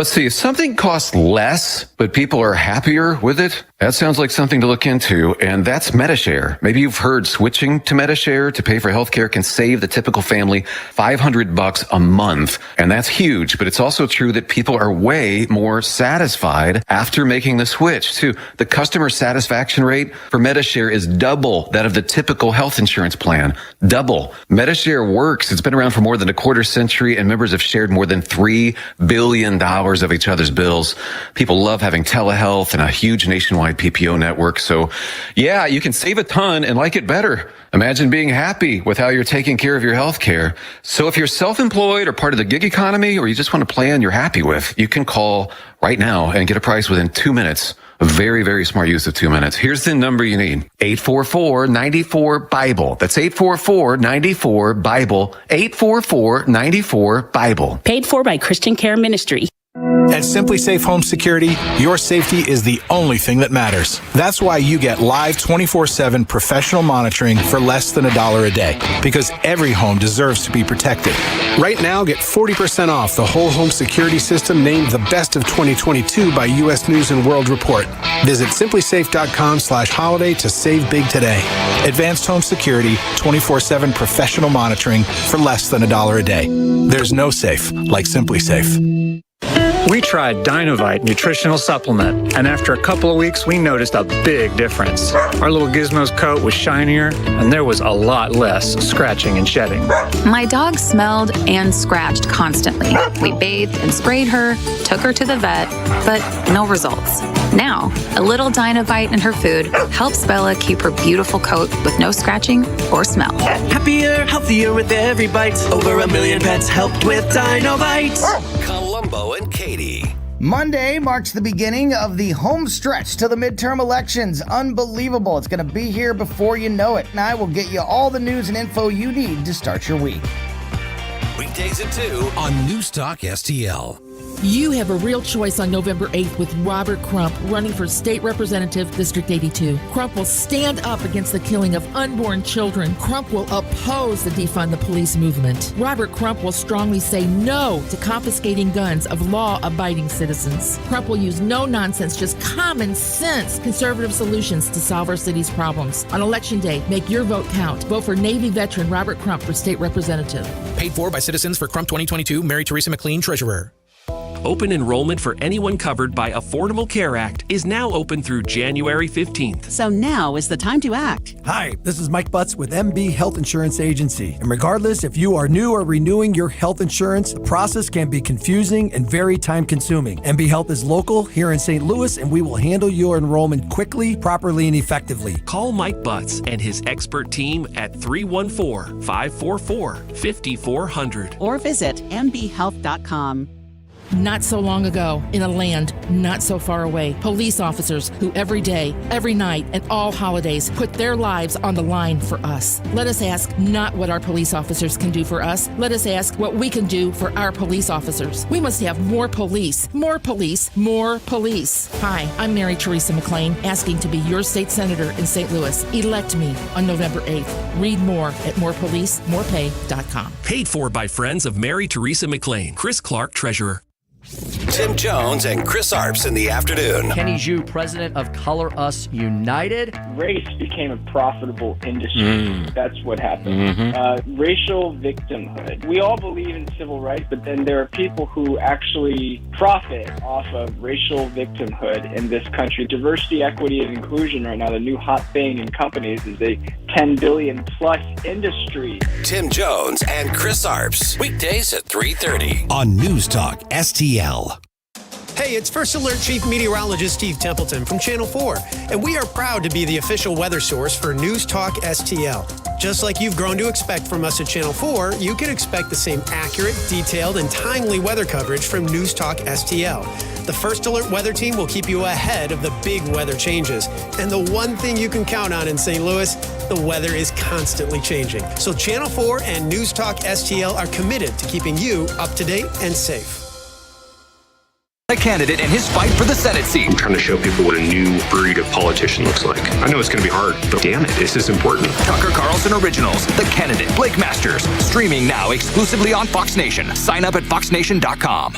Let's see, if something costs less, but people are happier with it, that sounds like something to look into, and that's MediShare. Maybe you've heard switching to MediShare to pay for healthcare can save the typical family $500 a month, and that's huge, but it's also true that people are way more satisfied after making the switch, too. The customer satisfaction rate for MediShare is double that of the typical health insurance plan. Double. MediShare works. It's been around for more than a quarter century, and members have shared more than $3 billion of each other's bills. People love having telehealth and a huge nationwide PPO network. So yeah, you can save a ton and like it better. Imagine being happy with how you're taking care of your health care. So if you're self-employed or part of the gig economy, or you just want a plan you're happy with, you can call right now and get a price within 2 minutes. A very, very smart use of 2 minutes. Here's the number you need. 844-94-BIBLE. That's 844-94-BIBLE. 844-94-BIBLE. Paid for by Christian Care Ministry. At Simply Safe Home Security, your safety is the only thing that matters. That's why you get live 24/7 professional monitoring for less than $1 a day, because every home deserves to be protected. Right now, get 40% off the whole home security system named the best of 2022 by U.S. News & World Report. Visit simplysafe.com/holiday to save big today. Advanced home security, 24/7 professional monitoring for less than $1 a day. There's no safe like Simply Safe. We tried Dynovite nutritional supplement, and after a couple of weeks, we noticed a big difference. Our little Gizmo's coat was shinier, and there was a lot less scratching and shedding. My dog smelled and scratched constantly. We bathed and sprayed her, took her to the vet, but no results. Now, a little Dynovite in her food helps Bella keep her beautiful coat with no scratching or smell. Happier, healthier with every bite. Over 1 million pets helped with Dynovite. Columbo and Katie. Monday marks the beginning of the home stretch to the midterm elections. Unbelievable. It's going to be here before you know it. And I will get you all the news and info you need to start your week. Weekdays at 2 on NewstalkSTL. You have a real choice on November 8th with Robert Crump running for State Representative District 82. Crump will stand up against the killing of unborn children. Crump will oppose the defund the police movement. Robert Crump will strongly say no to confiscating guns of law-abiding citizens. Crump will use no-nonsense, just common sense conservative solutions to solve our city's problems. On Election Day, make your vote count. Vote for Navy veteran Robert Crump for State Representative. Paid for by Citizens for Crump 2022, Mary Teresa McLean, Treasurer. Open enrollment for anyone covered by Affordable Care Act is now open through January 15th. So now is the time to act. Hi, this is Mike Butts with MB Health Insurance Agency. And regardless if you are new or renewing your health insurance, the process can be confusing and very time-consuming. MB Health is local here in St. Louis, and we will handle your enrollment quickly, properly, and effectively. Call Mike Butts and his expert team at 314-544-5400. Or visit mbhealth.com. Not so long ago, in a land not so far away, police officers who every day, every night, and all holidays put their lives on the line for us. Let us ask not what our police officers can do for us. Let us ask what we can do for our police officers. We must have more police, more police, more police. Hi, I'm Mary Teresa McLean, asking to be your state senator in St. Louis. Elect me on November 8th. Read more at morepolice.morepay.com. Paid for by friends of Mary Teresa McLean. Chris Clark, Treasurer. Tim Jones and Chris Arps in the afternoon. Kenny Zhu, president of Color Us United. Race became a profitable industry. That's what happened. Racial victimhood. We all believe in civil rights, but then there are people who actually profit off of racial victimhood in this country. Diversity, equity, and inclusion right now, the new hot thing in companies, is a $10 billion plus industry. Tim Jones and Chris Arps. Weekdays at 3:30 on NewstalkSTL. Hey, it's First Alert Chief Meteorologist Steve Templeton from Channel 4, and we are proud to be the official weather source for NewstalkSTL. Just like you've grown to expect from us at Channel 4, you can expect the same accurate, detailed, and timely weather coverage from NewstalkSTL. The First Alert weather team will keep you ahead of the big weather changes. And the one thing you can count on in St. Louis, the weather is constantly changing. So Channel 4 and NewstalkSTL are committed to keeping you up to date and safe. A candidate in his fight for the Senate seat. I'm trying to show people what a new breed of politician looks like. I know it's going to be hard, but damn it, this is important. Tucker Carlson Originals, The Candidate, Blake Masters. Streaming now exclusively on Fox Nation. Sign up at foxnation.com.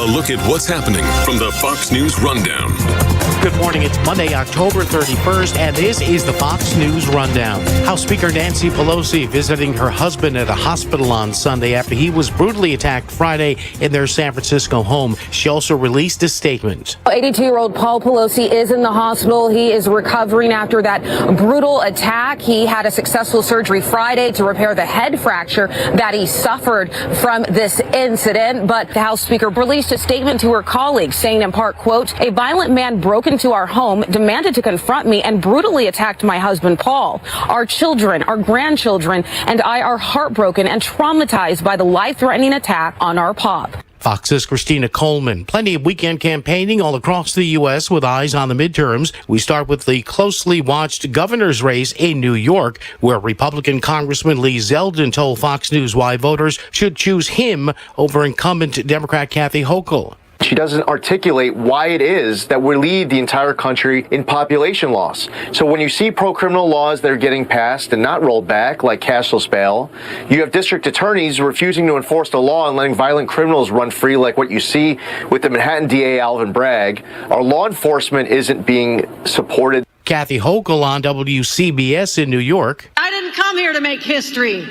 A look at what's happening from the Fox News Rundown. Good morning. It's Monday, October 31st, and this is the Fox News Rundown. House Speaker Nancy Pelosi visiting her husband at a hospital on Sunday after he was brutally attacked Friday in their San Francisco home. She also released a statement. 82-year-old Paul Pelosi is in the hospital. He is recovering after that brutal attack. He had a successful surgery Friday to repair the head fracture that he suffered from this incident. But the House Speaker released a statement to her colleagues saying in part, quote, "A violent man broke into our home, demanded to confront me, and brutally attacked my husband, Paul. Our children, our grandchildren, and I are heartbroken and traumatized by the life-threatening attack on our pop." Fox's Christina Coleman. Plenty of weekend campaigning all across the U.S. with eyes on the midterms. We start with the closely watched governor's race in New York, where Republican Congressman Lee Zeldin told Fox News why voters should choose him over incumbent Democrat Kathy Hochul. She doesn't articulate why it is that we lead the entire country in population loss. So when you see pro-criminal laws that are getting passed and not rolled back, like cashless bail, you have district attorneys refusing to enforce the law and letting violent criminals run free, like what you see with the Manhattan DA Alvin Bragg. Our law enforcement isn't being supported. Kathy Hochul on WCBS in New York. I didn't come here to make history.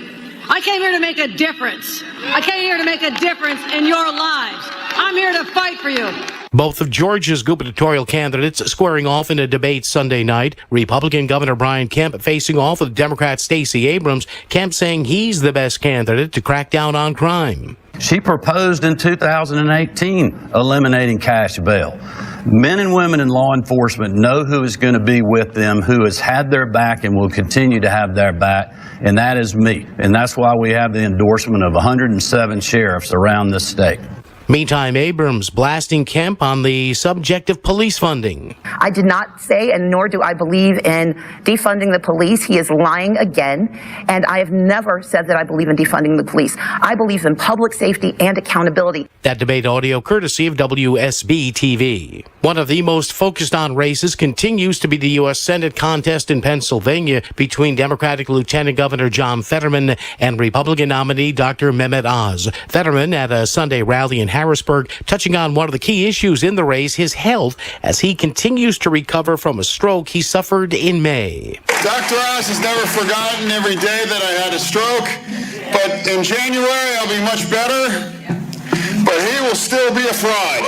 I came here to make a difference. I came here to make a difference in your lives. I'm here to fight for you. Both of Georgia's gubernatorial candidates squaring off in a debate Sunday night. Republican Governor Brian Kemp facing off with Democrat Stacey Abrams. Kemp saying he's the best candidate to crack down on crime. She proposed in 2018 eliminating cash bail. Men and women in law enforcement know who is going to be with them, who has had their back and will continue to have their back, and that is me. And that's why we have the endorsement of 107 sheriffs around this state. Meantime, Abrams blasting Kemp on the subject of police funding. I did not say, and nor do I believe in defunding the police. He is lying again. And I have never said that I believe in defunding the police. I believe in public safety and accountability. That debate audio courtesy of WSB TV. One of the most focused on races continues to be the U.S. Senate contest in Pennsylvania between Democratic Lieutenant Governor John Fetterman and Republican nominee Dr. Mehmet Oz. Fetterman at a Sunday rally in Harrisburg, touching on one of the key issues in the race, his health, as he continues to recover from a stroke he suffered in May. Dr. Oz has never forgotten every day that I had a stroke, but in January I'll be much better, but he will still be a fraud.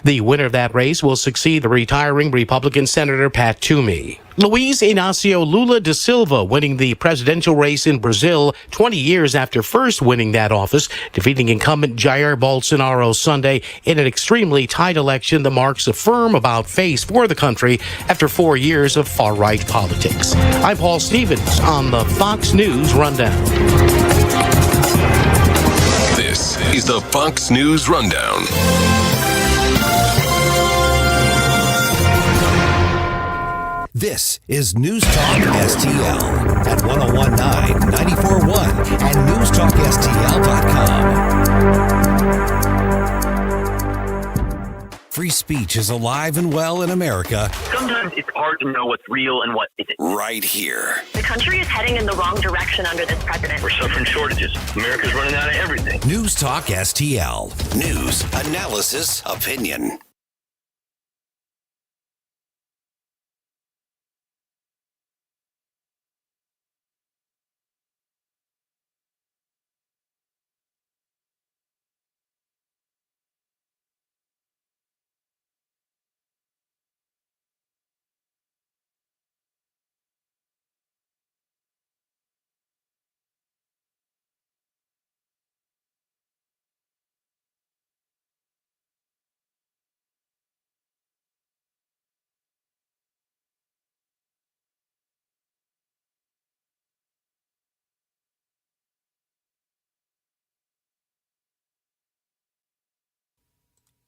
The winner of that race will succeed the retiring Republican Senator Pat Toomey. Luiz Inácio Lula da Silva winning the presidential race in Brazil 20 years after first winning that office, defeating incumbent Jair Bolsonaro Sunday in an extremely tight election that marks a firm about-face for the country after 4 years of far-right politics. I'm Paul Stevens on the Fox News Rundown. This is the Fox News Rundown. This is News Talk STL at 1019, 94.1 and NewstalkSTL.com. Free speech is alive and well in America. Sometimes it's hard to know what's real and what isn't. Right here. The country is heading in the wrong direction under this president. We're suffering shortages. America's running out of everything. News Talk STL. News, analysis, opinion.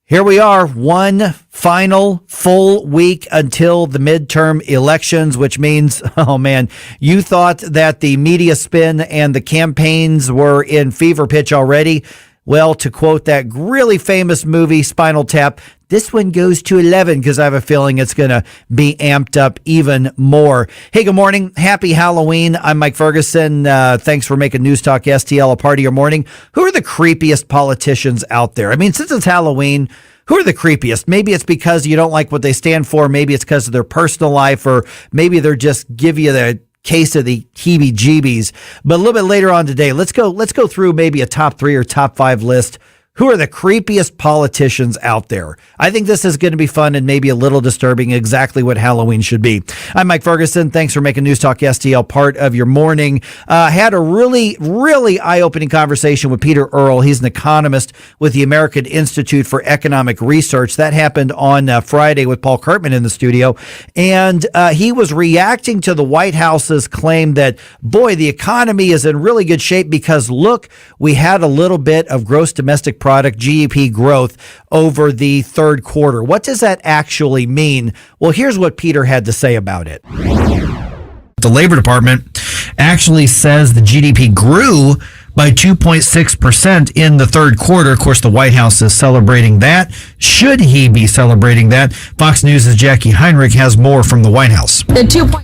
Here we are, one final full week until the midterm elections, which means, oh man, you thought that the media spin and the campaigns were in fever pitch already. Well, to quote that really famous movie, Spinal Tap, this one goes to 11 because I have a feeling it's going to be amped up even more. Hey, good morning. Happy Halloween. I'm Mike Ferguson. Thanks for making News Talk STL a part of your morning. Who are the creepiest politicians out there? I mean, since it's Halloween, who are the creepiest? Maybe it's because you don't like what they stand for. Maybe it's because of their personal life, or maybe they're just give you the case of the heebie-jeebies. But a little bit later on today, let's go through maybe a top 3 or top 5 list. Who are the creepiest politicians out there? I think this is going to be fun and maybe a little disturbing, exactly what Halloween should be. I'm Mike Ferguson. Thanks for making News Talk STL part of your morning. Had a really, really eye-opening conversation with Peter Earle. He's an economist with the American Institute for Economic Research. That happened on Friday with Paul Kurtman in the studio. And he was reacting to the White House's claim that, boy, the economy is in really good shape because, look, we had a little bit of gross domestic product, GDP growth over the third quarter. What does that actually mean? Well, here's what Peter had to say about it. The Labor Department actually says the GDP grew by 2.6% in the third quarter. Of course, the White House is celebrating that. Should he be celebrating that? Fox News' Jackie Heinrich has more from the White House. The 2%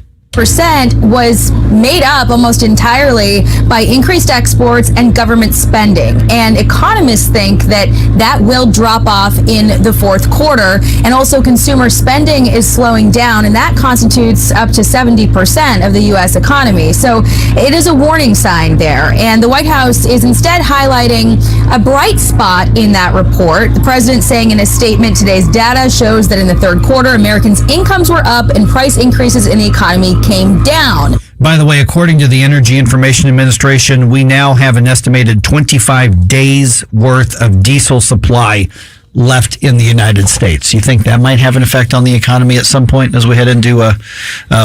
was made up almost entirely by increased exports and government spending. And economists think that that will drop off in the fourth quarter. And also consumer spending is slowing down, and that constitutes up to 70% of the U.S. economy. So it is a warning sign there. And the White House is instead highlighting a bright spot in that report. The president saying in a statement, today's data shows that in the third quarter, Americans' incomes were up and price increases in the economy came down. By the way, according to the Energy Information Administration, we now have an estimated 25 days worth of diesel supply left in the United States. You think that might have an effect on the economy at some point as we head into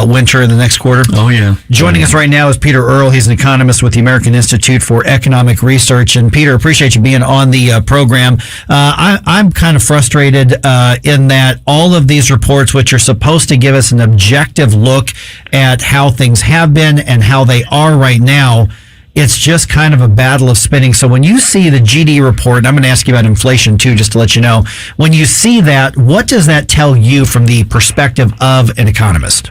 winter in the next quarter? Oh, yeah. Joining us right now is Peter Earle. He's an economist with the American Institute for Economic Research. And Peter, appreciate you being on the program. I'm kind of frustrated in that all of these reports, which are supposed to give us an objective look at how things have been and how they are right now, it's just kind of a battle of spinning. So when you see the GD report, and I'm going to ask you about inflation too, just to let you know, when you see that, what does that tell you from the perspective of an economist?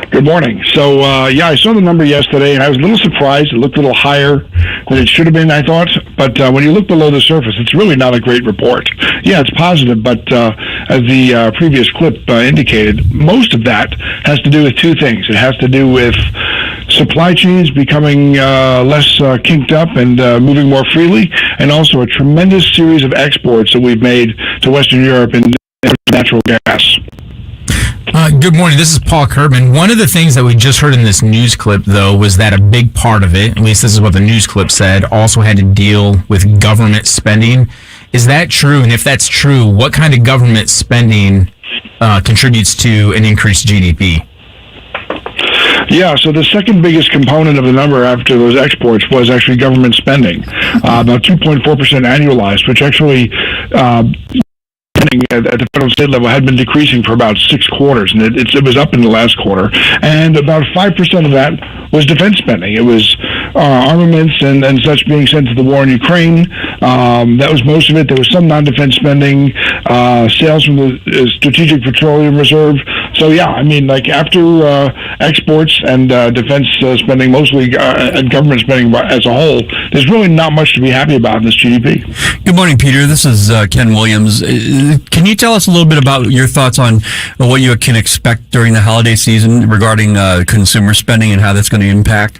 Good morning. So, I saw the number yesterday, and I was a little surprised. It looked a little higher than it should have been, I thought. But when you look below the surface, it's really not a great report. Yeah, it's positive, but as the previous clip indicated, most of that has to do with two things. It has to do with supply chains becoming less kinked up and moving more freely, and also a tremendous series of exports that we've made to Western Europe in natural gas. Good morning. This is Paul Kurtman. One of the things that we just heard in this news clip, though, was that a big part of it, at least this is what the news clip said, also had to deal with government spending. Is that true? And if that's true, what kind of government spending contributes to an increased GDP? Yeah, so the second biggest component of the number after those exports was actually government spending, about 2.4% annualized, which actually at the federal state level had been decreasing for about 6 quarters, and it was up in the last quarter. And about 5% of that was defense spending. It was armaments and such being sent to the war in Ukraine. That was most of it. There was some non-defense spending, sales from the Strategic Petroleum Reserve. So yeah, I mean, like after exports and defense spending, mostly and government spending as a whole, there's really not much to be happy about in this GDP. Good morning, Peter. This is Ken Williams. Can you tell us a little bit about your thoughts on what you can expect during the holiday season regarding consumer spending and how that's going to impact?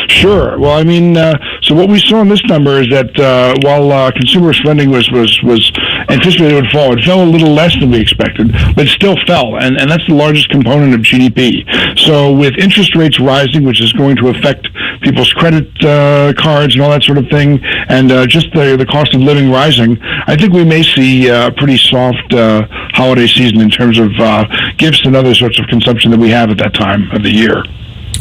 Sure. Well, I mean, so what we saw in this number is that while consumer spending was anticipated would fall, it fell a little less than we expected, but still fell, and that's the largest component of GDP. So with interest rates rising, which is going to affect people's credit cards and all that sort of thing, and just the cost of living rising, I think we may see a pretty soft holiday season in terms of gifts and other sorts of consumption that we have at that time of the year.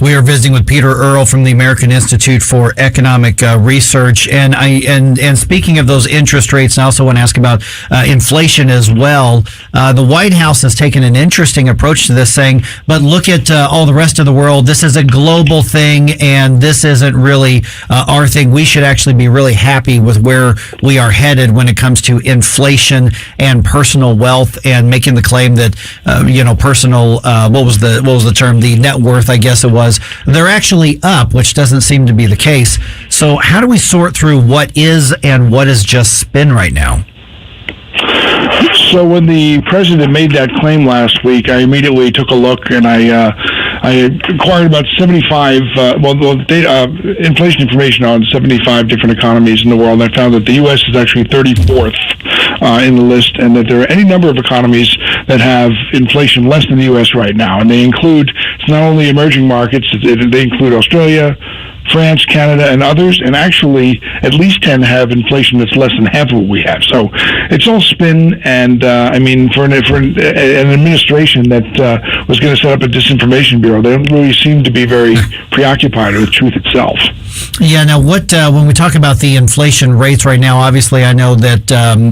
We are visiting with Peter Earl from the American Institute for Economic Research, and speaking of those interest rates, I also want to ask about inflation as well. The White House has taken an interesting approach to this, saying, "But look at all the rest of the world. This is a global thing, and this isn't really our thing. We should actually be really happy with where we are headed when it comes to inflation and personal wealth." And making the claim that personal what was the term, the net worth, I guess it was, they're actually up, which doesn't seem to be the case. So how do we sort through what is and what is just spin right now? So when the president made that claim last week, I immediately took a look, and I acquired about 75 inflation information on 75 different economies in the world. And I found that the U.S. is actually 34th in the list, and that there are any number of economies that have inflation less than the U.S. right now. And they include, it's not only emerging markets, they include Australia, France, Canada, and others, and actually at least 10 have inflation that's less than half of what we have. So it's all spin, and for an administration that was going to set up a disinformation bureau, they don't really seem to be very preoccupied with truth itself. Yeah. Now, when we talk about the inflation rates right now, obviously I know that,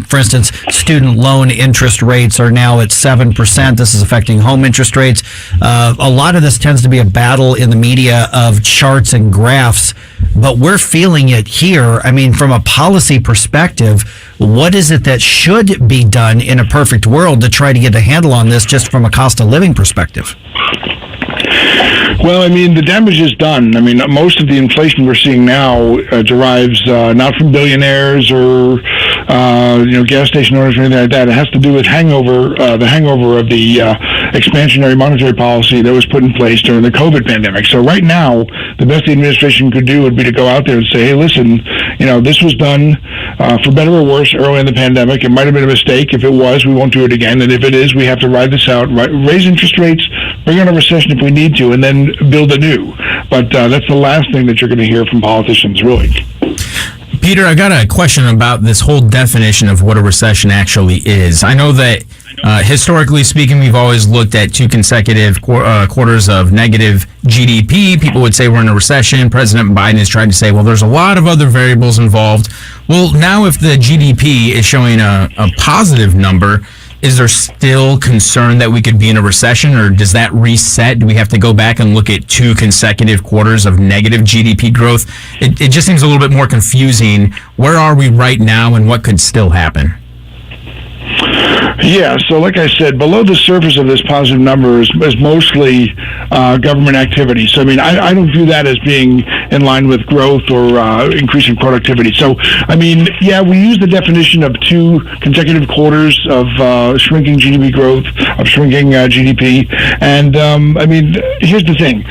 for instance, student loan interest rates are now at 7%. This is affecting home interest rates. A lot of this tends to be a battle in the media of charts and graphs, but we're feeling it here. I mean, from a policy perspective, what is it that should be done in a perfect world to try to get a handle on this, just from a cost of living perspective? Well, the damage is done. Most of the inflation we're seeing now derives not from billionaires or gas station owners or anything like that. It has to do with the hangover of the expansionary monetary policy that was put in place during the COVID pandemic. So right now, the best the administration could do would be to go out there and say, "Hey, listen, this was done for better or worse early in the pandemic. It might have been a mistake. If it was, we won't do it again. And if it is, we have to ride this out, raise interest rates, bring on a recession if we need to, and then build anew." But that's the last thing that you're going to hear from politicians, really. Peter, I got a question about this whole definition of what a recession actually is. I know that historically speaking, we've always looked at 2 consecutive quarters of negative GDP. People would say we're in a recession. President Biden has tried to say, well, there's a lot of other variables involved. Well, now if the GDP is showing a positive number, is there still concern that we could be in a recession, or does that reset? Do we have to go back and look at 2 consecutive quarters of negative GDP growth? It just seems a little bit more confusing. Where are we right now, and what could still happen? Yeah, so like I said, below the surface of this positive number is mostly government activity. So, I don't view that as being in line with growth or increasing productivity. So, we use the definition of 2 consecutive quarters of shrinking GDP growth, of shrinking GDP. And, here's the thing.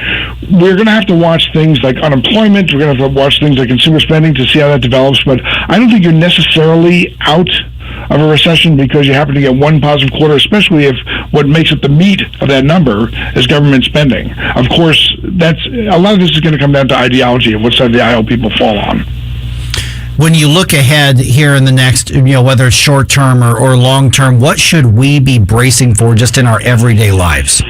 We're going to have to watch things like unemployment. We're going to have to watch things like consumer spending to see how that develops. But I don't think you're necessarily out of a recession because you happen to get 1 positive quarter, especially if what makes up the meat of that number is government spending. Of course, a lot of this is going to come down to ideology and what side of the aisle people fall on. When you look ahead here in the next, whether it's short term or long term, what should we be bracing for just in our everyday lives?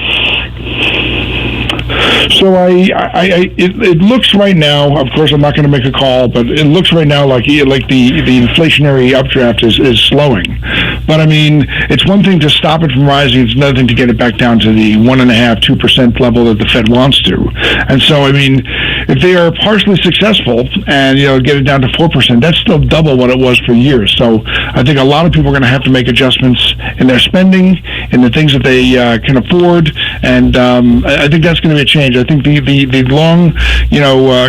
So it looks right now, of course I'm not going to make a call, but it looks right now like the inflationary updraft is slowing. But it's one thing to stop it from rising, it's another thing to get it back down to the 1.5-2% level that the Fed wants to. And so, if they are partially successful and, get it down to 4%, that's still double what it was for years. So I think a lot of people are going to have to make adjustments in their spending, in the things that they can afford. And I think that's going to be a change. I think the long,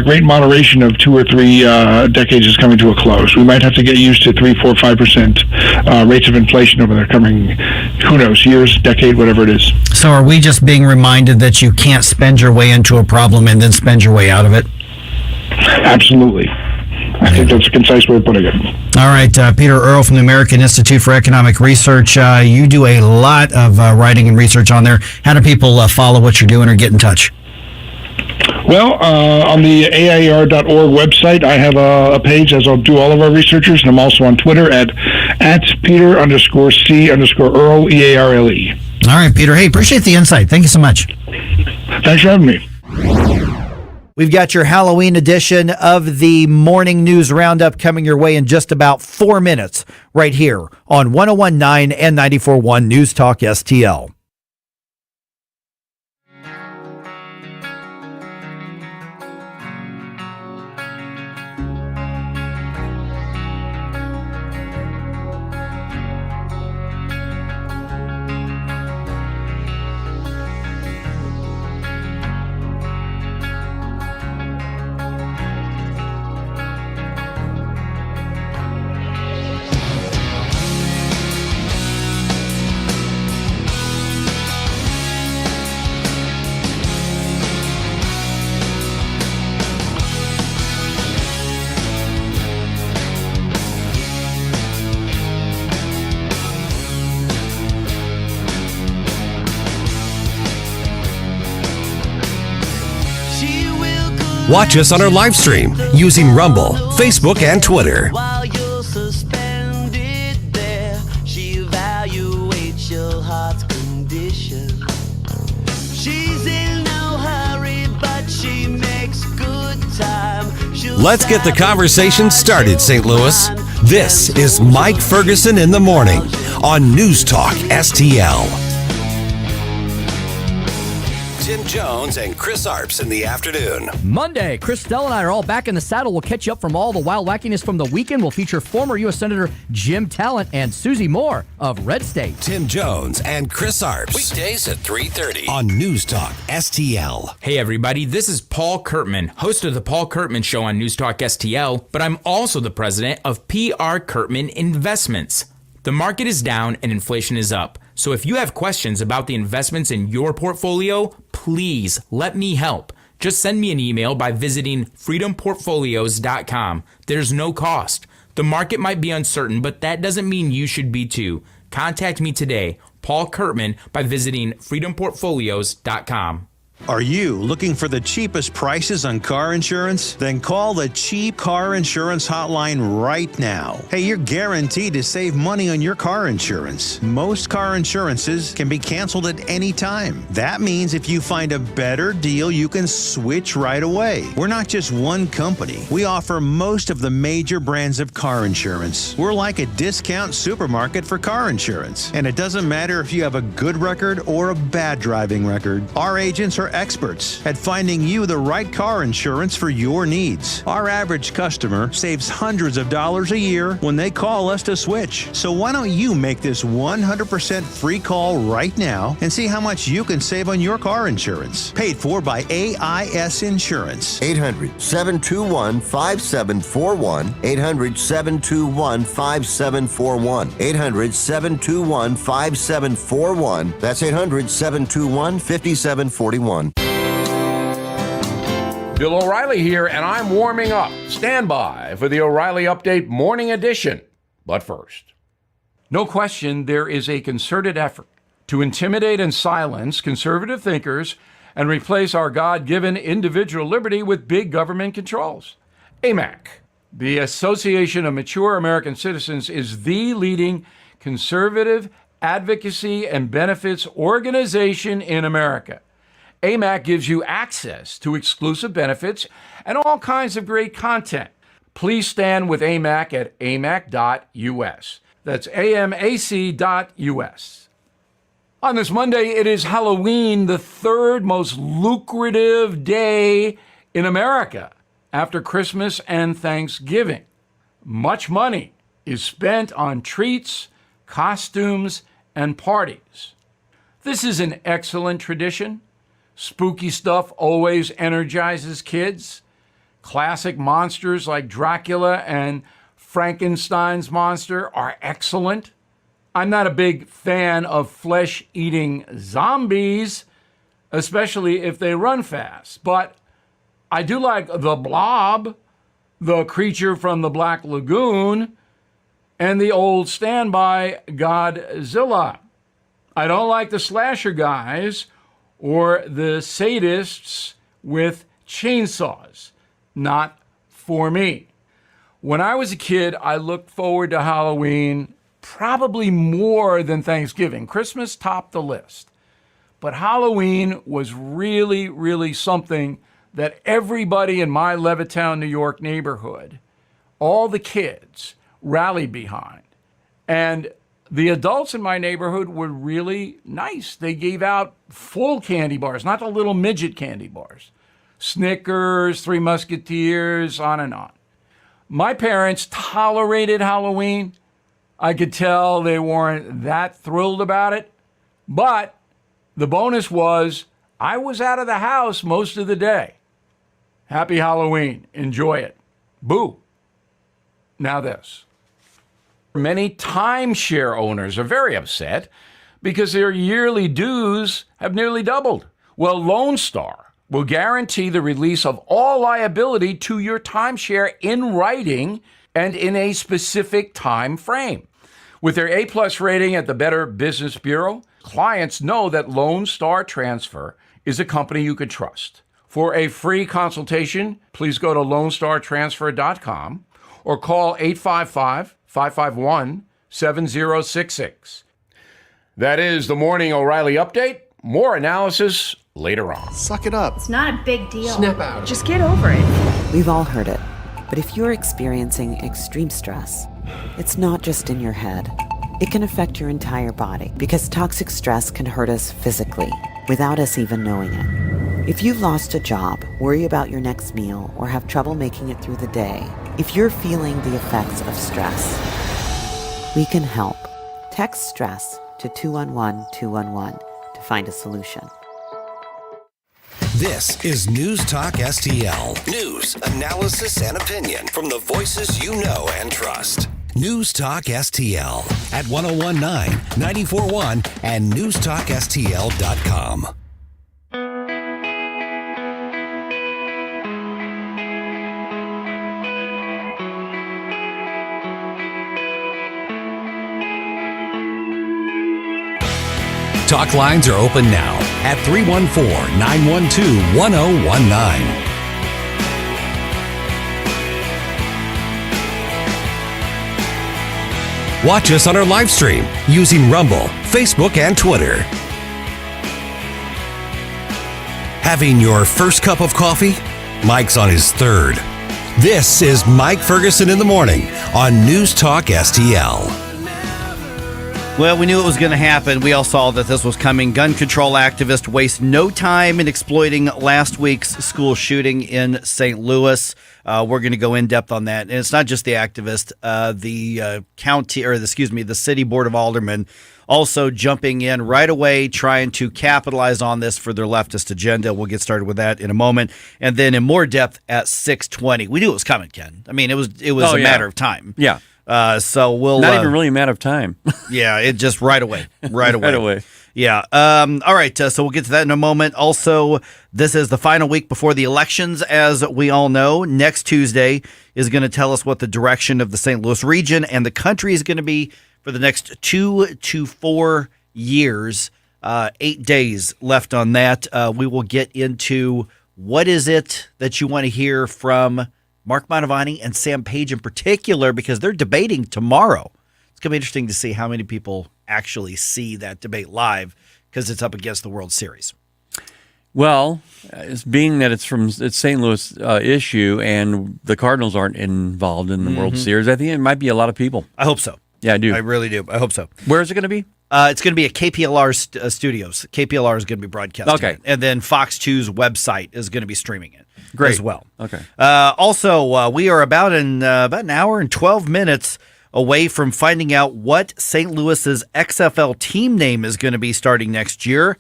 great moderation of 2 or 3 decades is coming to a close. We might have to get used to 3, 4, 5% rates of inflation over the coming, who knows, years, decade, whatever it is. So are we just being reminded that you can't spend your way into a problem and then spend your way out of it? Absolutely. I think that's a concise way of putting it. All right, Peter Earl from the American Institute for Economic Research. You do a lot of writing and research on there. How do people follow what you're doing or get in touch? Well, on the AIR.org website, I have a page, as I'll do all of our researchers, and I'm also on Twitter at Peter_C_Earl, EARLE. All right, Peter. Hey, appreciate the insight. Thank you so much. Thanks for having me. We've got your Halloween edition of the Morning News Roundup coming your way in just about 4 minutes right here on 101.9 and 94.1 News Talk STL. Watch us on our live stream using Rumble, Facebook, and Twitter. While you're suspended there, she evaluates your heart's condition. She's in no hurry, but she makes good time. Let's get the conversation started, St. Louis. This is Mike Ferguson in the morning on News Talk STL. Tim Jones and Chris Arps in the afternoon. Monday, Chris Stell and I are all back in the saddle. We'll catch you up from all the wild wackiness from the weekend. We'll feature former U.S. Senator Jim Talent and Susie Moore of Red State. Tim Jones and Chris Arps. Weekdays at 3:30 on News Talk STL. Hey everybody, this is Paul Kurtman, host of the Paul Kurtman Show on News Talk STL, but I'm also the president of PR Kurtman Investments. The market is down and inflation is up. So if you have questions about the investments in your portfolio, please let me help. Just send me an email by visiting freedomportfolios.com. There's no cost. The market might be uncertain, but that doesn't mean you should be too. Contact me today, Paul Kurtman, by visiting freedomportfolios.com. Are you looking for the cheapest prices on car insurance? Then call the Cheap Car Insurance Hotline right now. Hey, you're guaranteed to save money on your car insurance. Most car insurances can be canceled at any time. That means if you find a better deal, you can switch right away. We're not just one company. We offer most of the major brands of car insurance. We're like a discount supermarket for car insurance. And it doesn't matter if you have a good record or a bad driving record. Our agents are experts at finding you the right car insurance for your needs. Our average customer saves hundreds of dollars a year when they call us to switch. So why don't you make this 100% free call right now and see how much you can save on your car insurance. Paid for by AIS Insurance. 800-721-5741. 800-721-5741. 800-721-5741. That's 800-721-5741. Bill O'Reilly here, and I'm warming up. Stand by for the O'Reilly Update Morning Edition. But first, no question there is a concerted effort to intimidate and silence conservative thinkers and replace our God-given individual liberty with big government controls. AMAC, the Association of Mature American Citizens, is the leading conservative advocacy and benefits organization in America. AMAC gives you access to exclusive benefits and all kinds of great content. Please stand with AMAC at amac.us. That's amac.us. On this Monday, it is Halloween, the third most lucrative day in America after Christmas and Thanksgiving. Much money is spent on treats, costumes, and parties. This is an excellent tradition. Spooky stuff always energizes kids. Classic monsters like Dracula and Frankenstein's monster are excellent. I'm not a big fan of flesh-eating zombies, especially if they run fast, but I do like the Blob, the creature from the Black Lagoon, and the old standby Godzilla. I don't like the slasher guys or the sadists with chainsaws. Not for me. When I was a kid, I looked forward to Halloween probably more than Thanksgiving. Christmas topped the list. But Halloween was really, really something that everybody in my Levittown, New York neighborhood, all the kids rallied behind. And the adults in my neighborhood were really nice. They gave out full candy bars, not the little midget candy bars. Snickers, Three Musketeers, on and on. My parents tolerated Halloween. I could tell they weren't that thrilled about it. But the bonus was I was out of the house most of the day. Happy Halloween. Enjoy it. Boo. Now this. Many timeshare owners are very upset because their yearly dues have nearly doubled. Well, Lone Star will guarantee the release of all liability to your timeshare in writing and in a specific time frame. With their A+ rating at the Better Business Bureau, clients know that Lone Star Transfer is a company you can trust. For a free consultation, please go to LoneStarTransfer.com or call 855-551-7066. That is the Morning O'Reilly Update. More analysis later on. Suck it up. It's not a big deal. Snap out. Just get over it. We've all heard it. But if you're experiencing extreme stress, it's not just in your head. It can affect your entire body because toxic stress can hurt us physically without us even knowing it. If you've lost a job, worry about your next meal, or have trouble making it through the day, if you're feeling the effects of stress, we can help. Text STRESS to 211-211 to find a solution. This is News Talk STL. News, analysis, and opinion from the voices you know and trust. News Talk STL at 1019, 94.1, and newstalkstl.com. Talk lines are open now at 314-912-1019. Watch us on our live stream using Rumble, Facebook, and Twitter. Having your first cup of coffee? Mike's on his third. This is Mike Ferguson in the Morning on News Talk STL. Well, we knew it was going to happen. We all saw that this was coming. Gun control activists waste no time in exploiting last week's school shooting in St. Louis. We're going to go in depth on that. And it's not just the activist, the city board of aldermen also jumping in right away, trying to capitalize on this for their leftist agenda. We'll get started with that in a moment. And then in more depth at 6:20. We knew it was coming, Ken. I mean, it was a matter of time. Yeah. So we'll not even really a matter of time. Yeah, it just right away. Right away. Yeah. All right. So we'll get to that in a moment. Also, this is the final week before the elections, as we all know. Next Tuesday is going to tell us what the direction of the St. Louis region and the country is going to be for the next 2 to 4 years. 8 days left on that. We will get into what is it that you want to hear from Mark Mantovani and Sam Page in particular, because they're debating tomorrow. It's going to be interesting to see how many people actually see that debate live, because it's up against the World Series. Well, it's being that it's St. Louis issue and the Cardinals aren't involved in the World Series, I think it might be a lot of people. I hope so. Yeah, I do. I really do. I hope so. Where is it going to be? It's going to be at KPLR studios. KPLR is going to be broadcasting Okay. it. And then Fox 2's website is going to be streaming it Great. as well. Okay. Also, we are about an hour and 12 minutes away from finding out what St. Louis's XFL team name is going to be starting next year.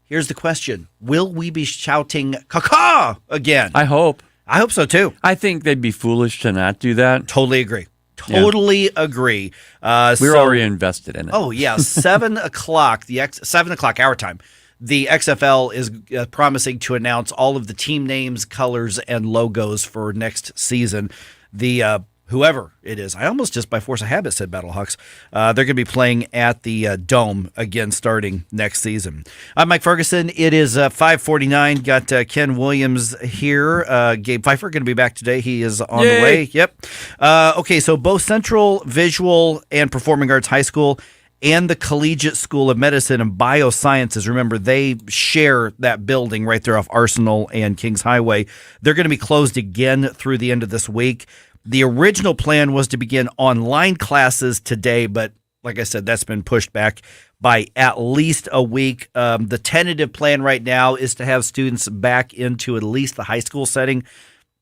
Here's the question. Will we be shouting "Caw-caw" again? I hope. I hope so, too. I think they'd be foolish to not do that. Totally agree. Totally agree. We're already invested in it. Oh, yeah. 7 o'clock, 7 o'clock our time. The XFL is promising to announce all of the team names, colors, and logos for next season. The whoever it is, I almost just by force of habit said Battlehawks. They're going to be playing at the Dome again starting next season. I'm Mike Ferguson. It is 5:49. Got Ken Williams here. Gabe Pfeiffer going to be back today. He is on the way. Yep. Okay, so both Central Visual and Performing Arts High School and the Collegiate School of Medicine and Biosciences. Remember, they share that building right there off Arsenal and Kings Highway. They're going to be closed again through the end of this week. The original plan was to begin online classes today, but like I said, that's been pushed back by at least a week. The tentative plan right now is to have students back into at least the high school setting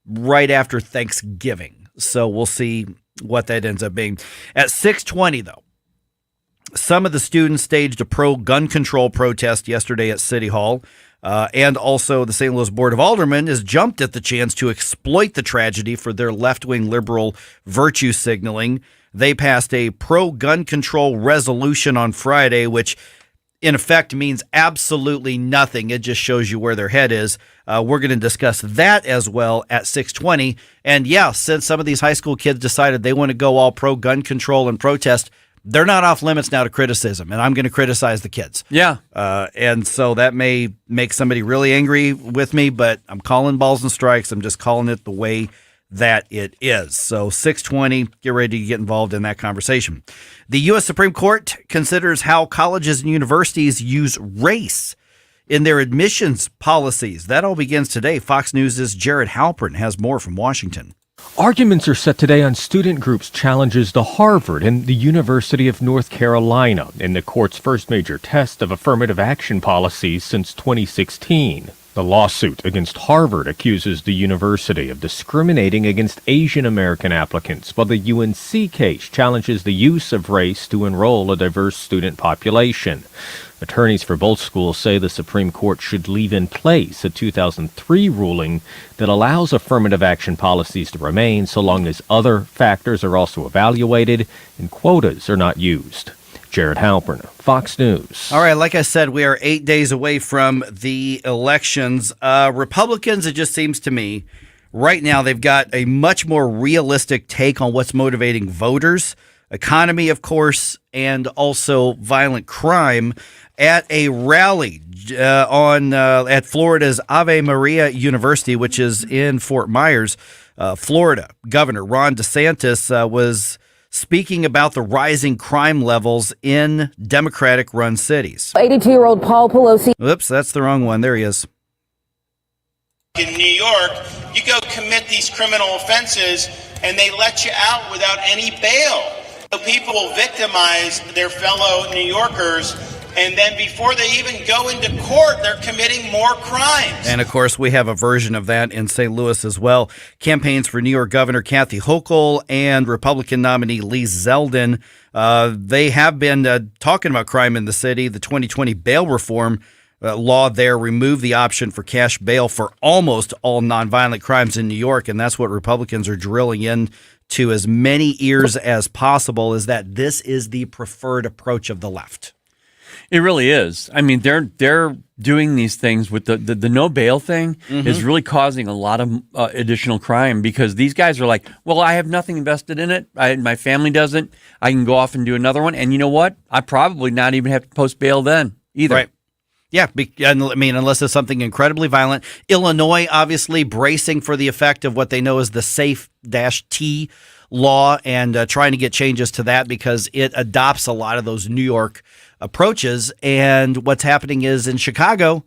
right after Thanksgiving. So we'll see what that ends up being. At 6:20, though, some of the students staged a pro-gun control protest yesterday at City Hall. And also the St. Louis Board of Aldermen has jumped at the chance to exploit the tragedy for their left-wing liberal virtue signaling. They passed a pro-gun control resolution on Friday, which in effect means absolutely nothing. It just shows you where their head is. We're going to discuss that as well at 6:20. And yeah, since some of these high school kids decided they want to go all pro-gun control and protest, they're not off limits now to criticism, and I'm going to criticize the kids. Yeah. And so that may make somebody really angry with me, but I'm calling balls and strikes. I'm just calling it the way that it is. So 6:20, get ready to get involved in that conversation. The U.S. Supreme Court considers how colleges and universities use race in their admissions policies. That all begins today. Fox News' Jared Halpern has more from Washington. Arguments are set today on student groups' challenges to Harvard and the University of North Carolina in the court's first major test of affirmative action policies since 2016. The lawsuit against Harvard accuses the university of discriminating against Asian American applicants, while the UNC case challenges the use of race to enroll a diverse student population. Attorneys for both schools say the Supreme Court should leave in place a 2003 ruling that allows affirmative action policies to remain so long as other factors are also evaluated and quotas are not used. Jared Halpern, Fox News. All right, like I said, we are 8 days away from the elections. Republicans, it just seems to me, right now they've got a much more realistic take on what's motivating voters. Economy, of course, and also violent crime. At a rally at Florida's Ave Maria University, which is in Fort Myers, Florida, Governor Ron DeSantis was speaking about the rising crime levels in Democratic-run cities. 82-year-old Paul Pelosi. Oops, that's the wrong one. There he is. In New York, you go commit these criminal offenses, and they let you out without any bail. So people will victimize their fellow New Yorkers, and then before they even go into court, they're committing more crimes. And, of course, we have a version of that in St. Louis as well. Campaigns for New York Governor Kathy Hochul and Republican nominee Lee Zeldin, they have been talking about crime in the city. The 2020 bail reform law there removed the option for cash bail for almost all nonviolent crimes in New York, and that's what Republicans are drilling in to as many ears as possible, is that this is the preferred approach of the left. It really is. I mean, they're doing these things with the no bail thing is really causing a lot of additional crime, because these guys are like, well, I have nothing invested in it. My family doesn't. I can go off and do another one. And you know what? I probably not even have to post bail then either. Right. Yeah, I mean, unless it's something incredibly violent. Illinois, obviously, bracing for the effect of what they know as the Safe-T law and trying to get changes to that because it adopts a lot of those New York approaches. And what's happening is in Chicago,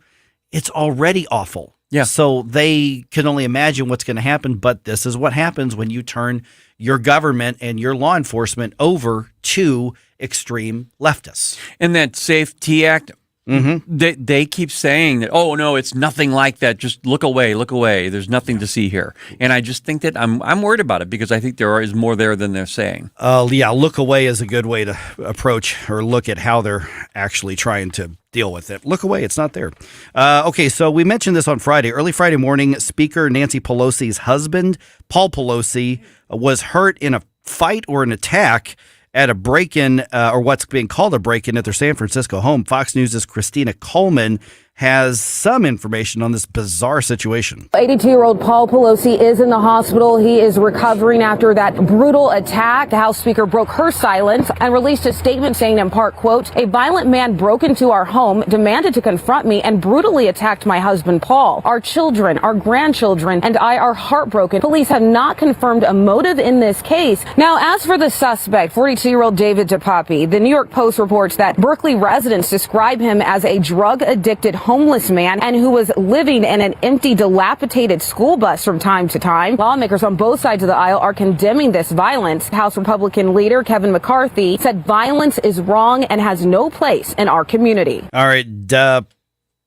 it's already awful. Yeah. So they can only imagine what's going to happen. But this is what happens when you turn your government and your law enforcement over to extreme leftists. And that Safe-T Act, they keep saying that, oh, no, it's nothing like that. Just look away, look away. There's nothing to see here. And I just think that I'm worried about it because I think there is more there than they're saying. Yeah, look away is a good way to approach or look at how they're actually trying to deal with it. Look away, it's not there. Okay, so we mentioned this on Friday. Early Friday morning, Speaker Nancy Pelosi's husband, Paul Pelosi, was hurt in a fight or an attack at a break-in, or what's being called a break-in at their San Francisco home. Fox News' Christina Coleman has some information on this bizarre situation. 82-year-old Paul Pelosi is in the hospital. He is recovering after that brutal attack. The House Speaker broke her silence and released a statement saying in part, quote, "A violent man broke into our home, demanded to confront me, and brutally attacked my husband, Paul. Our children, our grandchildren, and I are heartbroken. Police have not confirmed a motive in this case." Now, as for the suspect, 42-year-old David DePapi, the New York Post reports that Berkeley residents describe him as a drug-addicted homeless man and who was living in an empty, dilapidated school bus from time to time. Lawmakers on both sides of the aisle are condemning this violence. House Republican leader Kevin McCarthy said violence is wrong and has no place in our community. All right,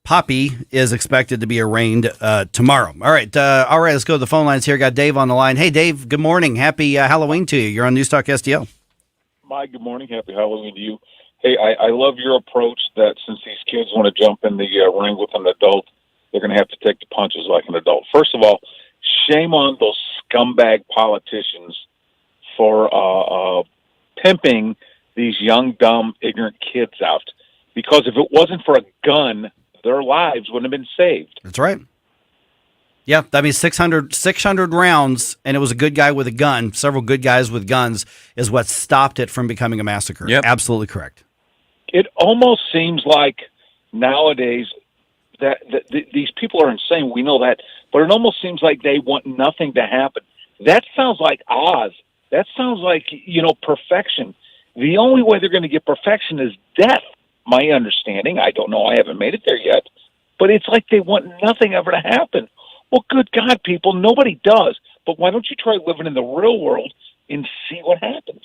Poppy is expected to be arraigned tomorrow. All right, let's go to the phone lines here. Got Dave on the line. Hey, Dave, good morning. Happy Halloween to you. You're on News Talk STL. Mike, good morning. Happy Halloween to you. Hey, I love your approach that since these kids want to jump in the ring with an adult, they're going to have to take the punches like an adult. First of all, shame on those scumbag politicians for pimping these young, dumb, ignorant kids out. Because if it wasn't for a gun, their lives wouldn't have been saved. That's right. Yeah, I mean, 600 rounds, and it was a good guy with a gun, several good guys with guns, is what stopped it from becoming a massacre. Yep. Absolutely correct. It almost seems like nowadays that these people are insane. We know that. But it almost seems like they want nothing to happen. That sounds like Oz. That sounds like, perfection. The only way they're going to get perfection is death, my understanding. I don't know. I haven't made it there yet. But it's like they want nothing ever to happen. Well, good God, people, nobody does. But why don't you try living in the real world and see what happens?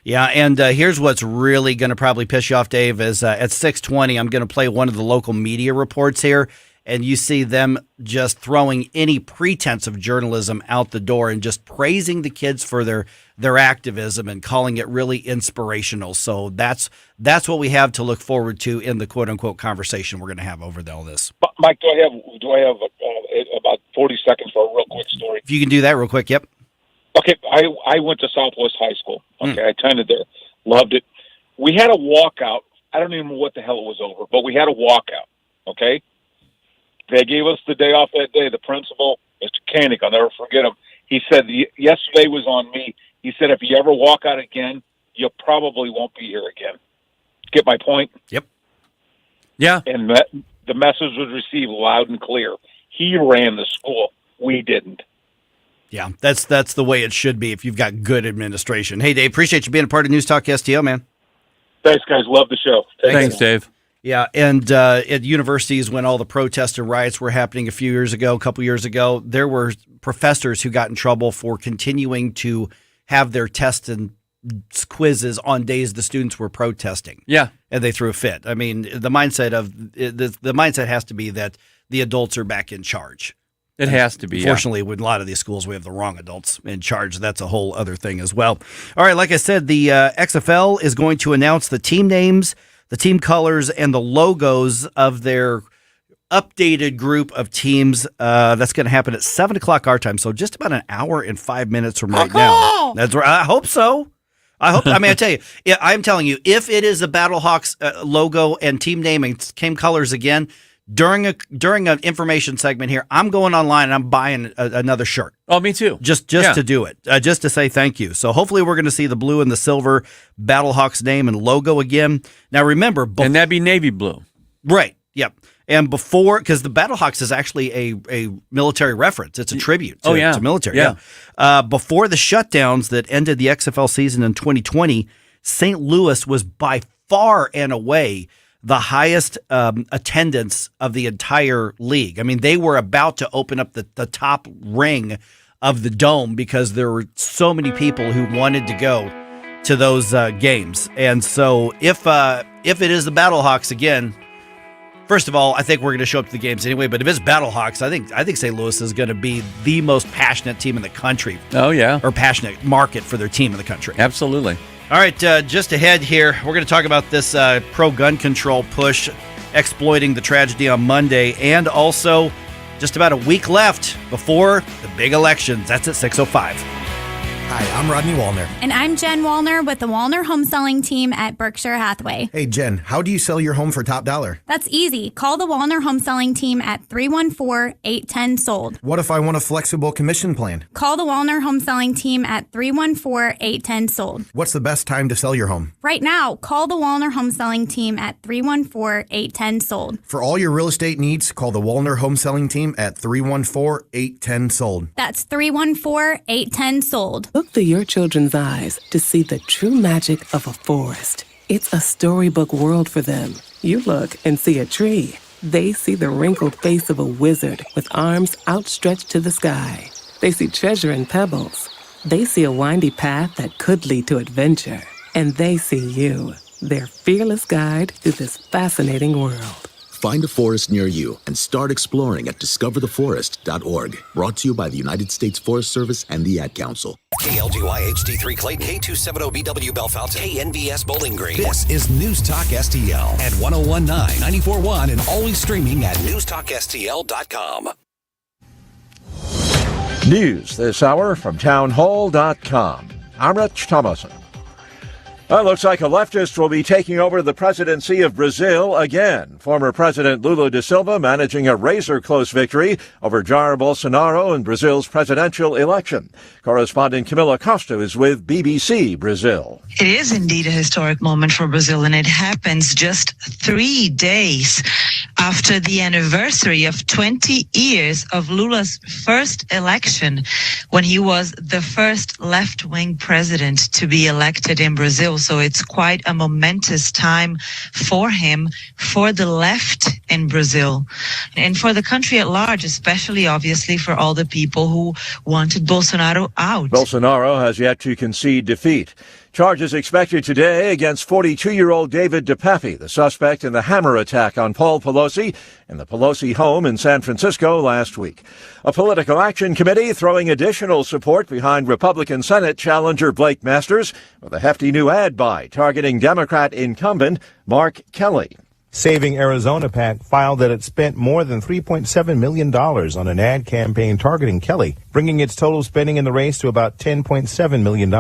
Yeah, and here's what's really going to probably piss you off, Dave, is at 6:20, I'm going to play one of the local media reports here, and you see them just throwing any pretense of journalism out the door and just praising the kids for their activism and calling it really inspirational. So that's what we have to look forward to in the quote-unquote conversation we're going to have over all this. Mike, do I have about 40 seconds for a real quick story? If you can do that real quick, yep. Okay, I went to Southwest High School. Okay, I attended there, loved it. We had a walkout. I don't even know what the hell it was over, but we had a walkout. Okay, they gave us the day off that day. The principal, Mr. Koenig, I'll never forget him. He said yesterday was on me. He said if you ever walk out again, you probably won't be here again. Get my point? Yep. Yeah. And the message was received loud and clear. He ran the school. We didn't. Yeah, that's the way it should be if you've got good administration. Hey, Dave, appreciate you being a part of News Talk STL, man. Thanks, guys. Love the show. Thanks, Dave. Yeah, and at universities, when all the protests and riots were happening a couple years ago, there were professors who got in trouble for continuing to have their tests and quizzes on days the students were protesting. Yeah. And they threw a fit. I mean, the mindset has to be that the adults are back in charge. It has to be. Fortunately, with a lot of these schools, we have the wrong adults in charge. That's a whole other thing as well. All right, like I said, the XFL is going to announce the team names, the team colors, and the logos of their updated group of teams. That's going to happen at 7 o'clock our time, so just about an hour and 5 minutes from right now. That's right. I hope so. I tell you, I'm telling you, if it is the Battlehawks logo and team name and team colors again, during an information segment here, I'm going online and I'm buying another shirt. Oh, me too. Just to do it, just to say thank you. So hopefully we're going to see the blue and the silver Battlehawks name and logo again. Now remember, and that'd be navy blue, right? Yep. And because the Battlehawks is actually a military reference, it's a tribute to military. Yeah. Before the shutdowns that ended the XFL season in 2020, St. Louis was by far and away the highest attendance of the entire league. I mean, they were about to open up the top ring of the dome because there were so many people who wanted to go to those games. And so if it is the Battlehawks again, first of all, I think we're going to show up to the games anyway. But if it's Battlehawks, I think St. Louis is going to be the most passionate team in the country. Oh, yeah. Or passionate market for their team in the country. Absolutely. All right, just ahead here, we're going to talk about this pro-gun control push exploiting the tragedy on Monday, and also just about a week left before the big elections. That's at 6:05. Hi, I'm Rodney Wallner. And I'm Jen Wallner with the Wallner Home Selling Team at Berkshire Hathaway. Hey, Jen, how do you sell your home for top dollar? That's easy. Call the Wallner Home Selling Team at 314-810-SOLD. What if I want a flexible commission plan? Call the Wallner Home Selling Team at 314-810-SOLD. What's the best time to sell your home? Right now, call the Wallner Home Selling Team at 314-810-SOLD. For all your real estate needs, call the Wallner Home Selling Team at 314-810-SOLD. That's 314-810-SOLD. Look through your children's eyes to see the true magic of a forest. It's a storybook world for them. You look and see a tree. They see the wrinkled face of a wizard with arms outstretched to the sky. They see treasure in pebbles. They see a windy path that could lead to adventure. And they see you, their fearless guide through this fascinating world. Find a forest near you and start exploring at discovertheforest.org. Brought to you by the United States Forest Service and the Ad Council. KLGY HD3 Clayton, K270BW Bellefonte, KNVS Bowling Green. This is News Talk STL at 1019, 94.1, and always streaming at NewstalkSTL.com. News this hour from townhall.com. I'm Rich Thomason. Well, it looks like a leftist will be taking over the presidency of Brazil again. Former President Lula da Silva managing a razor-close victory over Jair Bolsonaro in Brazil's presidential election. Correspondent Camila Costa is with BBC Brazil. It is indeed a historic moment for Brazil, and it happens just 3 days after the anniversary of 20 years of Lula's first election, when he was the first left-wing president to be elected in Brazil. So it's quite a momentous time for him, for the left in Brazil, and for the country at large, especially obviously for all the people who wanted Bolsonaro out. Bolsonaro has yet to concede defeat. Charges expected today against 42-year-old David DePappy, the suspect in the hammer attack on Paul Pelosi in the Pelosi home in San Francisco last week. A political action committee throwing additional support behind Republican Senate challenger Blake Masters with a hefty new ad buy targeting Democrat incumbent Mark Kelly. Saving Arizona PAC filed that it spent more than $3.7 million on an ad campaign targeting Kelly, bringing its total spending in the race to about $10.7 million.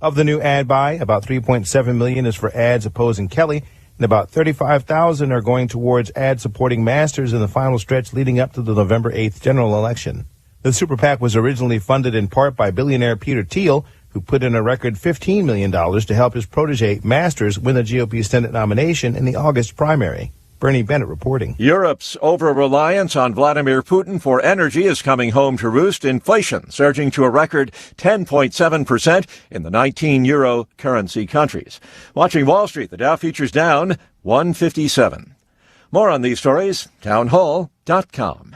Of the new ad buy, about $3.7 million is for ads opposing Kelly, and about $35,000 are going towards ads supporting Masters in the final stretch leading up to the November 8th general election. The super PAC was originally funded in part by billionaire Peter Thiel, who put in a record $15 million to help his protege Masters win the GOP Senate nomination in the August primary. Bernie Bennett reporting. Europe's over-reliance on Vladimir Putin for energy is coming home to roost. Inflation surging to a record 10.7% in the 19 euro currency countries. Watching Wall Street, the Dow futures down 157. More on these stories, townhall.com.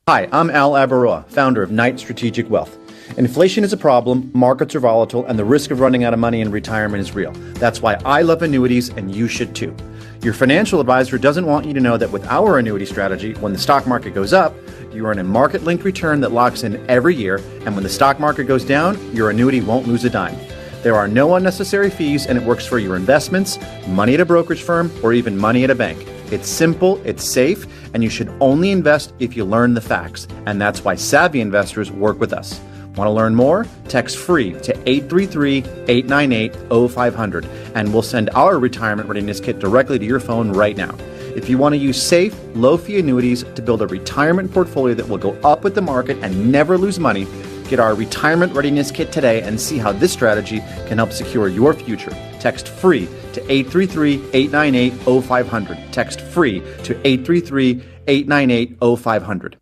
Hi, I'm Al Abaroa, founder of Knight Strategic Wealth. Inflation is a problem, markets are volatile, and the risk of running out of money in retirement is real. That's why I love annuities, and you should too. Your financial advisor doesn't want you to know that with our annuity strategy, when the stock market goes up, you earn a market-linked return that locks in every year, and when the stock market goes down, your annuity won't lose a dime. There are no unnecessary fees, and it works for your investments, money at a brokerage firm, or even money at a bank. It's simple, it's safe, and you should only invest if you learn the facts, and that's why savvy investors work with us. Want to learn more? Text FREE to 833-898-0500 and we'll send our retirement readiness kit directly to your phone right now. If you want to use safe, low-fee annuities to build a retirement portfolio that will go up with the market and never lose money, get our retirement readiness kit today and see how this strategy can help secure your future. Text FREE to 833-898-0500. Text FREE to 833-898-0500.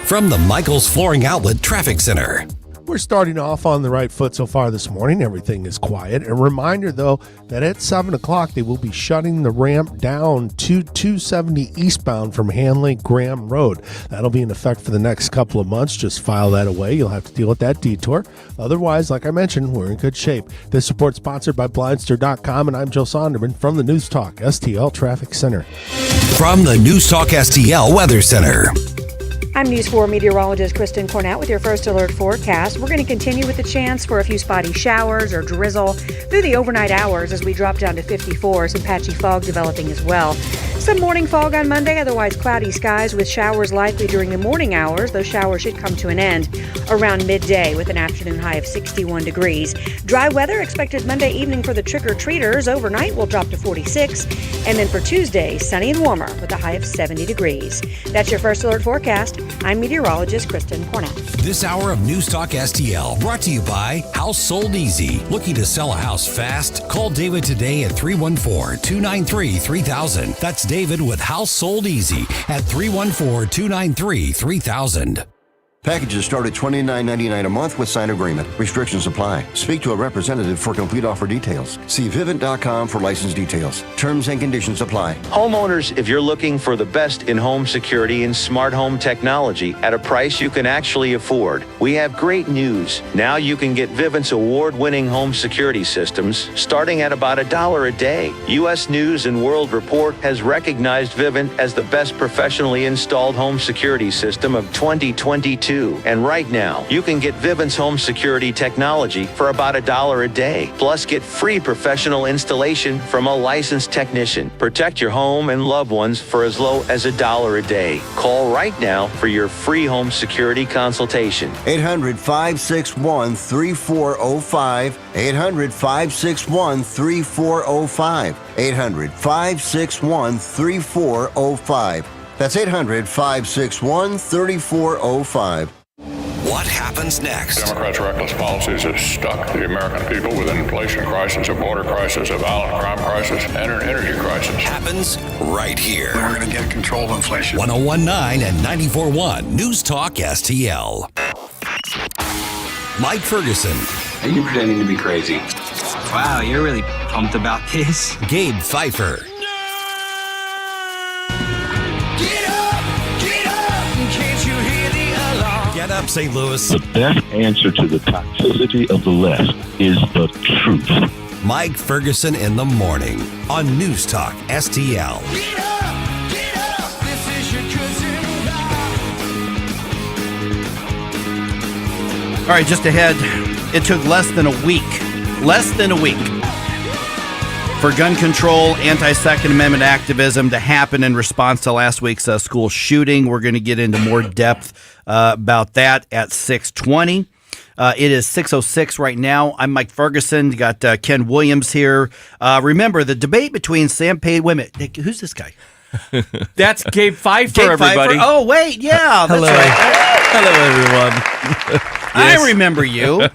From the Michaels Flooring Outlet Traffic Center. We're starting off on the right foot so far this morning. Everything is quiet. A reminder, though, that at 7 o'clock they will be shutting the ramp down to 270 eastbound from Hanley Graham Road. That'll be in effect for the next couple of months. Just file that away. You'll have to deal with that detour. Otherwise, like I mentioned, we're in good shape. This support sponsored by Blindster.com, and I'm Joe Sonderman from the News Talk STL Traffic Center. From the News Talk STL Weather Center. I'm News 4 meteorologist Kristen Cornett with your first alert forecast. We're going to continue with the chance for a few spotty showers or drizzle through the overnight hours as we drop down to 54. Some patchy fog developing as well. Some morning fog on Monday, otherwise cloudy skies with showers likely during the morning hours. Those showers should come to an end around midday with an afternoon high of 61 degrees. Dry weather expected Monday evening for the trick-or-treaters. Overnight will drop to 46. And then for Tuesday, sunny and warmer with a high of 70 degrees. That's your first alert forecast. I'm meteorologist Kristen Cornett. This hour of News Talk STL brought to you by House Sold Easy. Looking to sell a house fast? Call David today at 314-293-3000. That's David with House Sold Easy at 314-293-3000. Packages start at $29.99 a month with signed agreement. Restrictions apply. Speak to a representative for complete offer details. See Vivint.com for license details. Terms and conditions apply. Homeowners, if you're looking for the best in home security and smart home technology at a price you can actually afford, we have great news. Now you can get Vivint's award-winning home security systems starting at about $1 a day. U.S. News and World Report has recognized Vivint as the best professionally installed home security system of 2022. And right now, you can get Vivint's home security technology for about $1 a day. Plus, get free professional installation from a licensed technician. Protect your home and loved ones for as low as $1 a day. Call right now for your free home security consultation. 800-561-3405. 800-561-3405. 800-561-3405. That's 800-561-3405. What happens next? Democrats' reckless policies have stuck the American people with an inflation crisis, a border crisis, a violent crime crisis, and an energy crisis. Happens right here. We're going to get control of inflation. 1019 and 94.1 News Talk STL. Mike Ferguson. Are you pretending to be crazy? Wow, you're really pumped about this. Gabe Pfeiffer. Get up, St. Louis. The best answer to the toxicity of the left is the truth. Mike Ferguson in the morning on News Talk STL. This is your cousin. All right, just ahead, it took less than a week for gun control, anti-Second Amendment activism to happen in response to last week's school shooting. We're going to get into more depth about that at 6:20. It is 6:06 right now. I'm Mike Ferguson. You got Ken Williams here. Remember, the debate between Sam Page... Wait a minute. Who's this guy? That's Gabe Pfeiffer, everybody. Oh, wait. Yeah, that's Hello. right. Hello, everyone. I remember you.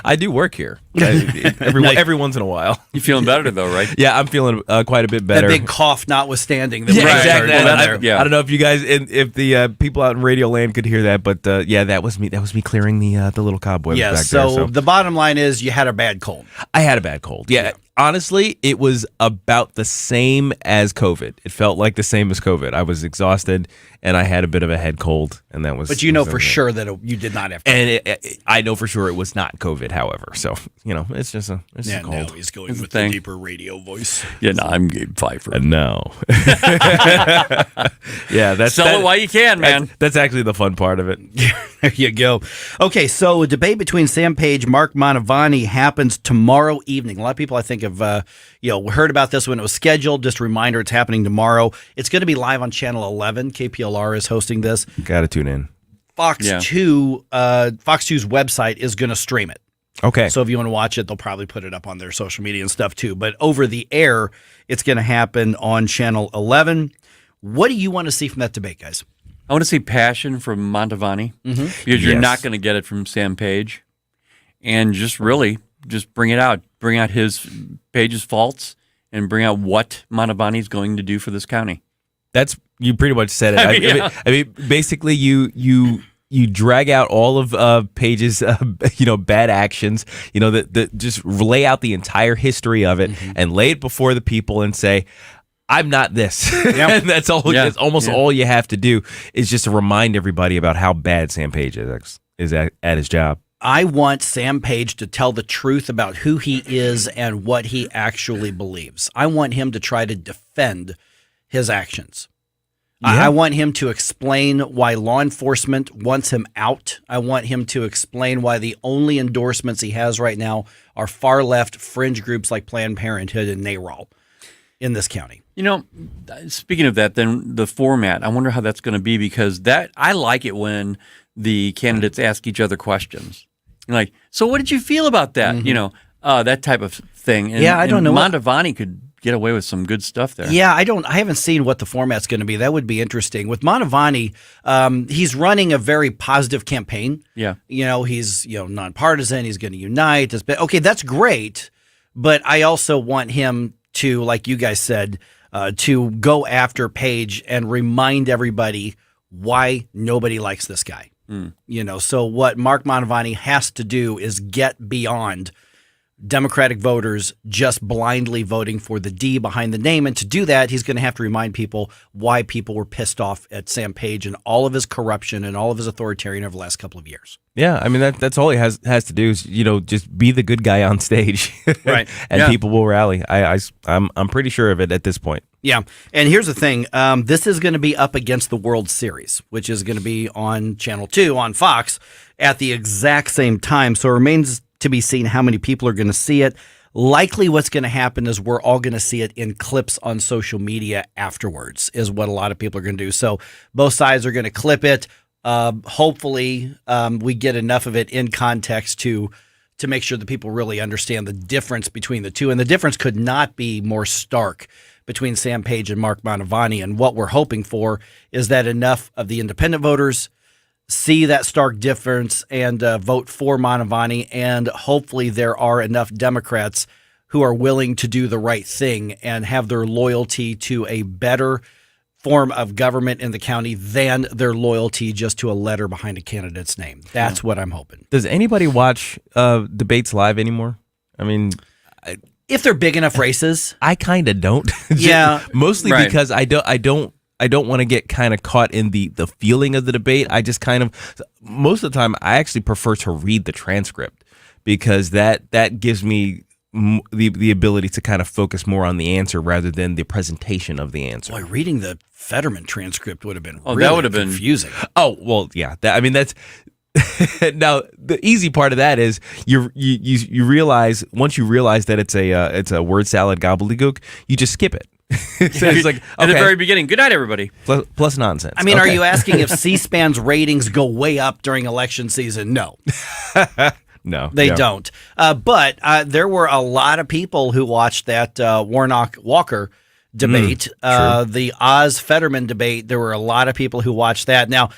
I do work here every once in a while. You feeling better, though, right? Yeah, I'm feeling quite a bit better. That big cough notwithstanding. Exactly. I don't know if you guys, if the people out in Radio Land could hear that, but yeah, that was me. That was me clearing the little cobwebs back there. So the bottom line is you had a bad cold. I had a bad cold. Yeah. Honestly, it was about the same as COVID. It felt like the same as COVID. I was exhausted, and I had a bit of a head cold, and that was. But you know for sure that you did not have COVID. And I know for sure it was not COVID, however. So, it's just a cold. Now he's going with the deeper radio voice. Yeah, no, I'm Gabe Pfeiffer. No. Yeah, Sell it while you can, man. That's actually the fun part of it. There you go. Okay, so a debate between Sam Page and Mark Mantovani happens tomorrow evening. A lot of people, I think, have heard about this when it was scheduled. Just a reminder, it's happening tomorrow. It's going to be live on Channel 11. KPLR is hosting this. Got to tune in. Fox 2's website is going to stream it. Okay. So if you want to watch it, they'll probably put it up on their social media and stuff too. But over the air, it's going to happen on Channel 11. What do you want to see from that debate, guys? I want to see passion from Mantovani because you're not going to get it from Sam Page. And just really bring it out. Bring out Page's faults and bring out what Mantovani is going to do for this county. You pretty much said it. I mean, basically, you drag out all of Page's bad actions. That just lay out the entire history of it and lay it before the people and say, I'm not this. Yep. And that's all. Yeah. That's almost all you have to do is just to remind everybody about how bad Sam Page is at his job. I want Sam Page to tell the truth about who he is and what he actually believes. I want him to try to defend his actions. I want him to explain why law enforcement wants him out. I want him to explain why the only endorsements he has right now are far left fringe groups like Planned Parenthood and NARAL in this county. You know, speaking of that, then the format, I wonder how that's going to be, because I like it when the candidates ask each other questions. Like, so what did you feel about that? Mm-hmm. You know, that type of thing. And, I don't know. Mantovani could get away with some good stuff there. Yeah, I haven't seen what the format's going to be. That would be interesting. With Mantovani, he's running a very positive campaign. Yeah. You know, he's, nonpartisan. He's going to unite. Okay, that's great. But I also want him to, like you guys said, to go after Page and remind everybody why nobody likes this guy. So what Mark Mantovani has to do is get beyond Democratic voters just blindly voting for the D behind the name. And to do that, he's going to have to remind people why people were pissed off at Sam Page and all of his corruption and all of his authoritarian over the last couple of years. Yeah, I mean, that's all he has to do is, just be the good guy on stage. Right. And people will rally. I'm pretty sure of it at this point. Yeah. And here's the thing. This is going to be up against the World Series, which is going to be on Channel 2 on Fox at the exact same time. So it remains to be seen how many people are going to see it. Likely what's going to happen is we're all going to see it in clips on social media afterwards, is what a lot of people are going to do. So both sides are going to clip it. Hopefully we get enough of it in context to make sure that people really understand the difference between the two. And the difference could not be more stark between Sam Page and Mark Mantovani. And what we're hoping for is that enough of the independent voters see that stark difference and vote for Mantovani, and hopefully there are enough Democrats who are willing to do the right thing and have their loyalty to a better form of government in the county than their loyalty just to a letter behind a candidate's name. That's what I'm hoping. Does anybody watch debates live anymore? I mean, if they're big enough races, I kind of don't. Yeah, mostly because I don't want to get kind of caught in the feeling of the debate. I just most of the time, I actually prefer to read the transcript, because that gives me the ability to kind of focus more on the answer rather than the presentation of the answer. Boy, reading the Fetterman transcript would have been that would have been confusing. Oh, well, yeah. That's now the easy part of that is you realize, once you realize that it's a word salad gobbledygook, you just skip it. So it's like, at the very beginning, good night, everybody. Plus nonsense. I mean, Are you asking if C-SPAN's ratings go way up during election season? No. No. They don't. But there were a lot of people who watched that Warnock-Walker debate, the Oz-Fetterman debate. There were a lot of people who watched that. Now,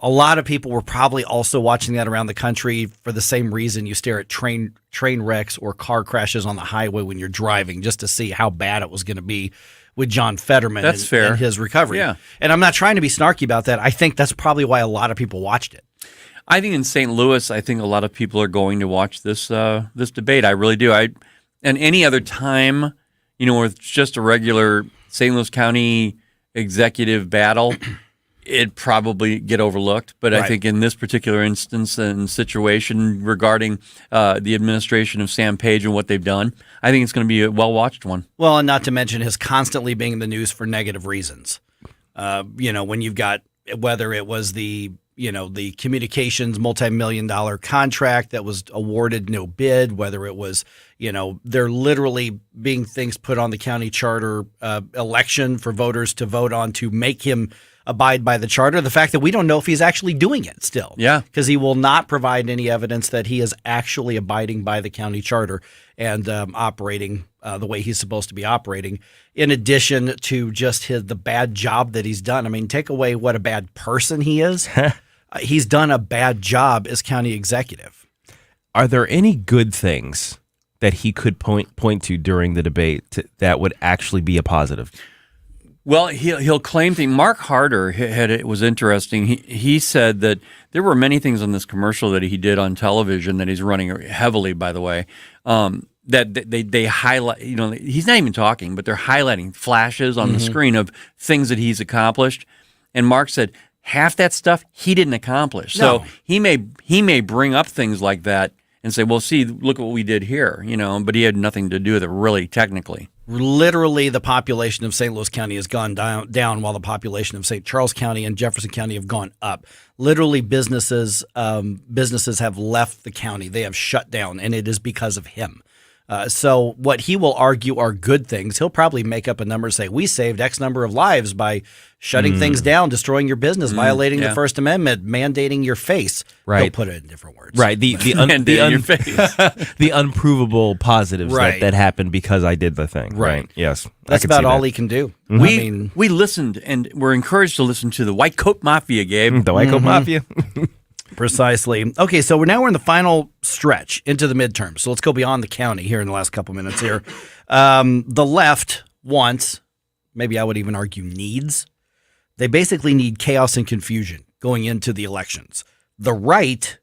a lot of people were probably also watching that around the country for the same reason you stare at train wrecks or car crashes on the highway when you're driving, just to see how bad it was going to be with John Fetterman and his recovery. Yeah. And I'm not trying to be snarky about that. I think that's probably why a lot of people watched it. I think in St. Louis, I think a lot of people are going to watch this this debate. I really do. And any other time, where it's just a regular St. Louis County executive battle, it'd probably get overlooked. But I think in this particular instance and situation regarding the administration of Sam Page and what they've done, I think it's going to be a well-watched one. Well, and not to mention his constantly being in the news for negative reasons. When you've got, whether it was the communications multi-million-dollar contract that was awarded no bid, whether it was, there literally being things put on the county charter election for voters to vote on to make him abide by the charter. The fact that we don't know if he's actually doing it still. Yeah. Because he will not provide any evidence that he is actually abiding by the county charter and operating the way he's supposed to be operating, in addition to just the bad job that he's done. I mean, take away what a bad person he is. He's done a bad job as county executive. Are there any good things that he could point to during the debate that would actually be a positive? Well, he'll claim things. Mark Harder it was interesting. He said that there were many things on this commercial that he did on television that he's running heavily, by the way, that they highlight. He's not even talking, but they're highlighting flashes on the screen of things that he's accomplished. And Mark said half that stuff he didn't accomplish. No. So he may bring up things like that and say, well, see, look what we did here, but he had nothing to do with it really technically. Literally, the population of St. Louis County has gone down while the population of St. Charles County and Jefferson County have gone up. Literally, businesses have left the county. They have shut down, and it is because of him. So what he will argue are good things. He'll probably make up a number and say, we saved X number of lives by shutting things down, destroying your business, violating the First Amendment, mandating your face. Right. He'll put it in different words. Right. The unprovable positives that happened because I did the thing. Right. Yes. That's about all he can do. Mm-hmm. We listened, and we're encouraged to listen to the White Coat Mafia, Gabe. The White Coat Mafia. Precisely. Okay, so we're in the final stretch into the midterms. So let's go beyond the county here in the last couple minutes here. The left wants, maybe I would even argue needs, they basically need chaos and confusion going into the elections. The right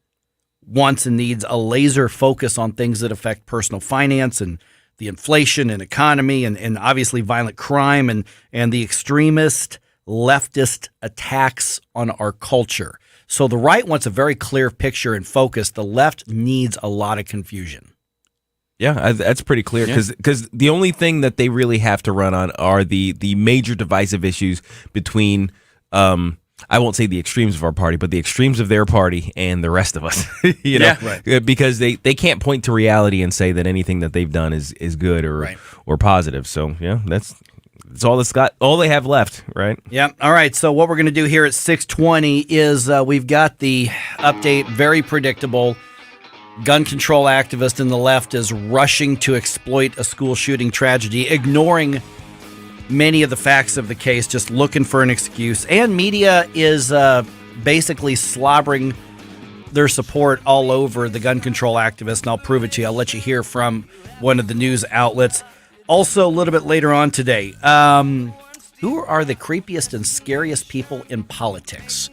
wants and needs a laser focus on things that affect personal finance and the inflation and economy and obviously violent crime and the extremist leftist attacks on our culture. So the right wants a very clear picture and focus. The left needs a lot of confusion. Yeah, that's pretty clear because the only thing that they really have to run on are the major divisive issues between, I won't say the extremes of our party, but the extremes of their party and the rest of us. Because they can't point to reality and say that anything that they've done is good or positive. So that's all they have left, right? Yeah. All right. So what we're going to do here at 6:20 is we've got the update, very predictable. Gun control activist in the left is rushing to exploit a school shooting tragedy, ignoring many of the facts of the case, just looking for an excuse. And media is basically slobbering their support all over the gun control activist, and I'll prove it to you. I'll let you hear from one of the news outlets. Also, a little bit later on today, who are the creepiest and scariest people in politics?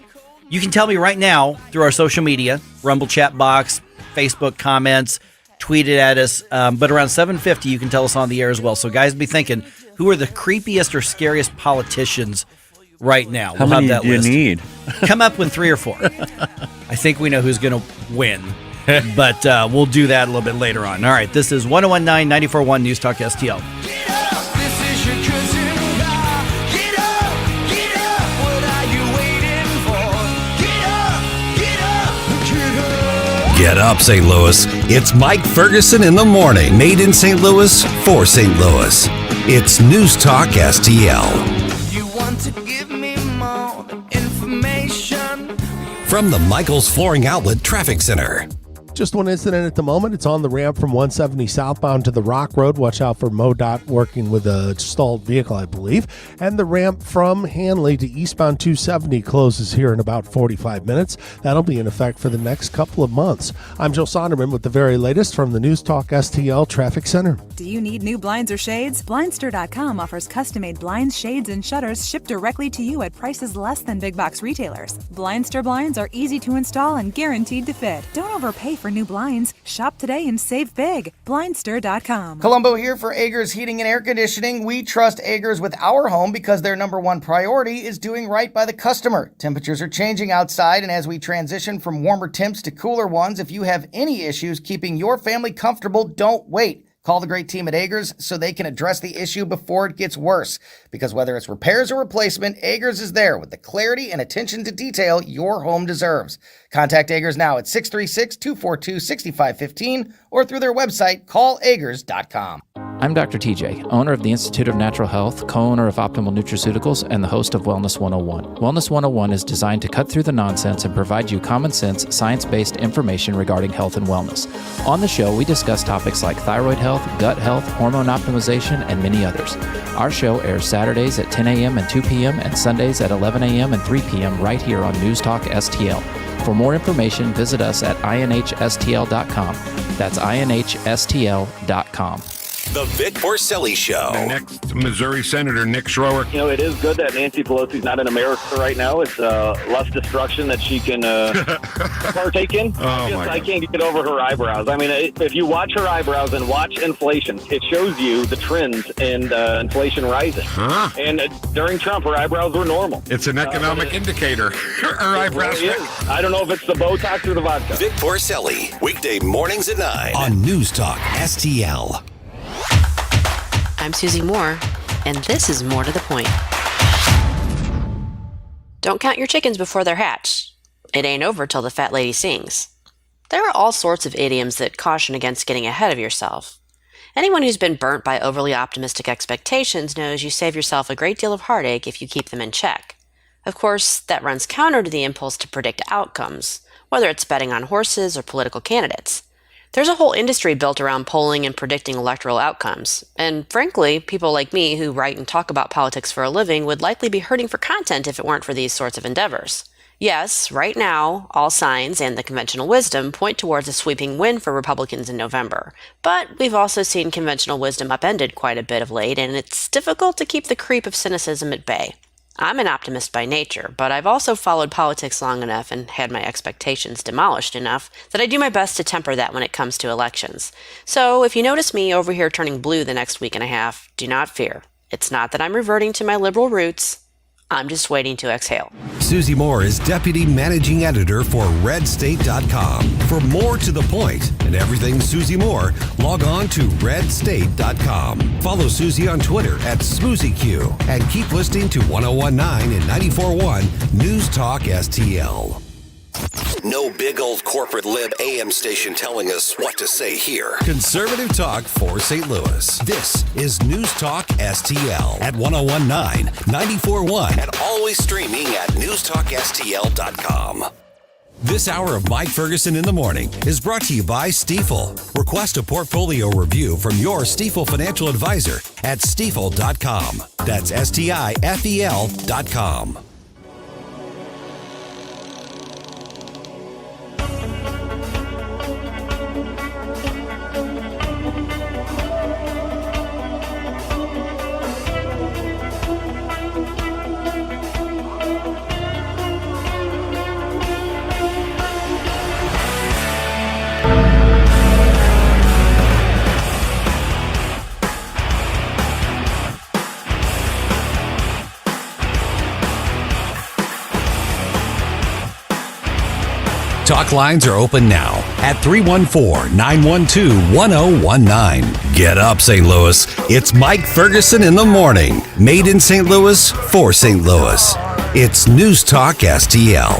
You can tell me right now through our social media, Rumble chat box, Facebook comments, tweet it at us. But around 7:50, you can tell us on the air as well. So guys, be thinking, who are the creepiest or scariest politicians right now? How many do you need? Come up with 3 or 4. I think we know who's going to win. But we'll do that a little bit later on. All right, this is 1019 94.1 News Talk STL. Get up, St. Louis. It's Mike Ferguson in the morning. Made in St. Louis for St. Louis. It's News Talk STL. You want to give me more information? From the Michaels Flooring Outlet Traffic Center. Just one incident at the moment. It's on the ramp from 170 southbound to the Rock Road. Watch out for MoDOT working with a stalled vehicle, I believe. And the ramp from Hanley to eastbound 270 closes here in about 45 minutes. That'll be in effect for the next couple of months. I'm Joe Sonderman with the very latest from the News Talk STL Traffic Center. Do you need new blinds or shades? Blindster.com offers custom-made blinds, shades, and shutters shipped directly to you at prices less than big box retailers. Blindster blinds are easy to install and guaranteed to fit. Don't overpay for new blinds. Shop today and save big. Blindster.com. Columbo here for Agers Heating and Air Conditioning. We trust Agers with our home because their number one priority is doing right by the customer. Temperatures are changing outside, and as we transition from warmer temps to cooler ones, if you have any issues keeping your family comfortable, don't wait. Call the great team at Agers so they can address the issue before it gets worse. Because whether it's repairs or replacement, Agers is there with the clarity and attention to detail your home deserves. Contact Agers now at 636-242-6515 or through their website, callagers.com. I'm Dr. TJ, owner of the Institute of Natural Health, co-owner of Optimal Nutraceuticals, and the host of Wellness 101. Wellness 101 is designed to cut through the nonsense and provide you common sense, science-based information regarding health and wellness. On the show, we discuss topics like thyroid health, gut health, hormone optimization, and many others. Our show airs Saturdays at 10 a.m. and 2 p.m. and Sundays at 11 a.m. and 3 p.m. right here on News Talk STL. For more information, visit us at inhstl.com. That's inhstl.com. The Vic Porcelli Show. The next Missouri Senator, Nick Schroer. You know, it is good that Nancy Pelosi's not in America right now. It's less destruction that she can partake in. I can't get over her eyebrows. I mean, if you watch her eyebrows and watch inflation, it shows you the trends in inflation rising. Huh? And during Trump, her eyebrows were normal. It's an economic indicator. Her eyebrows. Really is. I don't know if it's the Botox or the vodka. Vic Porcelli, weekday mornings at 9 on News Talk STL. I'm Susie Moore, and this is More to the Point. Don't count your chickens before they're hatched. It ain't over till the fat lady sings. There are all sorts of idioms that caution against getting ahead of yourself. Anyone who's been burnt by overly optimistic expectations knows you save yourself a great deal of heartache if you keep them in check. Of course, that runs counter to the impulse to predict outcomes, whether it's betting on horses or political candidates. There's a whole industry built around polling and predicting electoral outcomes, and frankly, people like me who write and talk about politics for a living would likely be hurting for content if it weren't for these sorts of endeavors. Yes, right now, all signs and the conventional wisdom point towards a sweeping win for Republicans in November, but we've also seen conventional wisdom upended quite a bit of late, and it's difficult to keep the creep of cynicism at bay. I'm an optimist by nature, but I've also followed politics long enough and had my expectations demolished enough that I do my best to temper that when it comes to elections. So if you notice me over here turning blue the next week and a half, do not fear. It's not that I'm reverting to my liberal roots. I'm just waiting to exhale. Susie Moore is Deputy Managing Editor for RedState.com. For more to the point and everything Susie Moore, log on to RedState.com. Follow Susie on Twitter at SmoozyQ and keep listening to 1019 and 94.1 News Talk STL. No big old corporate lib AM station telling us what to say here. Conservative talk for St. Louis. This is News Talk STL at 1019, 94.1, and always streaming at newstalkstl.com. This hour of Mike Ferguson in the Morning is brought to you by Stifel. Request a portfolio review from your Stifel financial advisor at stifel.com. That's STIFEL.com. Talk lines are open now at 314-912-1019. Get up, St. Louis. It's Mike Ferguson in the Morning. Made in St. Louis for St. Louis. It's News Talk STL.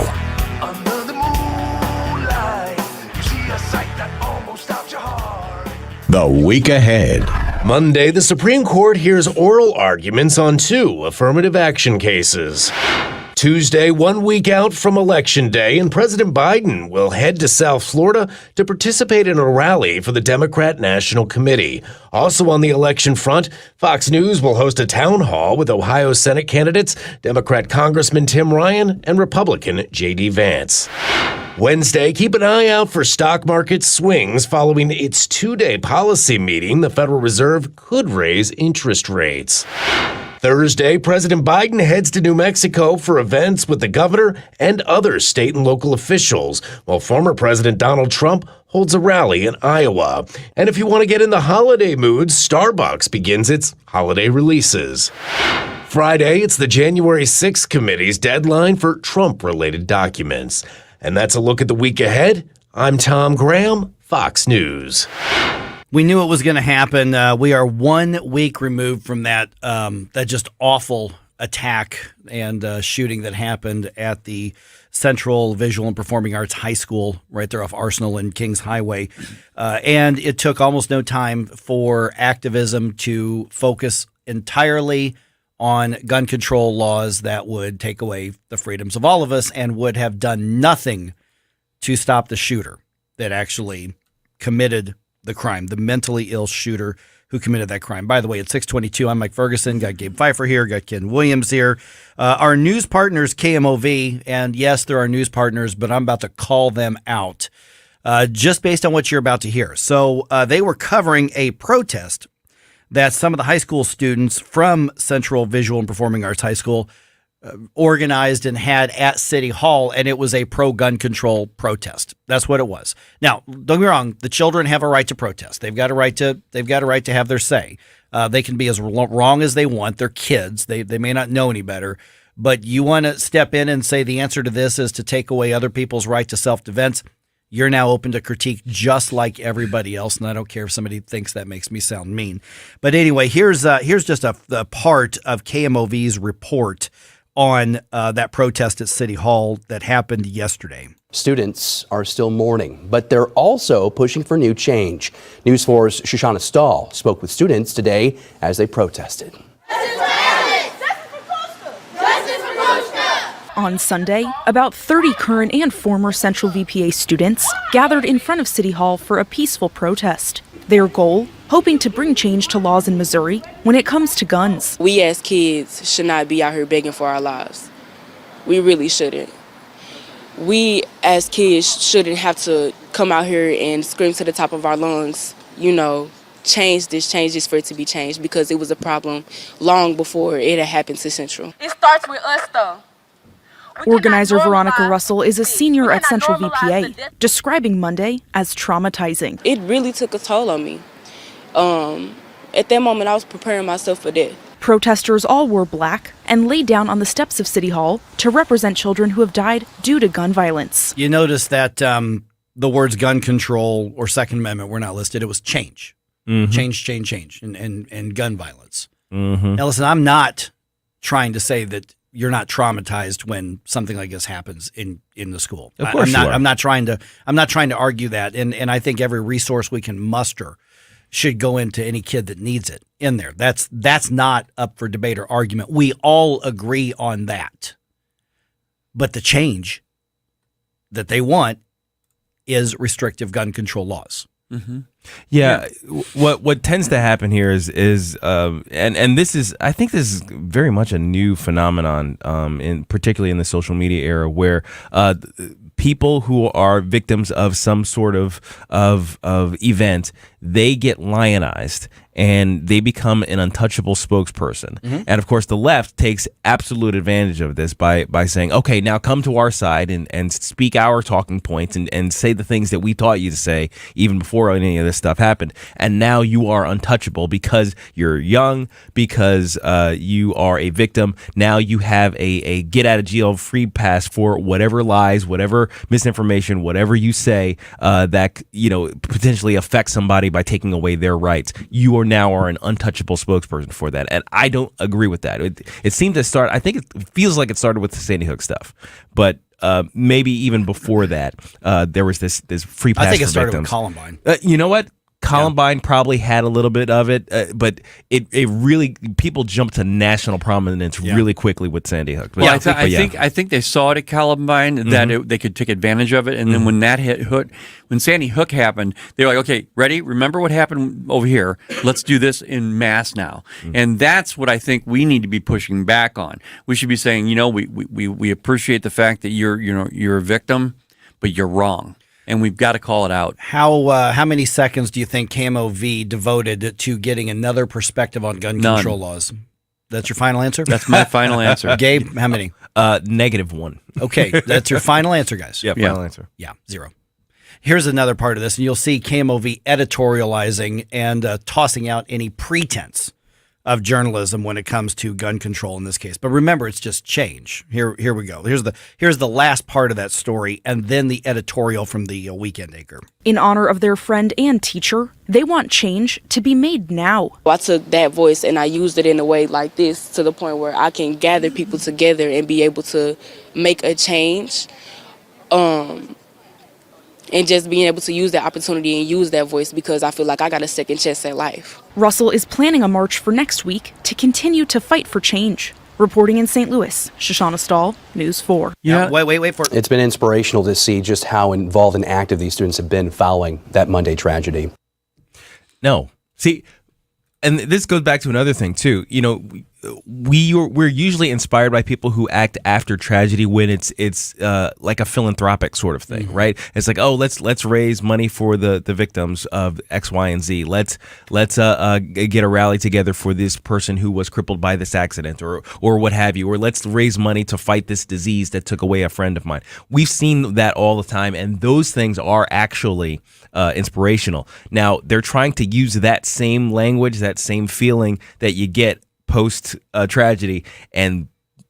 The week ahead. Monday, the Supreme Court hears oral arguments on 2 affirmative action cases. Tuesday, 1 week out from Election Day, and President Biden will head to South Florida to participate in a rally for the Democrat National Committee. Also on the election front, Fox News will host a town hall with Ohio Senate candidates, Democrat Congressman Tim Ryan and Republican J.D. Vance. Wednesday, keep an eye out for stock market swings following its 2-day policy meeting. The Federal Reserve could raise interest rates. Thursday, President Biden heads to New Mexico for events with the governor and other state and local officials, while former President Donald Trump holds a rally in Iowa. And if you want to get in the holiday mood, Starbucks begins its holiday releases. Friday, it's the January 6th committee's deadline for Trump-related documents. And that's a look at the week ahead. I'm Tom Graham, Fox News. We knew it was going to happen. We are 1 week removed from that just awful attack and shooting that happened at the Central Visual and Performing Arts High School right there off Arsenal and Kings Highway. And it took almost no time for activism to focus entirely on gun control laws that would take away the freedoms of all of us and would have done nothing to stop the shooter that actually committed the crime, the mentally ill shooter who committed that crime. By the way, at 6:22, I'm Mike Ferguson. Got Gabe Pfeiffer here. Got Ken Williams here. Our news partners, KMOV, and yes, there are news partners, but I'm about to call them out just based on what you're about to hear. So they were covering a protest that some of the high school students from Central Visual and Performing Arts High School organized and had at City Hall, and it was a pro-gun control protest. That's what it was. Now, don't get me wrong, the children have a right to protest. They've got a right to have their say. They can be as wrong as they want. They're kids. They may not know any better. But you want to step in and say the answer to this is to take away other people's right to self-defense. You're now open to critique just like everybody else, and I don't care if somebody thinks that makes me sound mean. But anyway, here's just a part of KMOV's report on that protest at City Hall that happened yesterday. Students are still mourning, but they're also pushing for new change. News 4's Shoshana Stahl spoke with students today as they protested. On Sunday, about 30 current and former Central VPA students gathered in front of City Hall for a peaceful protest. Their goal, hoping to bring change to laws in Missouri when it comes to guns. We as kids should not be out here begging for our lives. We really shouldn't. We as kids shouldn't have to come out here and scream to the top of our lungs, change this for it to be changed, because it was a problem long before it had happened to Central. It starts with us, though. Organizer Veronica Russell is a senior at Central VPA, describing Monday as traumatizing. It really took a toll on me. At that moment, I was preparing myself for death. Protesters all wore black and lay down on the steps of City Hall to represent children who have died due to gun violence. You notice that the words gun control or Second Amendment were not listed. It was change. Mm-hmm. Change, and gun violence. Mm-hmm. Now, listen, I'm not trying to say that you're not traumatized when something like this happens in the school. Of course I'm not trying to argue that, and I think every resource we can muster should go into any kid that needs it in there. That's not up for debate or argument. We all agree on that. But the change that they want is restrictive gun control laws. Mm-hmm. Yeah, what tends to happen here is and this is, I think this is very much a new phenomenon, particularly in the social media era, where people who are victims of some sort of event, they get lionized and they become an untouchable spokesperson. Mm-hmm. And of course, the left takes absolute advantage of this by saying, okay, now come to our side and speak our talking points and say the things that we taught you to say even before any of this stuff happened. And now you are untouchable because you're young, because you are a victim. Now you have a get out of jail free pass for whatever lies, whatever misinformation, whatever you say that potentially affects somebody by taking away their rights. You are an untouchable spokesperson for that, and I don't agree with that. It seemed to start. I think it feels like it started with the Sandy Hook stuff, but maybe even before that, there was this free pass. I think it for started victims. with Columbine. You know what? Columbine probably had a little bit of it, but it really, people jumped to national prominence really quickly with Sandy Hook. But, I think they saw it at Columbine that they could take advantage of it, and then when that when Sandy Hook happened, they were like, okay, ready? Remember what happened over here? Let's do this in mass now, and that's what I think we need to be pushing back on. We should be saying, we appreciate the fact that you're a victim, but you're wrong. And we've got to call it out. How many seconds do you think KMOV devoted to getting another perspective on gun control laws? That's your final answer? That's my final answer. Gabe, how many? -1. Okay, that's your final answer, guys. Yeah, final answer. Yeah, 0. Here's another part of this, and you'll see KMOV editorializing and tossing out any pretense of journalism when it comes to gun control in this case. But remember, it's just change. Here we go. Here's the last part of that story, and then the editorial from the Weekend Anchor. In honor of their friend and teacher, they want change to be made now. I took that voice and I used it in a way like this to the point where I can gather people together and be able to make a change. And just being able to use that opportunity and use that voice, because I feel like I got a second chance at life. Russell is planning a march for next week to continue to fight for change. Reporting in St. Louis, Shoshana Stahl, News 4. Yeah, wait for it. It's been inspirational to see just how involved and active these students have been following that Monday tragedy. No. See, And this goes back to another thing too. You know, we're usually inspired by people who act after tragedy when it's like a philanthropic sort of thing, right? It's like, oh, let's raise money for the victims of X, Y, and Z. Let's get a rally together for this person who was crippled by this accident, or what have you, or let's raise money to fight this disease that took away a friend of mine. We've seen that all the time, and those things are actually inspirational. Now they're trying to use that same language, that same feeling that you get post tragedy, and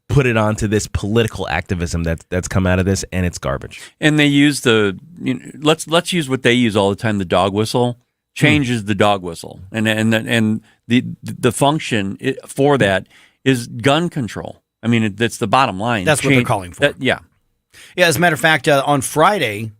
put it onto this political activism that's come out of this, and it's garbage. And they use let's use what they use all the time. The dog whistle changes the dog whistle, and the function for that is gun control. I mean, that's the bottom line. That's what they're calling for. Yeah. As a matter of fact, on Friday,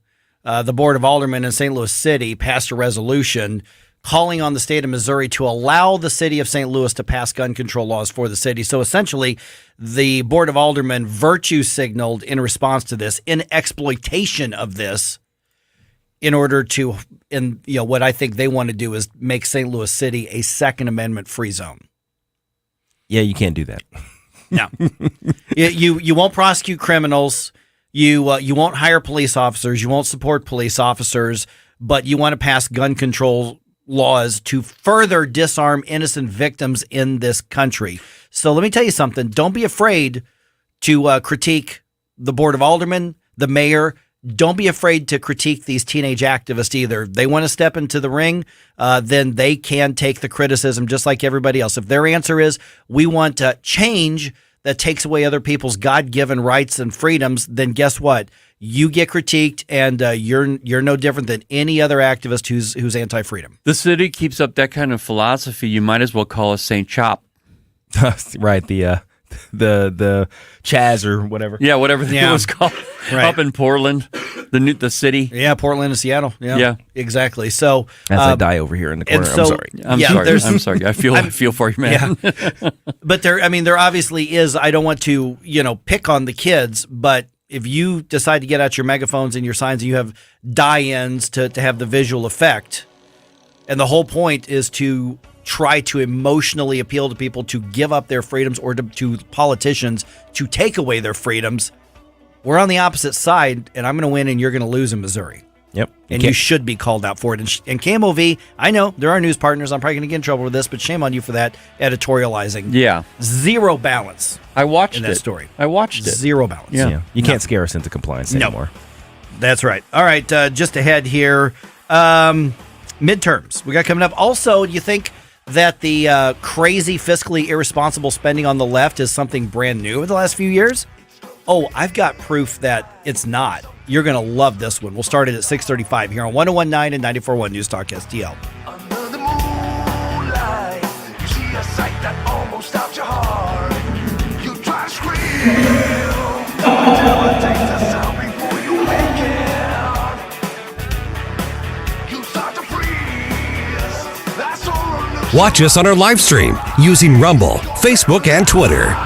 the Board of Aldermen in St. Louis City passed a resolution calling on the state of Missouri to allow the city of St. Louis to pass gun control laws for the city. So essentially, the Board of Aldermen virtue signaled in response to this, in exploitation of this, in order to, what I think they want to do is make St. Louis City a Second Amendment free zone. Yeah, you can't do that. No. You won't prosecute criminals. You won't hire police officers. You won't support police officers, but you want to pass gun control laws to further disarm innocent victims in this country. So let me tell you something. Don't be afraid to critique the Board of Aldermen, the mayor. Don't be afraid to critique these teenage activists either. They want to step into the ring, then they can take the criticism just like everybody else. If their answer is, we want to change that takes away other people's God-given rights and freedoms, then guess what? You get critiqued, and you're no different than any other activist who's anti-freedom. The city keeps up that kind of philosophy. You might as well call us St. Chop. Right, the Chaz or whatever. Yeah, whatever it was called. Right. Up in Portland, the city. Yeah, Portland and Seattle. Yeah, exactly. So as I die over here in the corner, so, I'm sorry. I'm sorry. I feel for you, man. Yeah. But there obviously is. I don't want to pick on the kids, but if you decide to get out your megaphones and your signs and you have die-ins to have the visual effect, and the whole point is to try to emotionally appeal to people to give up their freedoms, or to politicians to take away their freedoms, we're on the opposite side, and I'm going to win and you're going to lose in Missouri. Yep. And you should be called out for it. And KMOV, I know there are news partners. I'm probably going to get in trouble with this, but shame on you for that editorializing. Yeah. Zero balance. I watched that story. I watched it. Zero balance. Yeah. You can't scare us into compliance anymore. That's right. All right. Just ahead here. Midterms we got coming up. Also, do you think that the crazy, fiscally irresponsible spending on the left is something brand new over the last few years? Oh, I've got proof that it's not. You're going to love this one. We'll start it at 6:35 here on 101.9 and 94.1 News Talk STL. Under the moonlight, you see a sight that almost stops your heart. You try to scream, until it takes a sound before you make it. You start to freeze. That's all. Watch us on our live stream using Rumble, Facebook, and Twitter.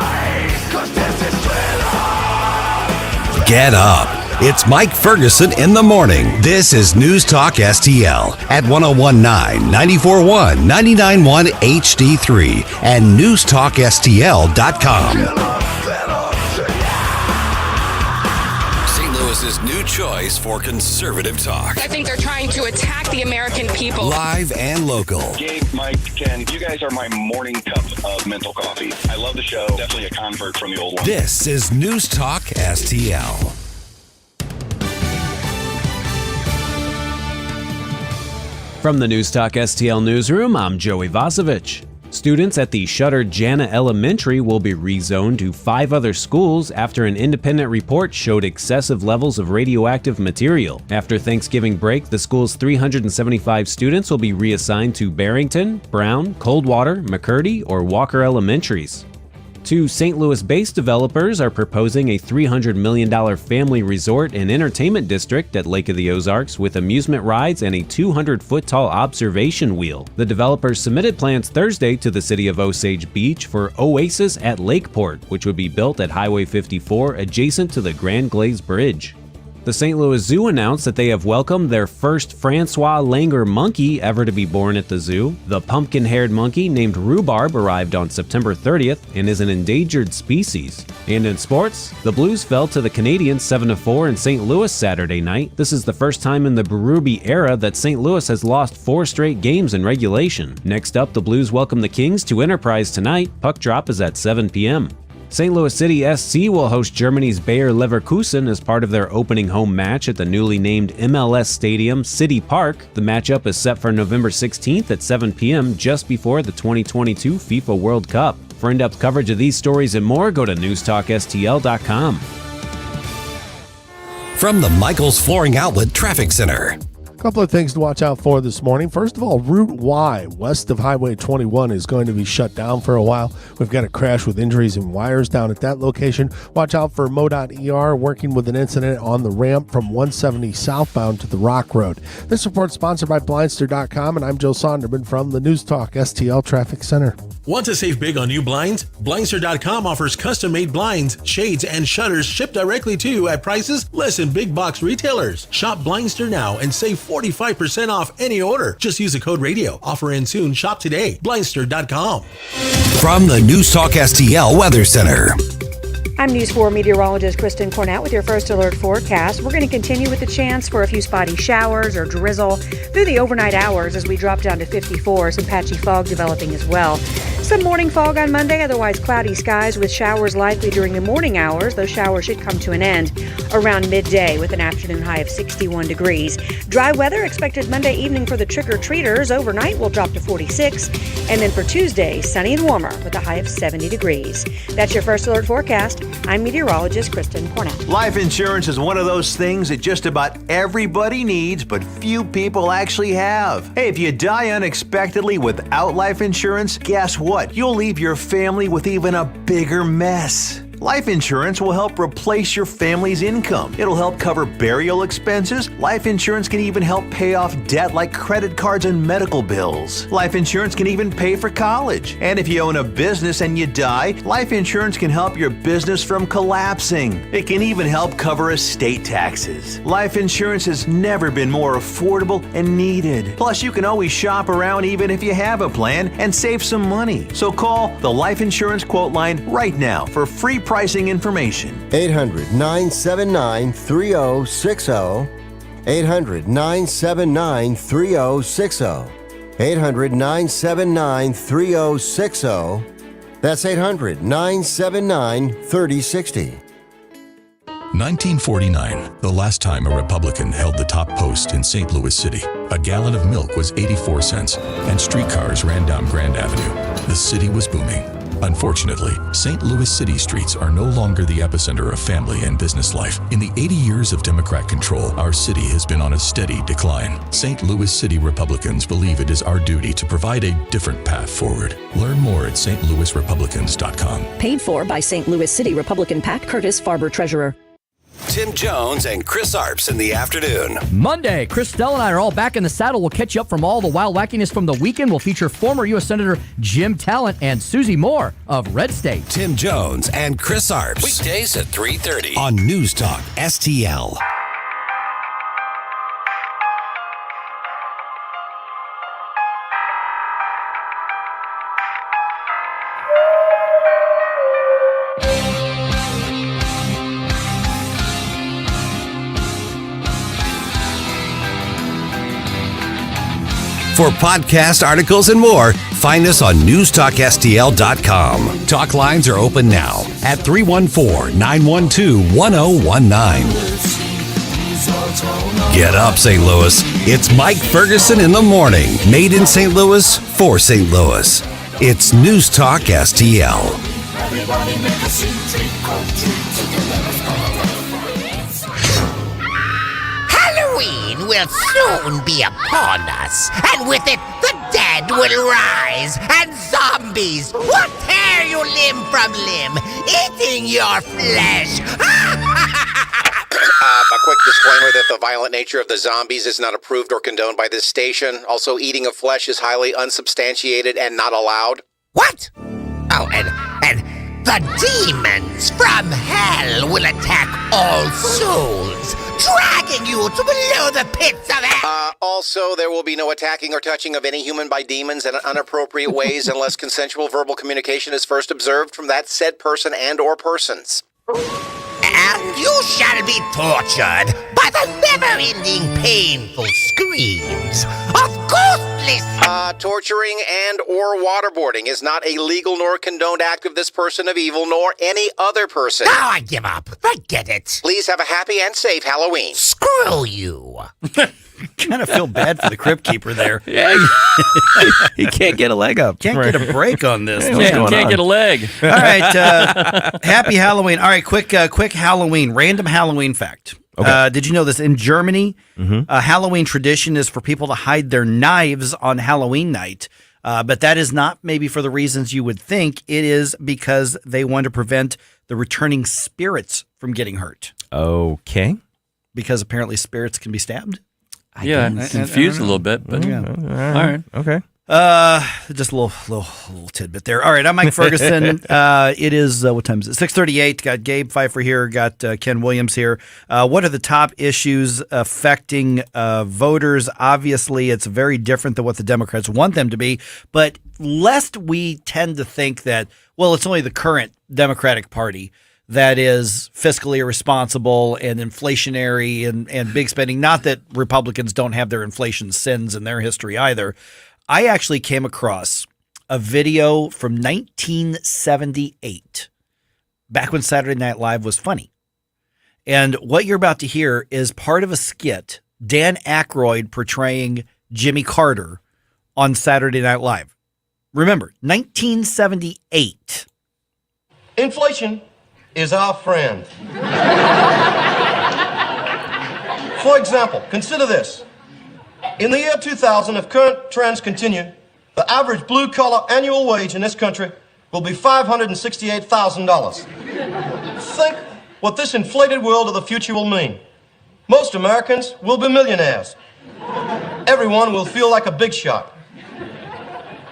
Get up. It's Mike Ferguson in the morning. This is News Talk STL at 101.9, 94.1, 99.1 HD3 and NewstalkSTL.com. St. Louis's new choice for conservative talk. I think they're trying to attack the American people. Live and local. Gabe, Mike, Ken, you guys are my morning cup of mental coffee. I love the show. Definitely a convert from the old one. This is News Talk STL. From the News Talk STL newsroom, I'm Joey Vasovich. Students at the shuttered Jana Elementary will be rezoned to 5 other schools after an independent report showed excessive levels of radioactive material. After Thanksgiving break, the school's 375 students will be reassigned to Barrington, Brown, Coldwater, McCurdy, or Walker Elementaries. 2 St. Louis-based developers are proposing a $300 million family resort and entertainment district at Lake of the Ozarks with amusement rides and a 200-foot-tall observation wheel. The developers submitted plans Thursday to the city of Osage Beach for Oasis at Lakeport, which would be built at Highway 54 adjacent to the Grand Glaze Bridge. The St. Louis Zoo announced that they have welcomed their first Francois Langer monkey ever to be born at the zoo. The pumpkin-haired monkey named Rhubarb arrived on September 30th and is an endangered species. And in sports, the Blues fell to the Canadiens 7-4 in St. Louis Saturday night. This is the first time in the Berube era that St. Louis has lost 4 straight games in regulation. Next up, the Blues welcome the Kings to Enterprise tonight. Puck drop is at 7 p.m. St. Louis City SC will host Germany's Bayer Leverkusen as part of their opening home match at the newly named MLS Stadium, City Park. The matchup is set for November 16th at 7 p.m., just before the 2022 FIFA World Cup. For in-depth coverage of these stories and more, go to NewstalkSTL.com. From the Michaels Flooring Outlet Traffic Center. A couple of things to watch out for this morning. First of all, Route Y west of Highway 21 is going to be shut down for a while. We've got a crash with injuries and wires down at that location. Watch out for MoDOT ER working with an incident on the ramp from 170 southbound to the Rock Road. This report sponsored by Blindster.com, and I'm Joe Sonderman from the News Talk STL Traffic Center. Want to save big on new blinds? Blindster.com offers custom-made blinds, shades, and shutters shipped directly to you at prices less than big box retailers. Shop Blindster now and save 45% off any order. Just use the code radio. Offer ends soon. Shop today. Blindster.com. From the News Talk STL Weather Center. I'm News 4 meteorologist Kristen Cornett with your first alert forecast. We're going to continue with the chance for a few spotty showers or drizzle through the overnight hours as we drop down to 54. Some patchy fog developing as well. Some morning fog on Monday, otherwise cloudy skies with showers likely during the morning hours. Those showers should come to an end around midday with an afternoon high of 61 degrees. Dry weather expected Monday evening for the trick-or-treaters. Overnight will drop to 46. And then for Tuesday, sunny and warmer with a high of 70 degrees. That's your first alert forecast. I'm meteorologist Kristen Cornell. Life insurance is one of those things that just about everybody needs, but few people actually have. Hey, if you die unexpectedly without life insurance, guess what? You'll leave your family with even a bigger mess. Life insurance will help replace your family's income. It'll help cover burial expenses. Life insurance can even help pay off debt like credit cards and medical bills. Life insurance can even pay for college. And if you own a business and you die, life insurance can help your business from collapsing. It can even help cover estate taxes. Life insurance has never been more affordable and needed. Plus, you can always shop around even if you have a plan and save some money. So call the Life Insurance Quote Line right now for free pricing information. 800-979-3060. 800-979-3060. 800-979-3060. That's 800-979-3060. 1949, the last time a Republican held the top post in St. Louis City. A gallon of milk was 84 cents, and streetcars ran down Grand Avenue. The city was booming. Unfortunately, St. Louis city streets are no longer the epicenter of family and business life. In the 80 years of Democrat control, our city has been on a steady decline. St. Louis City Republicans believe it is our duty to provide a different path forward. Learn more at stlouisrepublicans.com. Paid for by St. Louis City Republican Pat Curtis, Farber Treasurer. Tim Jones and Chris Arps in the afternoon. Monday, Chris Stell and I are all back in the saddle. We'll catch you up from all the wild wackiness from the weekend. We'll feature former U.S. Senator Jim Talent and Susie Moore of Red State. Tim Jones and Chris Arps. Weekdays at 3:30 on News Talk STL. For podcast articles and more, find us on NewstalkSTL.com. Talk lines are open now at 314-912-1019. Get up, St. Louis. It's Mike Ferguson in the morning. Made in St. Louis for St. Louis. It's News Talk STL. Everybody make a scene, trick or treat to the Halloween will soon be upon us, and with it, the dead will rise, and zombies will tear you limb from limb, eating your flesh. A quick disclaimer that the violent nature of the zombies is not approved or condoned by this station. Also, eating of flesh is highly unsubstantiated and not allowed. What? Oh, and the demons from hell will attack all souls. dragging you to below the pits of hell. Also, there will be no attacking or touching of any human by demons in inappropriate ways unless consensual verbal communication is first observed from that said person and or persons. And you shall be tortured by the never-ending painful screams of ghostly... Torturing and or waterboarding is not a legal nor condoned act of this person of evil nor any other person. Now I give up. Forget it. Please have a happy and safe Halloween. Screw you. Kind of feel bad for the Crypt Keeper there. Yeah, he can't get a leg up. Can't get a break on this. Can't get a leg. All right. Happy Halloween. All right, quick Halloween, random Halloween fact. Okay. Did you know this? In Germany, a Halloween tradition is for people to hide their knives on Halloween night. But that is not maybe for the reasons you would think. It is because they want to prevent the returning spirits from getting hurt. Okay. Because apparently spirits can be stabbed. I'm confused a little bit, but yeah. All right. Okay. Just a little tidbit there. All right, I'm Mike Ferguson. It is, what time is it? 6:38. Got Gabe Pfeiffer here. Got Ken Williams here. What are the top issues affecting voters? Obviously, it's very different than what the Democrats want them to be. But lest we tend to think that, well, it's only the current Democratic Party that is fiscally irresponsible and inflationary and big spending. Not that Republicans don't have their inflation sins in their history either. I actually came across a video from 1978, back when Saturday Night Live was funny. And what you're about to hear is part of a skit, Dan Aykroyd portraying Jimmy Carter on Saturday Night Live. Remember, 1978. Inflation is our friend. For example, consider this. In the year 2000, if current trends continue, the average blue-collar annual wage in this country will be $568,000. Think what this inflated world of the future will mean. Most Americans will be millionaires. Everyone will feel like a big shot.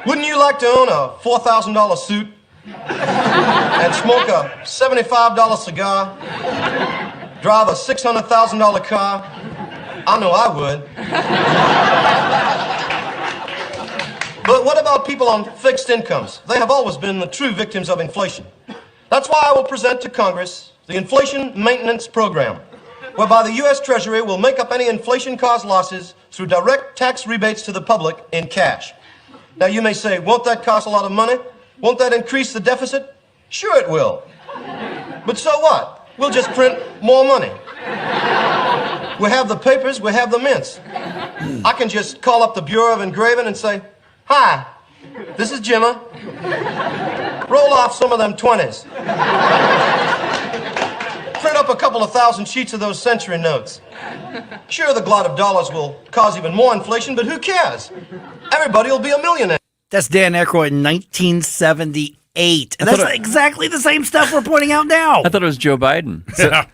Wouldn't you like to own a $4,000 suit and smoke a $75 cigar, drive a $600,000 car? I know I would. But what about people on fixed incomes? They have always been the true victims of inflation. That's why I will present to Congress the Inflation Maintenance Program, whereby the U.S. Treasury will make up any inflation-caused losses through direct tax rebates to the public in cash. Now you may say, won't that cost a lot of money? Won't that increase the deficit? Sure it will. But so what? We'll just print more money. We have the papers, we have the mints. I can just call up the Bureau of Engraving and say, hi, this is Jimmy. Roll off some of them 20s. Print up a couple of thousand sheets of those century notes. Sure, the glut of dollars will cause even more inflation, but who cares? Everybody will be a millionaire. That's Dan Aykroyd in 1978. And that's exactly the same stuff we're pointing out now. I thought it was Joe Biden.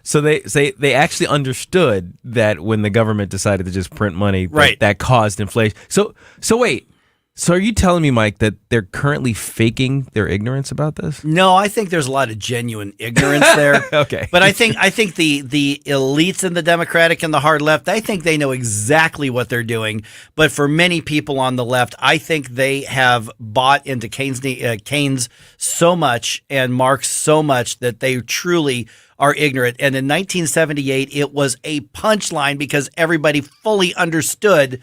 So they actually understood that when the government decided to just print money, right, that caused inflation. So wait. So are you telling me, Mike, that they're currently faking their ignorance about this? No, I think there's a lot of genuine ignorance there. Okay. But I think the elites in the Democratic and the hard left, I think they know exactly what they're doing. But for many people on the left, I think they have bought into Keynes so much and Marx so much that they truly are ignorant. And in 1978, it was a punchline because everybody fully understood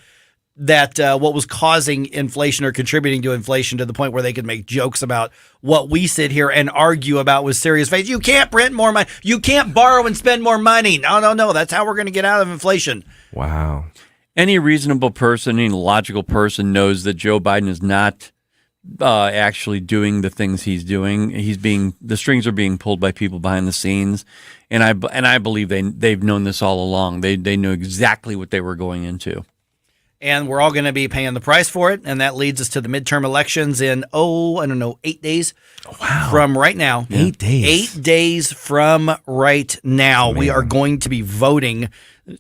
that what was causing inflation or contributing to inflation to the point where they could make jokes about what we sit here and argue about with serious face. You can't print more money. You can't borrow and spend more money. No. That's how we're going to get out of inflation. Wow. Any reasonable person, any logical person knows that Joe Biden is not actually doing the things he's doing. The strings are being pulled by people behind the scenes. And I believe they've known this all along. They knew exactly what they were going into. And we're all going to be paying the price for it. And that leads us to the midterm elections in, 8 days from right now. 8 days. 8 days from right now. We are going to be voting.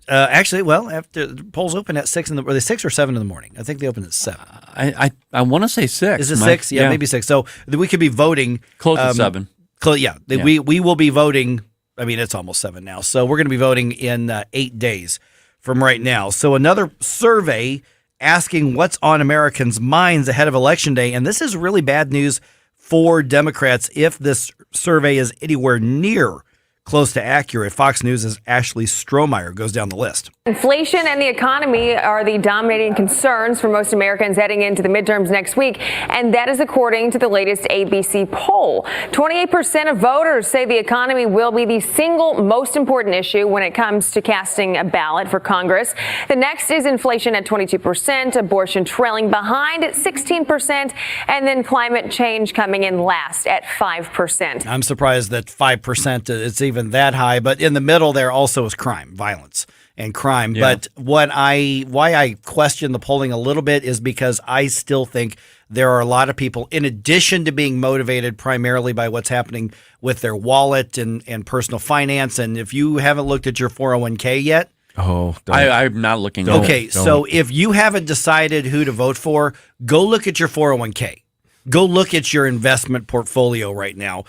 Actually, after the polls open at 6 were they 6 or 7 in the morning? I think they open at 7. I want to say 6. Is it 6? Yeah, maybe 6. So we could be voting. Close to 7. We will be voting I mean, it's almost 7 now. So we're going to be voting in 8 days from right now. So another survey asking what's on Americans' minds ahead of Election Day. And this is really bad news for Democrats if this survey is anywhere near close to accurate. Fox News' Ashley Strohmeyer goes down the list. Inflation and the economy are the dominating concerns for most Americans heading into the midterms next week, and that is according to the latest ABC poll. 28% of voters say the economy will be the single most important issue when it comes to casting a ballot for Congress. The next is inflation at 22%, abortion trailing behind at 16%, and then climate change coming in last at 5%. I'm surprised that 5% it's even that high, but in the middle there also is crime, violence. And crime. Yeah. But why I question the polling a little bit is because I still think there are a lot of people, in addition to being motivated primarily by what's happening with their wallet and personal finance. And if you haven't looked at your 401k yet. Oh, I'm not looking. Okay, so if you haven't decided who to vote for, go look at your 401k. Go look at your investment portfolio right now.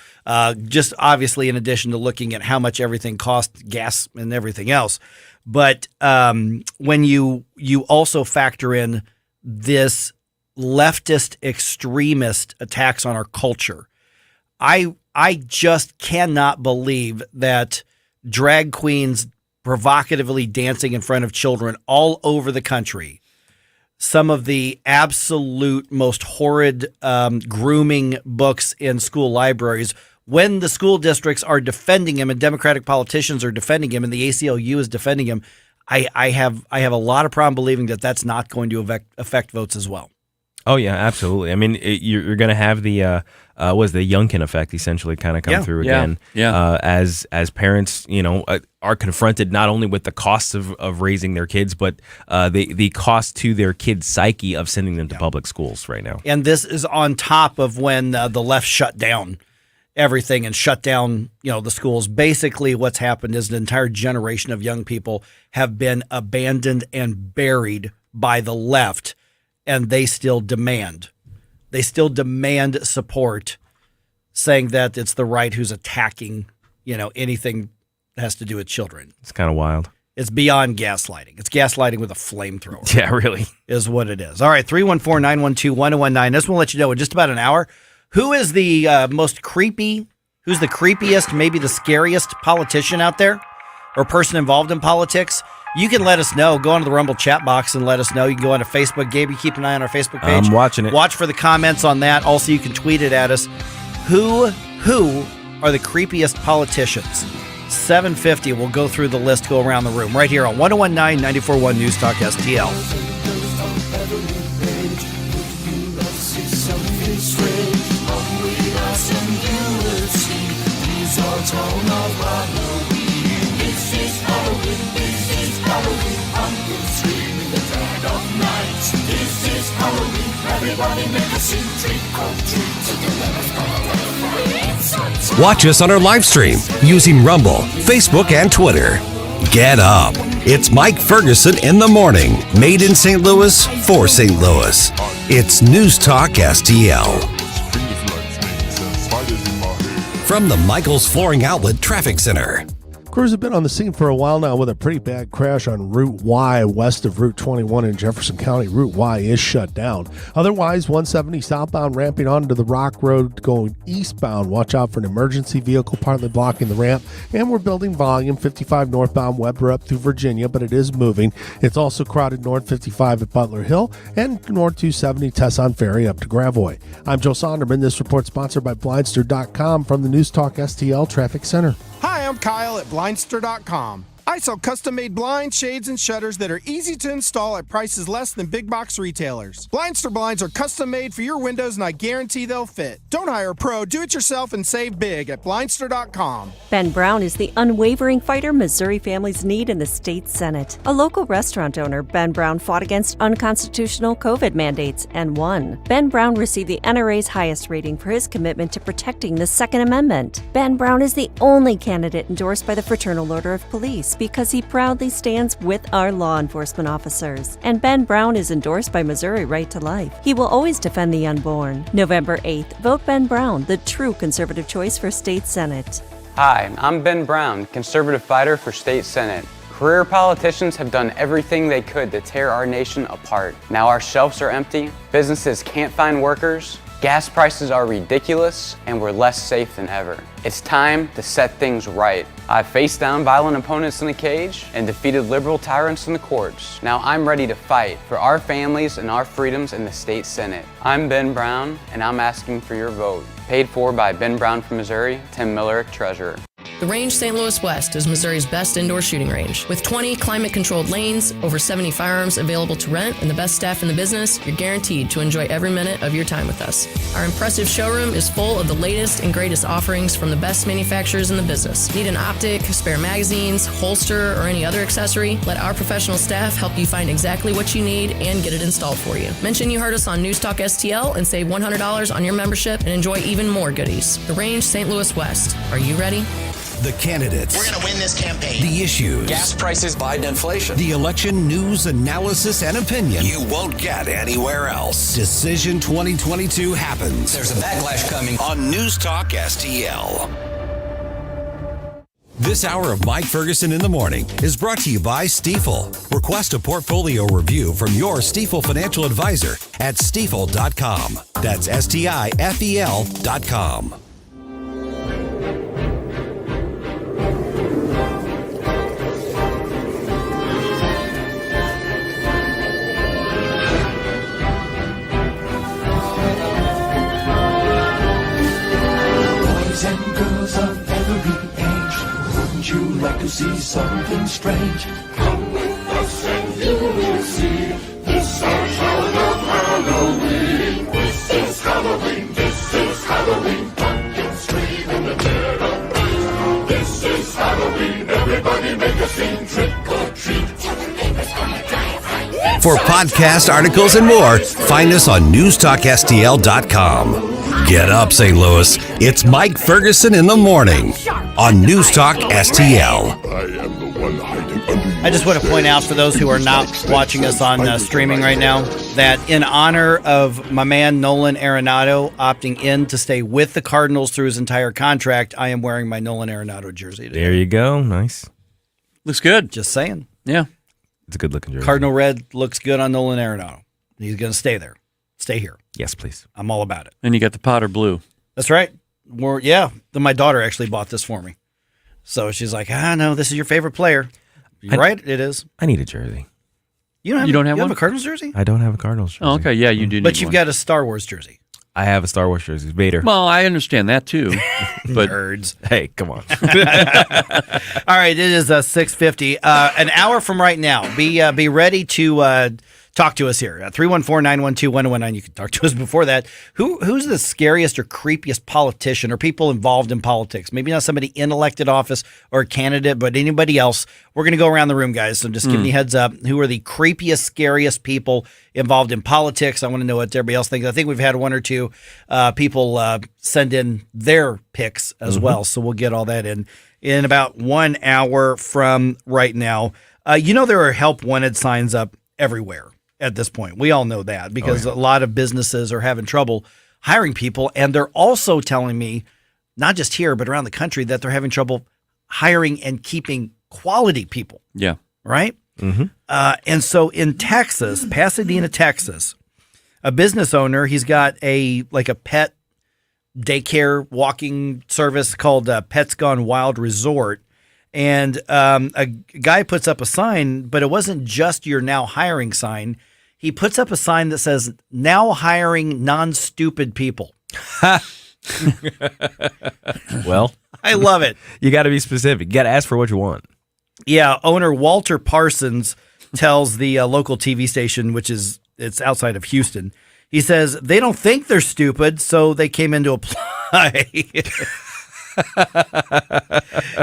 Just obviously in addition to looking at how much everything costs, gas and everything else. But when you also factor in this leftist extremist attacks on our culture, I just cannot believe that drag queens provocatively dancing in front of children all over the country, some of the absolute most horrid grooming books in school libraries, when the school districts are defending him and Democratic politicians are defending him and the ACLU is defending him, I have a lot of problem believing that that's not going to affect votes as well. Oh yeah, absolutely. I mean, you're going to have the Youngkin effect essentially kind of come through again. Yeah. As parents, are confronted not only with the costs of raising their kids, but the cost to their kids' psyche of sending them to public schools right now. And this is on top of when the left shut down everything and shut down, the schools. Basically, what's happened is an entire generation of young people have been abandoned and buried by the left, and they still demand support, saying that it's the right who's attacking, anything that has to do with children. It's kind of wild. It's beyond gaslighting. It's gaslighting with a flamethrower. Yeah, really. Is what it is. All right, 314-912-1019. This will let you know in just about an hour who is the most creepy, who's the creepiest, maybe the scariest politician out there or person involved in politics. You can let us know. Go onto the Rumble chat box and let us know. You can go onto Facebook. Gabe, you keep an eye on our Facebook page. I'm watching it. Watch for the comments on that. Also, you can tweet it at us. Who are the creepiest politicians? 750. We'll go through the list, go around the room. Right here on 1019 94.1 News Talk STL. Watch us on our live stream using Rumble, Facebook, and Twitter. Get up. It's Mike Ferguson in the morning. Made in St. Louis for St. Louis. It's News Talk STL. From the Michaels Flooring Outlet Traffic Center. Crews have been on the scene for a while now with a pretty bad crash on Route Y west of Route 21 in Jefferson County. Route Y is shut down. Otherwise, 170 southbound ramping onto the Rock Road going eastbound. Watch out for an emergency vehicle partly blocking the ramp. And we're building volume 55 northbound Weber up through Virginia, but it is moving. It's also crowded north 55 at Butler Hill and north 270 Tesson Ferry up to Gravois. I'm Joe Sonderman. This report sponsored by Blindster.com from the News Talk STL Traffic Center. Hi, I'm Kyle at Blindster.com. I sell custom-made blinds, shades, and shutters that are easy to install at prices less than big box retailers. Blindster blinds are custom-made for your windows, and I guarantee they'll fit. Don't hire a pro. Do it yourself and save big at Blindster.com. Ben Brown is the unwavering fighter Missouri families need in the state Senate. A local restaurant owner, Ben Brown fought against unconstitutional COVID mandates and won. Ben Brown received the NRA's highest rating for his commitment to protecting the Second Amendment. Ben Brown is the only candidate endorsed by the Fraternal Order of Police because he proudly stands with our law enforcement officers. And Ben Brown is endorsed by Missouri Right to Life. He will always defend the unborn. November 8th, vote Ben Brown, the true conservative choice for state Senate. Hi, I'm Ben Brown, conservative fighter for state senate. Career politicians have done everything they could to tear our nation apart. Now our shelves are empty, businesses can't find workers, gas prices are ridiculous, and we're less safe than ever. It's time to set things right. I've faced down violent opponents in the cage and defeated liberal tyrants in the courts. Now I'm ready to fight for our families and our freedoms in the state senate. I'm Ben Brown, and I'm asking for your vote. Paid for by Ben Brown from Missouri, Tim Miller, Treasurer. The Range St. Louis West is Missouri's best indoor shooting range. With 20 climate-controlled lanes, over 70 firearms available to rent, and the best staff in the business, you're guaranteed to enjoy every minute of your time with us. Our impressive showroom is full of the latest and greatest offerings from the best manufacturers in the business. Need an optic, spare magazines, holster, or any other accessory? Let our professional staff help you find exactly what you need and get it installed for you. Mention you heard us on NewstalkSTL and save $100 on your membership and enjoy even more goodies. The Range St. Louis West. Are you ready? The candidates. We're going to win this campaign. The issues. Gas prices, Biden inflation. The election news, analysis, and opinion. You won't get anywhere else. Decision 2022 happens. There's a backlash coming on News Talk STL. This hour of Mike Ferguson in the Morning is brought to you by Stifel. Request a portfolio review from your Stifel financial advisor at stifel.com. That's STIFEL.com. Boys and girls of every age, wouldn't you like to see something strange? Come with us and you will see this our show of Halloween. This is Halloween, this is Halloween. Pumpkins scream in the dead of night. This is Halloween, everybody make a scene, trick or treat. Tell the neighbors on the drive. For podcast articles and more, find us on NewstalkSTL.com. Get up, St. Louis. It's Mike Ferguson in the Morning on News Talk STL. I just want to point out for those who are not watching us on streaming right now that in honor of my man Nolan Arenado opting in to stay with the Cardinals through his entire contract, I am wearing my Nolan Arenado jersey today. There you go. Nice. Looks good. Just saying. Yeah. It's a good looking jersey. Cardinal red looks good on Nolan Arenado. He's going to stay there. Stay here. Yes, please. I'm all about it. And you got the powder blue. That's right. My daughter actually bought this for me. So she's like, no, this is your favorite player. You're right, it is. I need a jersey. You don't have one? A Cardinals jersey? I don't have a Cardinals jersey. Oh, okay. Yeah, you do. But you've got a Star Wars jersey. I have a Star Wars jersey. Vader. Well, I understand that too. But Nerds. Hey, come on. All right, it is 6:50. An hour from right now. Be ready to talk to us here. 314-912-1019. You can talk to us before that. Who's the scariest or creepiest politician or people involved in politics? Maybe not somebody in elected office or a candidate, but anybody else. We're going to go around the room, guys. So just give me a heads up. Who are the creepiest, scariest people involved in politics? I want to know what everybody else thinks. I think we've had one or two people send in their picks as well. So we'll get all that in about 1 hour from right now. There are help wanted signs up everywhere at this point. We all know that because a lot of businesses are having trouble hiring people. And they're also telling me, not just here, but around the country, that they're having trouble hiring and keeping quality people. Yeah. Right? Mm-hmm. And so in Texas, Pasadena, Texas, a business owner, he's got a pet daycare walking service called Pets Gone Wild Resort. And a guy puts up a sign, but it wasn't just your now hiring sign. He puts up a sign that says, now hiring non-stupid people. Well, I love it. You got to be specific. You got to ask for what you want. Yeah. Owner Walter Parsons tells the local TV station, it's outside of Houston. He says, they don't think they're stupid, so they came in to apply.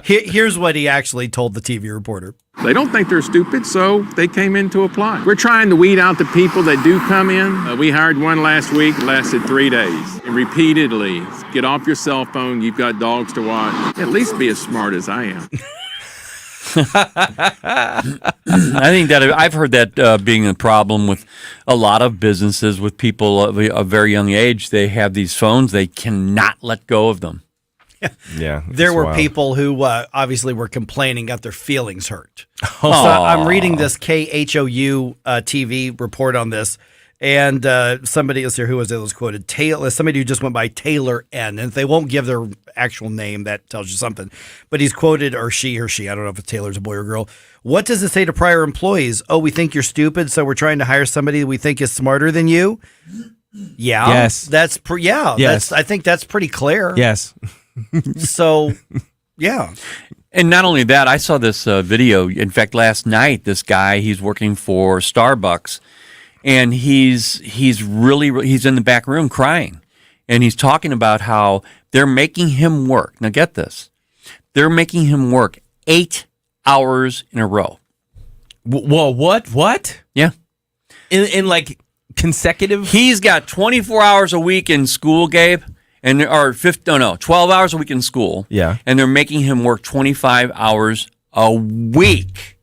Here's what he actually told the TV reporter. They don't think they're stupid, so they came in to apply. We're trying to weed out the people that do come in. We hired one last week, lasted 3 days. And repeatedly, get off your cell phone, you've got dogs to watch. At least be as smart as I am. I think that I've heard that being a problem with a lot of businesses with people of a very young age. They have these phones, they cannot let go of them. Yeah. There it's were wild. people who obviously were complaining, got their feelings hurt. Oh. So I'm reading this KHOU TV report on this, and somebody is here who was quoted, somebody who just went by Taylor N. And if they won't give their actual name, that tells you something. But he's quoted, or she, I don't know if Taylor's a boy or girl. What does it say to prior employees? Oh, we think you're stupid, so we're trying to hire somebody we think is smarter than you? Yeah. Yes. Yes. I think that's pretty clear. Yes. So, yeah. And not only that, I saw this video. In fact, last night, this guy, he's working for Starbucks, and he's in the back room crying, and he's talking about how they're making him work. Now, get this: they're making him work 8 hours in a row. Whoa! What? Yeah, in like consecutive. He's got 24 hours a week in school, Gabe. And 12 hours a week in school. Yeah. And they're making him work 25 hours a week.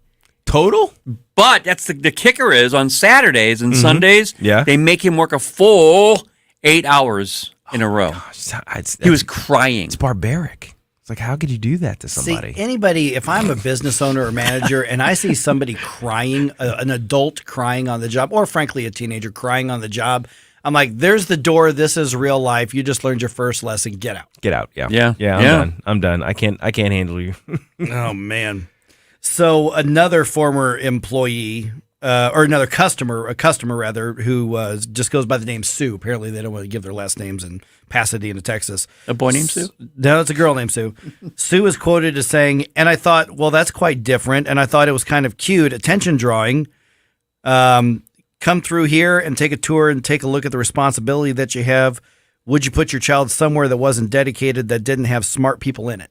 Total? But that's the kicker is on Saturdays and Sundays, they make him work a full 8 hours in a row. Gosh, he was crying. It's barbaric. It's like, how could you do that to somebody? See, anybody, if I'm a business owner or manager and I see somebody crying, an adult crying on the job, or frankly, a teenager crying on the job, I'm like, there's the door. This is real life. You just learned your first lesson. Get out. Get out. Yeah. Yeah. I'm done. I can't handle you. Oh, man. So another former employee, or another customer rather, who just goes by the name Sue. Apparently, they don't want to give their last names in Pasadena, Texas. A boy named Sue? No, it's a girl named Sue. Sue is quoted as saying, and I thought, well, that's quite different. And I thought it was kind of cute, attention drawing. Come through here and take a tour and take a look at the responsibility that you have. Would you put your child somewhere that wasn't dedicated, that didn't have smart people in it?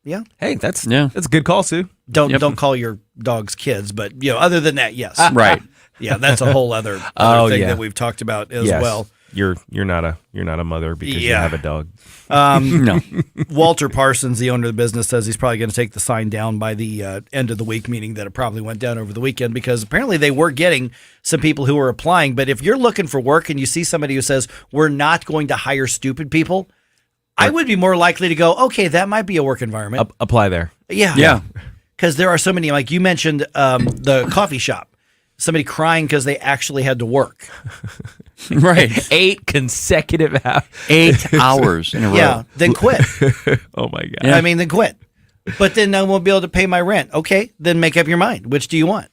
Yeah. Hey, that's a good call, Sue. Don't call your dogs kids, but other than that, yes. Right. Yeah, that's a whole other thing that we've talked about as well. You're not a mother because you have a dog. No. Walter Parsons, the owner of the business, says he's probably going to take the sign down by the end of the week, meaning that it probably went down over the weekend, because apparently they were getting some people who were applying. But if you're looking for work and you see somebody who says, we're not going to hire stupid people, I would be more likely to go, okay, that might be a work environment. Apply there. Yeah. Yeah. Because there are so many, like you mentioned, the coffee shop. Somebody crying because they actually had to work. Right. 8 consecutive hours. 8 hours in a row. Yeah, then quit. Oh, my God. Yeah. I mean, then quit. But then I won't be able to pay my rent. Okay, then make up your mind. Which do you want?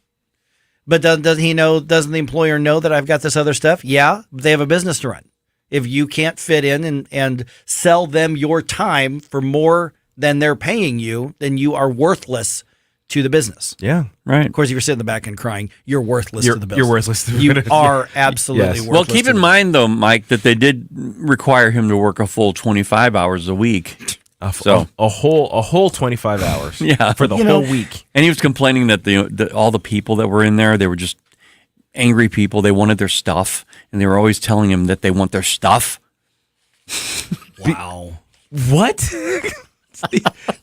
But doesn't the employer know that I've got this other stuff? Yeah, they have a business to run. If you can't fit in and sell them your time for more than they're paying you, then you are worthless to the business. Yeah, right. Of course, if you're sitting in the back and crying, you're worthless to the business. You're worthless to the You business. are absolutely worthless. Well, keep in mind, though, Mike, that they did require him to work a full 25 hours a week. A whole 25 hours. Yeah. For the whole week. And he was complaining that all the people that were in there, they were just angry people. They wanted their stuff, and they were always telling him that they want their stuff. Wow. What?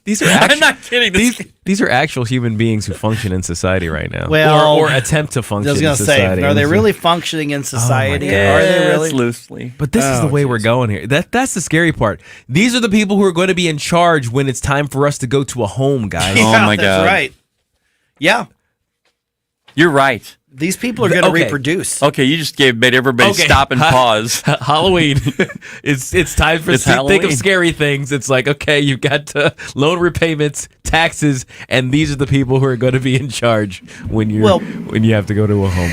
These are I'm not kidding. These are actual human beings who function in society right now. Well, or attempt to function in society. I was going to say, are they really functioning in society? Oh are they really? Loosely. But this is the way we're going here. That's the scary part. These are the people who are going to be in charge when it's time for us to go to a home, guys. Yeah, oh, my God. That's right. Yeah. You're right. These people are going to reproduce. Okay, you just made everybody stop and pause. Halloween. It's time for think of scary things. It's like, okay, you've got loan repayments, taxes, and these are the people who are going to be in charge when you have to go to a home.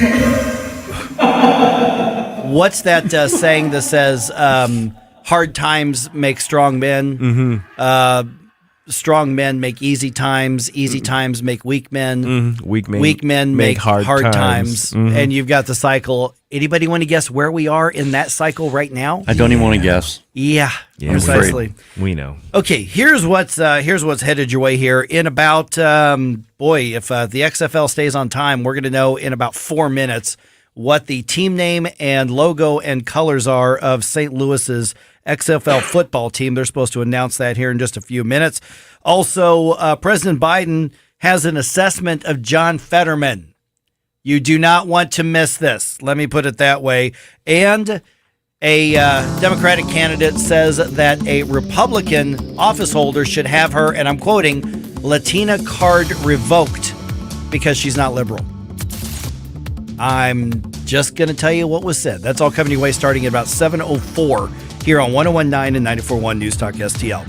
What's that saying that says hard times make strong men? Mm-hmm. Strong men make easy times make weak men. Mm-hmm. Weak men make hard times. Mm-hmm. And you've got the cycle. Anybody want to guess where we are in that cycle right now? I don't even want to guess. Yeah, precisely. We know. Okay, here's what's headed your way here. In about, if the XFL stays on time, we're going to know in about 4 minutes what the team name and logo and colors are of St. Louis's XFL football team. They're supposed to announce that here in just a few minutes. Also, President Biden has an assessment of John Fetterman. You do not want to miss this. Let me put it that way. And A Democratic candidate says that a Republican office holder should have her, and I'm quoting, Latina card revoked because she's not liberal. I'm just going to tell you what was said. That's all coming your way starting at about 7:04 here on 101.9 and 94.1 News Talk STL.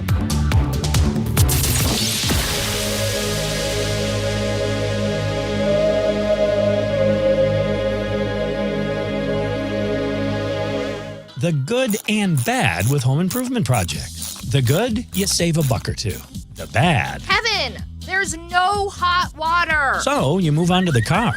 The good and bad with home improvement projects. The good, you save a buck or two. The bad, Kevin, there's no hot water. so you move on to the car.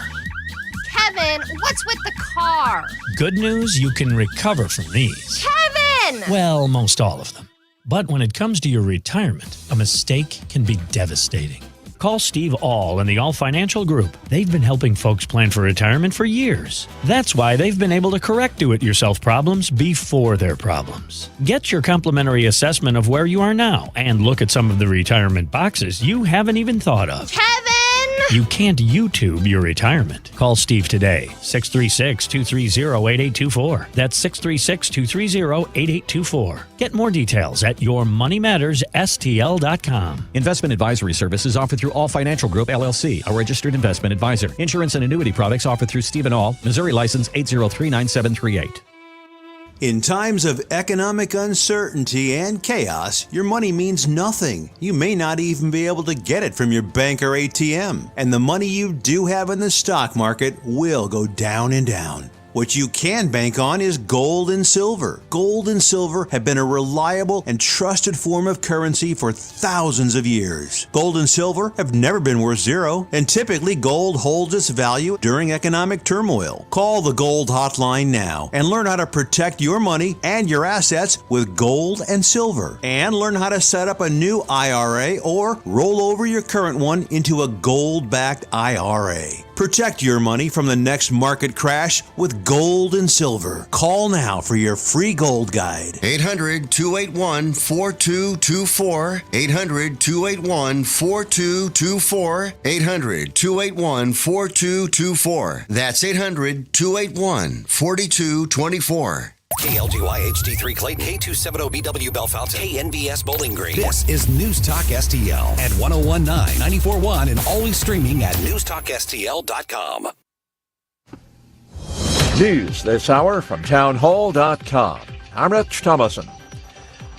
Kevin, what's with the car? Good news, you can recover from these. Kevin! Well, most all of them. But when it comes to your retirement, a mistake can be devastating. Call Steve All and the All Financial Group. They've been helping folks plan for retirement for years. That's why they've been able to correct do-it-yourself problems before they're problems. Get your complimentary assessment of where you are now and look at some of the retirement boxes you haven't even thought of. Kevin! You can't YouTube your retirement. Call Steve today, 636-230-8824. That's 636-230-8824. Get more details at yourmoneymattersstl.com. Investment advisory services offered through All Financial Group, LLC, a registered investment advisor. Insurance and annuity products offered through Stephen All, Missouri license 8039738. In times of economic uncertainty and chaos, your money means nothing. You may not even be able to get it from your bank or ATM. And the money you do have in the stock market will go down and down. What you can bank on is gold and silver. Gold and silver have been a reliable and trusted form of currency for thousands of years. Gold and silver have never been worth zero, and typically gold holds its value during economic turmoil. Call the Gold Hotline now and learn how to protect your money and your assets with gold and silver. And learn how to set up a new IRA or roll over your current one into a gold-backed IRA. Protect your money from the next market crash with gold and silver. Call now for your free gold guide. 800-281-4224. 800-281-4224. 800-281-4224. That's 800-281-4224. KLGY HD3 Clayton, K270BW Bellefonte, KNBS Bowling Green. This is News Talk STL at 101.9, 94.1, and always streaming at NewstalkSTL.com. News this hour from townhall.com. I'm Rich Thomason.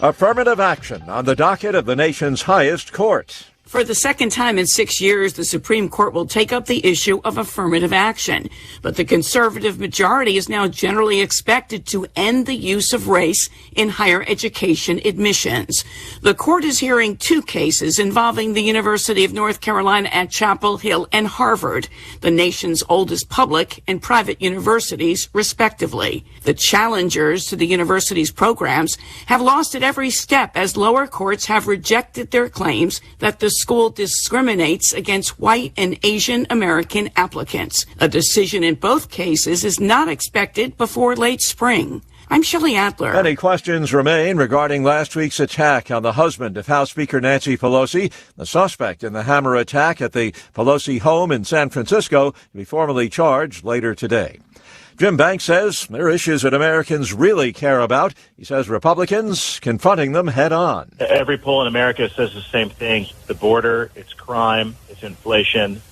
Affirmative action on the docket of the nation's highest court. For the second time in 6 years, the Supreme Court will take up the issue of affirmative action. But the conservative majority is now generally expected to end the use of race in higher education admissions. The court is hearing two cases involving the University of North Carolina at Chapel Hill and Harvard, the nation's oldest public and private universities, respectively. The challengers to the university's programs have lost at every step as lower courts have rejected their claims that the school discriminates against white and Asian American applicants. A decision in both cases is not expected before late spring. I'm Shelley Adler. Many questions remain regarding last week's attack on the husband of House Speaker Nancy Pelosi, the suspect in the hammer attack at the Pelosi home in San Francisco, to be formally charged later today. Jim Banks says there are issues that Americans really care about. He says Republicans confronting them head on. Every poll in America says the same thing. The border, it's crime, it's inflation,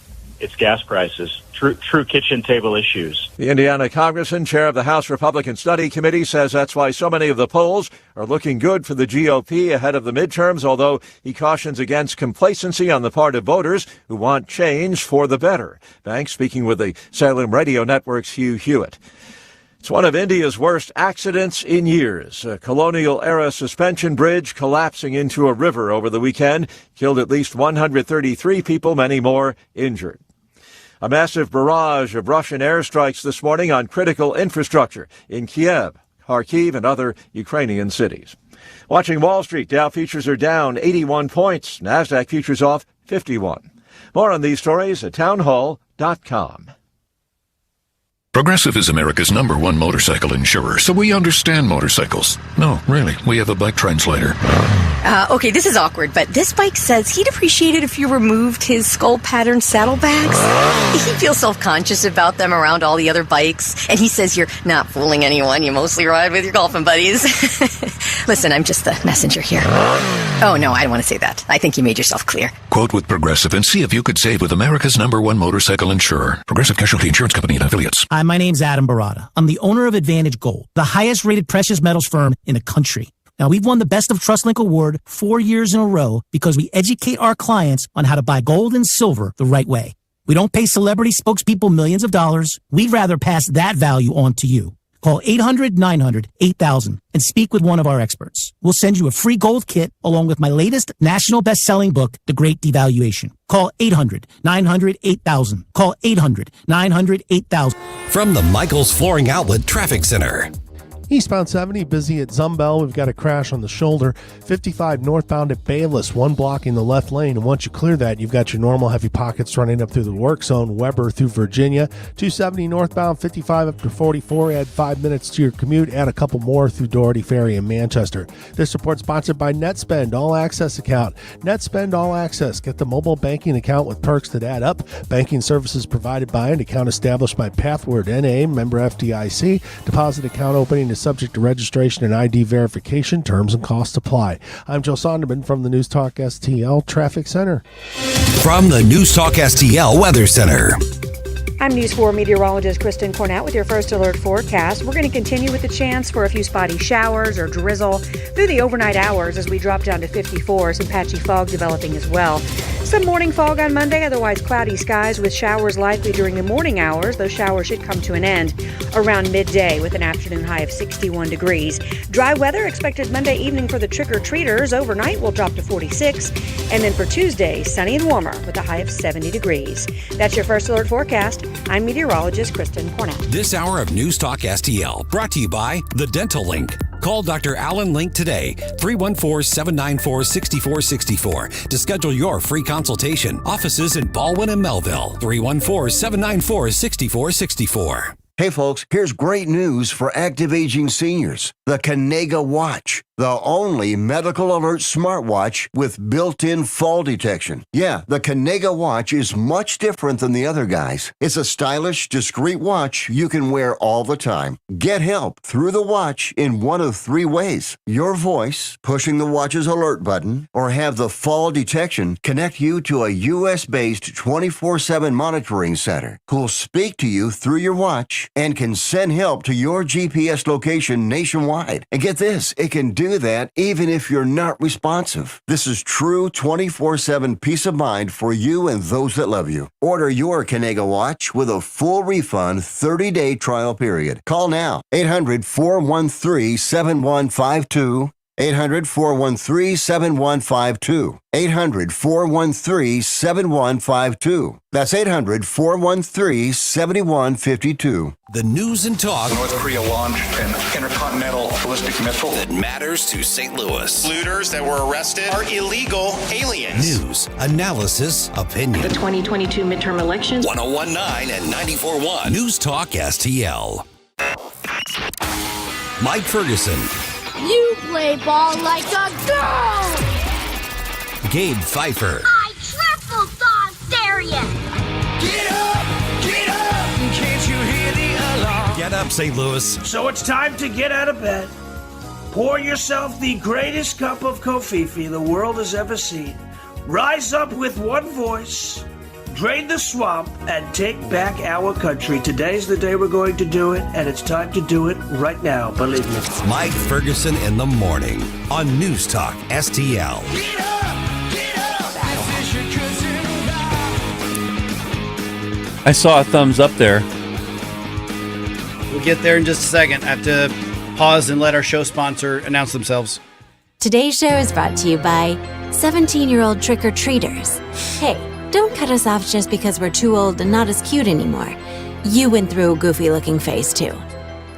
it's gas prices. True kitchen table issues. The Indiana congressman, chair of the House Republican Study Committee, says that's why so many of the polls are looking good for the GOP ahead of the midterms, although he cautions against complacency on the part of voters who want change for the better. Banks speaking with the Salem Radio Network's Hugh Hewitt. It's one of India's worst accidents in years. A colonial-era suspension bridge collapsing into a river over the weekend killed at least 133 people, many more injured. A massive barrage of Russian airstrikes this morning on critical infrastructure in Kiev, Kharkiv, and other Ukrainian cities. Watching Wall Street, Dow futures are down 81 points, NASDAQ futures off 51. More on these stories at townhall.com. Progressive is America's #1 motorcycle insurer, so we understand motorcycles. No, really, we have a bike translator. Okay, this is awkward, but this bike says he'd appreciate it if you removed his skull pattern saddlebags. He feels self-conscious about them around all the other bikes, and he says you're not fooling anyone. You mostly ride with your golfing buddies. Listen, I'm just the messenger here. Oh, no, I don't want to say that. I think you made yourself clear. Quote with Progressive and see if you could save with America's #1 motorcycle insurer. Progressive Casualty Insurance Company and Affiliates. Hi, my name's Adam Barada. I'm the owner of Advantage Gold, the highest rated precious metals firm in the country. Now, we've won the Best of TrustLink Award 4 years in a row because we educate our clients on how to buy gold and silver the right way. We don't pay celebrity spokespeople millions of dollars. We'd rather pass that value on to you. Call 800-900-8000 and speak with one of our experts. We'll send you a free gold kit along with my latest national best-selling book, The Great Devaluation. Call 800-900-8000. Call 800-900-8000. From the Michaels Flooring Outlet Traffic Center. Eastbound 70, busy at Zumbel. We've got a crash on the shoulder. 55 northbound at Bayless, one blocking the left lane. And once you clear that, you've got your normal heavy pockets running up through the work zone, Weber through Virginia. 270 northbound, 55 up to 44. Add 5 minutes to your commute. Add a couple more through Doherty Ferry in Manchester. This report sponsored by NetSpend All Access account. NetSpend All Access. Get the mobile banking account with perks that add up. Banking services provided by an account established by Pathward NA, member FDIC. Deposit account opening is subject to registration and ID verification. Terms and costs apply. I'm Joe Sonderman from the News Talk STL Traffic Center. From the News Talk STL Weather Center. I'm News 4 meteorologist Kristen Cornett with your first alert forecast. We're going to continue with the chance for a few spotty showers or drizzle through the overnight hours as we drop down to 54. Some patchy fog developing as well. Some morning fog on Monday, otherwise cloudy skies with showers likely during the morning hours. Those showers should come to an end around midday with an afternoon high of 61 degrees. Dry weather expected Monday evening for the trick-or-treaters. Overnight will drop to 46. And then for Tuesday, sunny and warmer with a high of 70 degrees. That's your first alert forecast. I'm meteorologist Kristen Cornett. This hour of News Talk STL brought to you by The Dental Link. Call Dr. Alan Link today, 314-794-6464 to schedule your free consultation. Offices in Baldwin and Melville, 314-794-6464. Hey folks, here's great news for active aging seniors. The Kanega Watch, the only medical alert smartwatch with built-in fall detection. Yeah, the Kanega Watch is much different than the other guys. It's a stylish, discreet watch you can wear all the time. Get help through the watch in one of 3 ways. Your voice, pushing the watch's alert button, or have the fall detection connect you to a US-based 24/7 monitoring center who'll speak to you through your watch and can send help to your GPS location nationwide. And get this, it can do that even if you're not responsive. This is true 24/7 peace of mind for you and those that love you. Order your Kanega Watch with a full refund 30-day trial period. Call now, 800-413-7152. 800-413-7152. 800-413-7152. That's 800-413-7152. The news and talk North Korea launched an intercontinental ballistic missile that matters to St. Louis. Looters that were arrested are illegal aliens. News, analysis, opinion. The 2022 midterm elections. 101.9 and 94.1. News Talk STL. Mike Ferguson. You play ball like a girl! Gabe Pfeiffer. I triple dog dare ya! Get up! Get up! Can't you hear the alarm? Get up, St. Louis. So it's time to get out of bed. Pour yourself the greatest cup of Kofifi the world has ever seen. Rise up with one voice. Drain the swamp and take back our country. Today's the day we're going to do it, and it's time to do it right now, believe me. Mike Ferguson in the morning on News Talk STL. Get up! Get up! This is your cousin I saw a thumbs up there. We'll get there in just a second. I have to pause and let our show sponsor announce themselves. Today's show is brought to you by 17-year-old trick-or-treaters. Hey, don't cut us off just because we're too old and not as cute anymore. You went through a goofy-looking phase, too.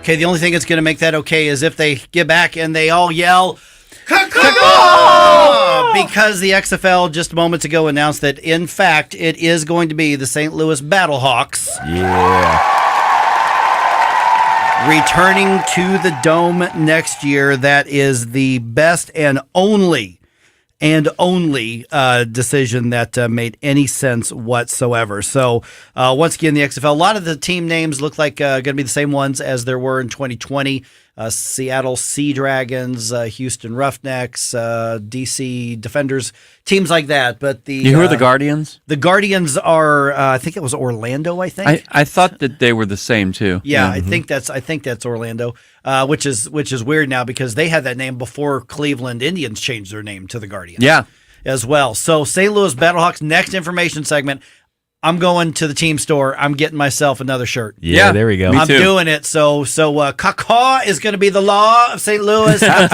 Okay, the only thing that's going to make that okay is if they get back and they all yell, because the XFL just moments ago announced that, in fact, it is going to be the St. Louis Battlehawks. Yeah. Returning to the Dome next year. That is the best and only and only decision that made any sense whatsoever. So once again, the XFL, a lot of the team names look like going to be the same ones as there were in 2020. Seattle Sea Dragons, Houston Roughnecks, DC Defenders, teams like that. But who are the Guardians? The Guardians are, I think it was Orlando. I think I thought that they were the same too. Yeah, I think that's Orlando, which is weird now because they had that name before Cleveland Indians changed their name to the Guardians. Yeah, as well. So St. Louis Battlehawks, next information segment. I'm going to the team store. I'm getting myself another shirt. Yeah, there we go. I'm doing it. So caca is going to be the law of St. Louis next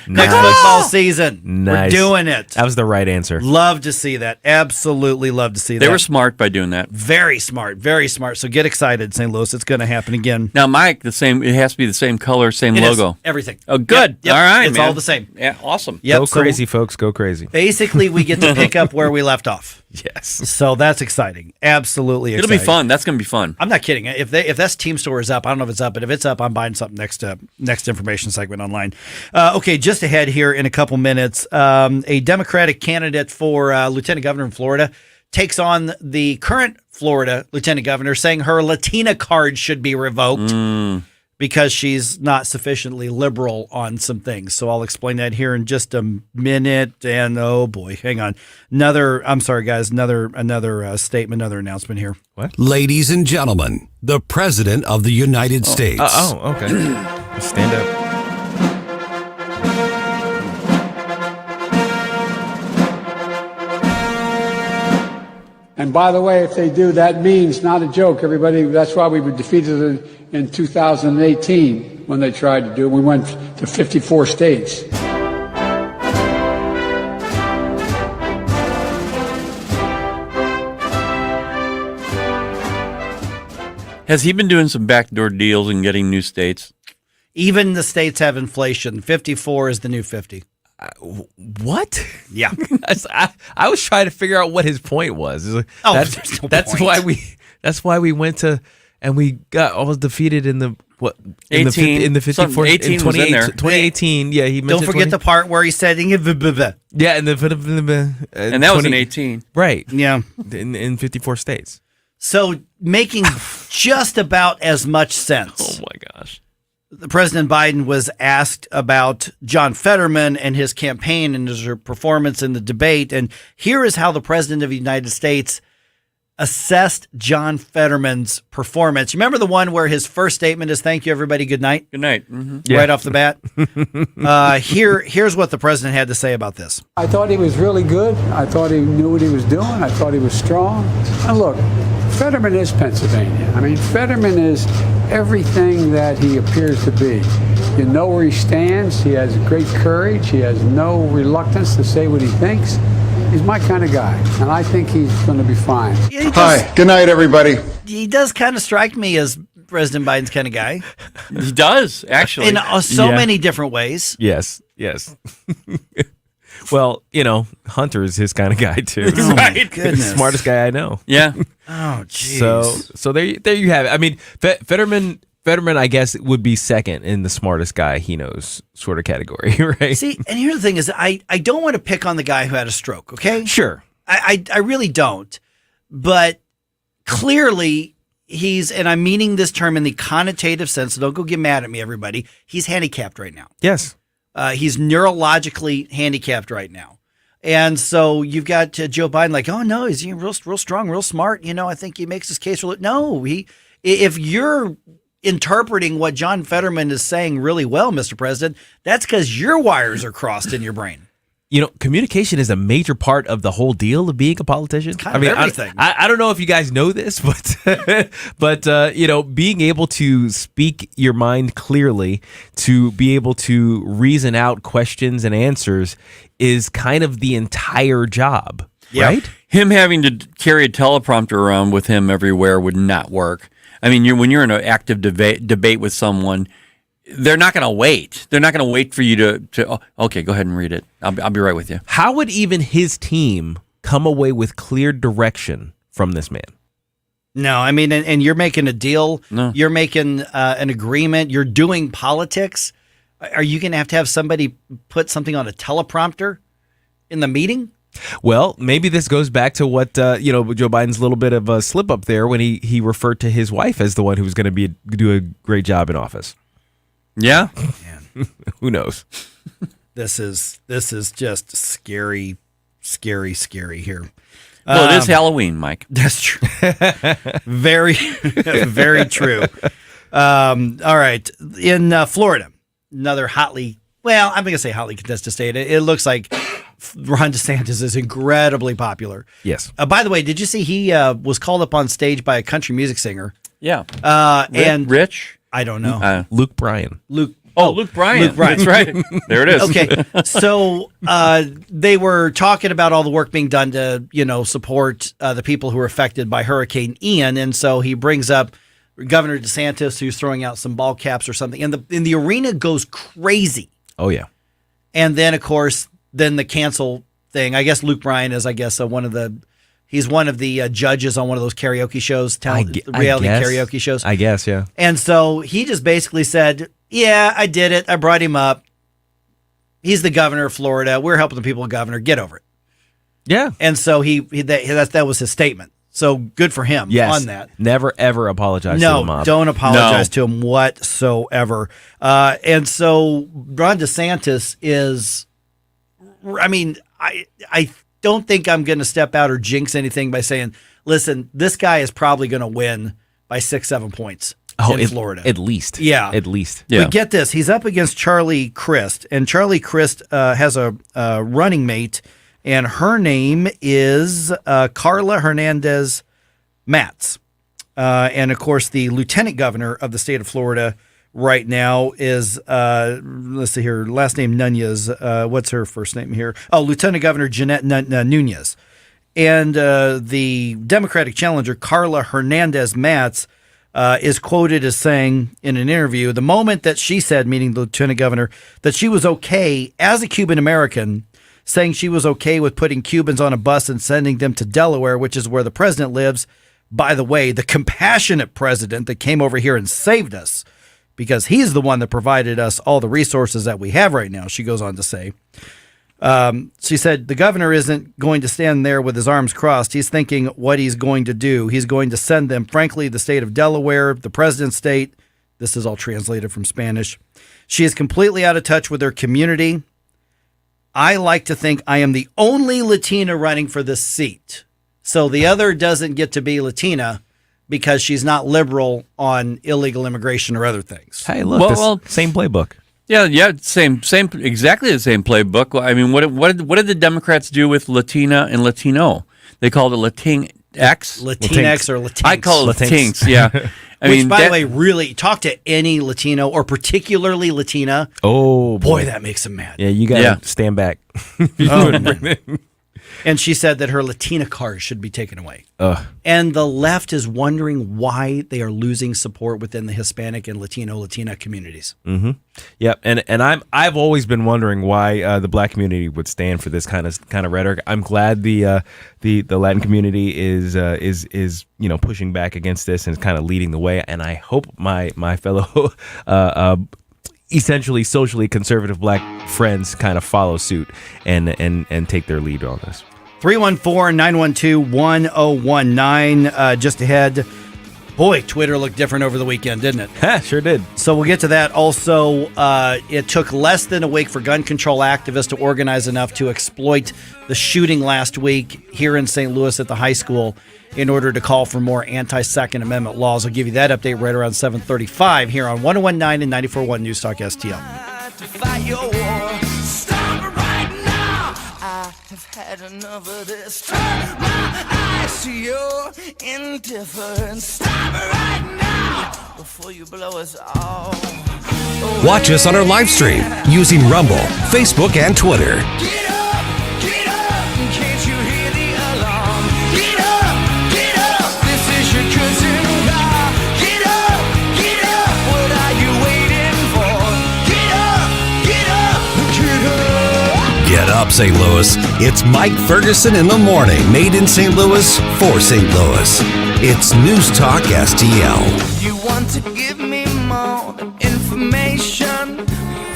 football season. Nice. We're doing it. That was the right answer. Love to see that. Absolutely love to see that. They were smart by doing that. Very smart. Very smart. So get excited, St. Louis. It's going to happen again. Now, Mike, it has to be the same color, same logo. Is. Everything. Oh, good. Yep. All right, it's man. all the same. Yeah, awesome. Yep. Go crazy, folks. Go crazy. Basically, we get to pick up where we left off. Yes. So that's exciting. Absolutely exciting. It'll be fun. That's going to be fun. I'm not kidding. If that's team store is up, I don't know if it's up, but if it's up, I'm buying something next information segment online. Okay, just ahead here in a couple minutes, a Democratic candidate for Lieutenant Governor in Florida takes on the current Florida Lieutenant Governor, saying her Latina card should be revoked. Because she's not sufficiently liberal on some things. So I'll explain that here in just a minute. And oh boy, hang on. I'm sorry, guys. Another statement, another announcement here. What? Ladies and gentlemen, the President of the United States. Okay. Stand up. And by the way, if they do, that means, not a joke, everybody, that's why we were defeated in 2018 when they tried to do it. We went to 54 states. Has he been doing some backdoor deals and getting new states? Even the states have inflation. 54 is the new 50. What? Yeah. I was trying to figure out what his point was. There's no that's point. why we went to and we got almost defeated in the what in 18 in the 54 in 2018. Yeah, he mentioned don't forget the part where he said yeah, and and that was in 18, right? Yeah, in 54 states. So making just about as much sense. Oh my gosh. President Biden was asked about John Fetterman and his campaign and his performance in the debate. And here is how the President of the United States assessed John Fetterman's performance. Remember the one where his first statement is, "Thank you, everybody. Good night." Good night. Mm-hmm. Right off the bat. Here's what the president had to say about this. I thought he was really good. I thought he knew what he was doing. I thought he was strong. And look, Fetterman is Pennsylvania. I mean, Fetterman is everything that he appears to be. You know where he stands. He has great courage. He has no reluctance to say what he thinks. He's my kind of guy, and I think he's going to be fine. Hi, good night, everybody. He does kind of strike me as President Biden's kind of guy. He does, actually. In so many different ways. Yes. Well, Hunter is his kind of guy too. Oh, right. Goodness. Smartest guy I know. Yeah. Oh, jeez. So there you have it. I mean, Fetterman, I guess, would be second in the smartest guy he knows sort of category, right? See, and here's the thing is I don't want to pick on the guy who had a stroke, okay? Sure. I really don't. But clearly he's, and I'm meaning this term in the connotative sense, so don't go get mad at me, everybody. He's handicapped right now. Yes. He's neurologically handicapped right now. And so you've got Joe Biden like, oh, no, he's real strong, real smart. I think he makes his case. No, if you're interpreting what John Fetterman is saying really well, Mr. President, that's because your wires are crossed in your brain. Communication is a major part of the whole deal of being a politician. Kind of everything. I don't know if you guys know this, but being able to speak your mind clearly, to be able to reason out questions and answers is kind of the entire job, right? Him having to carry a teleprompter around with him everywhere would not work. I mean, when you're in an active debate with someone, they're not going to wait. They're not going to wait for you to okay, go ahead and read it. I'll be right with you. How would even his team come away with clear direction from this man? No, I mean, and you're making a deal. No. You're making an agreement. You're doing politics. Are you going to have somebody put something on a teleprompter? in the meeting? Well, maybe this goes back to what Joe Biden's little bit of a slip up there when he referred to his wife as the one who was going to do a great job in office. Yeah, who knows? This is just scary here. Well, it is Halloween, Mike. That's true. Very, very true. All right, in Florida, another hotly. Well, I'm going to say hotly contested state. It looks like Ron DeSantis is incredibly popular. Yes. By the way, did you see he was called up on stage by a country music singer? Yeah. And Rich? I don't know. Luke Bryan. Luke Bryan. Luke Bryan. That's right. There it is. Okay. So they were talking about all the work being done to, support the people who were affected by Hurricane Ian. And so he brings up Governor DeSantis, who's throwing out some ball caps or something. And the arena goes crazy. Oh, yeah. And then, of course, the cancel thing. I guess Luke Bryan is, he's one of the judges on one of those karaoke shows, reality karaoke shows. I guess, yeah. And so he just basically said, yeah, I did it. I brought him up. He's the governor of Florida. We're helping the people, governor. Get over it. Yeah. And so that was his statement. So good for him on that. Never, ever apologize to the mob. No, don't apologize to him whatsoever. And so Ron DeSantis is, I don't think I'm going to step out or jinx anything by saying, listen, this guy is probably going to win by 6-7 points in Florida. At least. Yeah. At least. But get this, he's up against Charlie Crist, and Charlie Crist has a running mate, and her name is Carla Hernandez Matz. And, of course, the lieutenant governor of the state of Florida right now is, let's see here, last name Nunez. What's her first name here? Oh, Lieutenant Governor Jeanette Nunez. And the Democratic challenger, Carla Hernandez Matz, is quoted as saying in an interview, the moment that she said, meaning the lieutenant governor, that she was okay as a Cuban American, saying she was okay with putting Cubans on a bus and sending them to Delaware, which is where the president lives. By the way, the compassionate president that came over here and saved us, because he's the one that provided us all the resources that we have right now, she goes on to say. She said, the governor isn't going to stand there with his arms crossed. He's thinking what he's going to do. He's going to send them, frankly, the state of Delaware, the president's state. This is all translated from Spanish. She is completely out of touch with her community. I like to think I am the only Latina running for this seat. So the other doesn't get to be Latina because she's not liberal on illegal immigration or other things. Hey, look, same playbook. Yeah, same, exactly the same playbook. I mean, what did the Democrats do with Latina and Latino? They called it Latinx. Latinx or Latinx. I call it Latinx, yeah. Which, by the way, really, talk to any Latino or particularly Latina. Oh, boy, that makes them mad. Yeah, you got to stand back. And she said that her Latina card should be taken away. And the left is wondering why they are losing support within the Hispanic and Latina communities. Mm-hmm. Yep, and I've always been wondering why the black community would stand for this kind of rhetoric. I'm glad the Latin community is pushing back against this and kind of leading the way. And I hope my fellow essentially socially conservative black friends kind of follow suit and take their lead on this. 314-912-1019. Just ahead. Boy, Twitter looked different over the weekend, didn't it? Sure did. So we'll get to that. Also, it took less than a week for gun control activists to organize enough to exploit the shooting last week here in St. Louis at the high school in order to call for more anti-Second Amendment laws. I'll give you that update right around 7:35 here on 101.9 and 94.1 News Talk STL. I've had enough of this. Turn my eyes to your indifference. Stop it right now before you blow us all. Watch us on our live stream using Rumble, Facebook, and Twitter. Get up, can't you hear the alarm? Get up, this is your cousin God. Get up, what are you waiting for? Get up. Get up, St. Louis. It's Mike Ferguson in the morning, made in St. Louis for St. Louis. It's News Talk STL. You want to give me more information?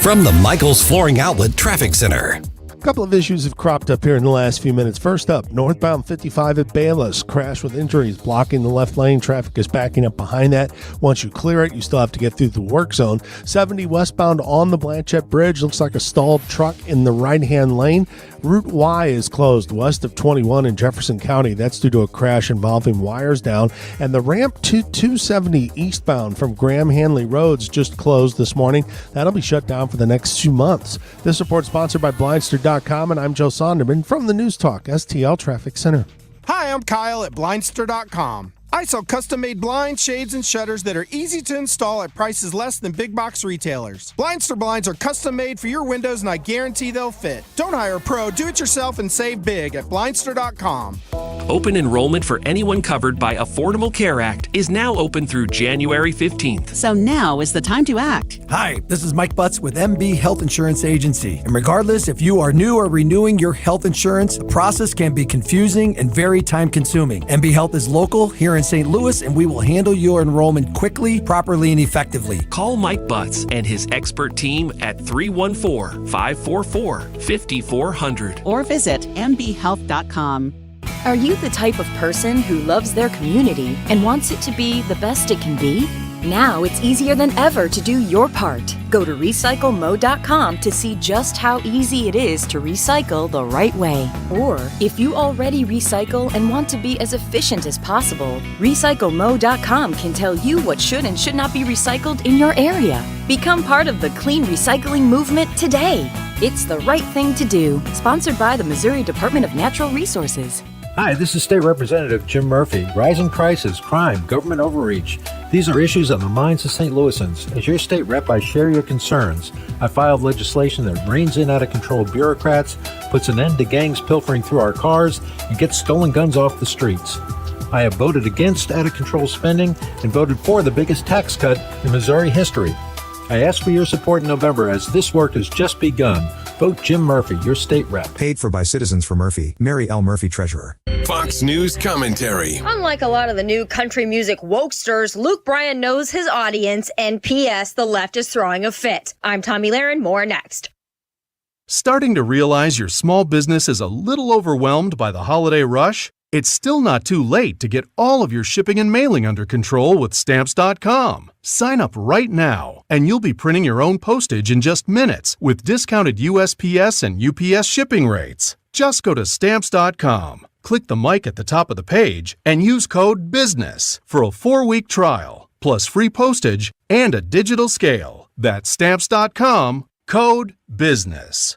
From the Michaels Flooring Outlet Traffic Center. couple of issues have cropped up here in the last few minutes. First up, northbound 55 at Bayless. Crash with injuries blocking the left lane. Traffic is backing up behind that. Once you clear it, you still have to get through the work zone. 70 westbound on the Blanchette Bridge. Looks like a stalled truck in the right-hand lane. Route Y is closed west of 21 in Jefferson County. That's due to a crash involving wires down. And the ramp to 270 eastbound from Graham Hanley Roads just closed this morning. That'll be shut down for the next 2 months. This report sponsored by Blindster.com, and I'm Joe Sonderman from the News Talk STL Traffic Center. Hi, I'm Kyle at Blindster.com. I sell custom-made blinds, shades, and shutters that are easy to install at prices less than big box retailers. Blindster blinds are custom-made for your windows, and I guarantee they'll fit. Don't hire a pro, do it yourself, and save big at Blindster.com. Open enrollment for anyone covered by Affordable Care Act is now open through January 15th. So now is the time to act. Hi, this is Mike Butts with MB Health Insurance Agency. And regardless if you are new or renewing your health insurance, the process can be confusing and very time-consuming. MB Health is local here in St. Louis, and we will handle your enrollment quickly, properly, and effectively. Call Mike Butts and his expert team at 314-544-5400 or visit mbhealth.com. Are you the type of person who loves their community and wants it to be the best it can be? Now it's easier than ever to do your part. Go to recyclemo.com to see just how easy it is to recycle the right way. Or if you already recycle and want to be as efficient as possible, recyclemo.com can tell you what should and should not be recycled in your area. Become part of the clean recycling movement today. It's the right thing to do. Sponsored by the Missouri Department of Natural Resources. Hi, this is State Representative Jim Murphy. Rising prices, crime, government overreach. These are issues on the minds of St. Louisans. As your state rep, I share your concerns. I filed legislation that reins in out-of-control bureaucrats, puts an end to gangs pilfering through our cars, and gets stolen guns off the streets. I have voted against out-of-control spending and voted for the biggest tax cut in Missouri history. I ask for your support in November as this work has just begun. Vote Jim Murphy, your state rep. Paid for by Citizens for Murphy. Mary L. Murphy, Treasurer. Fox News commentary. Unlike a lot of the new country music wokesters, Luke Bryan knows his audience, and P.S. the left is throwing a fit. I'm Tommy Lahren. More next. Starting to realize your small business is a little overwhelmed by the holiday rush? It's still not too late to get all of your shipping and mailing under control with Stamps.com. Sign up right now, and you'll be printing your own postage in just minutes with discounted USPS and UPS shipping rates. Just go to Stamps.com, click the mic at the top of the page, and use code BUSINESS for a 4-week trial, plus free postage and a digital scale. That's Stamps.com, code BUSINESS.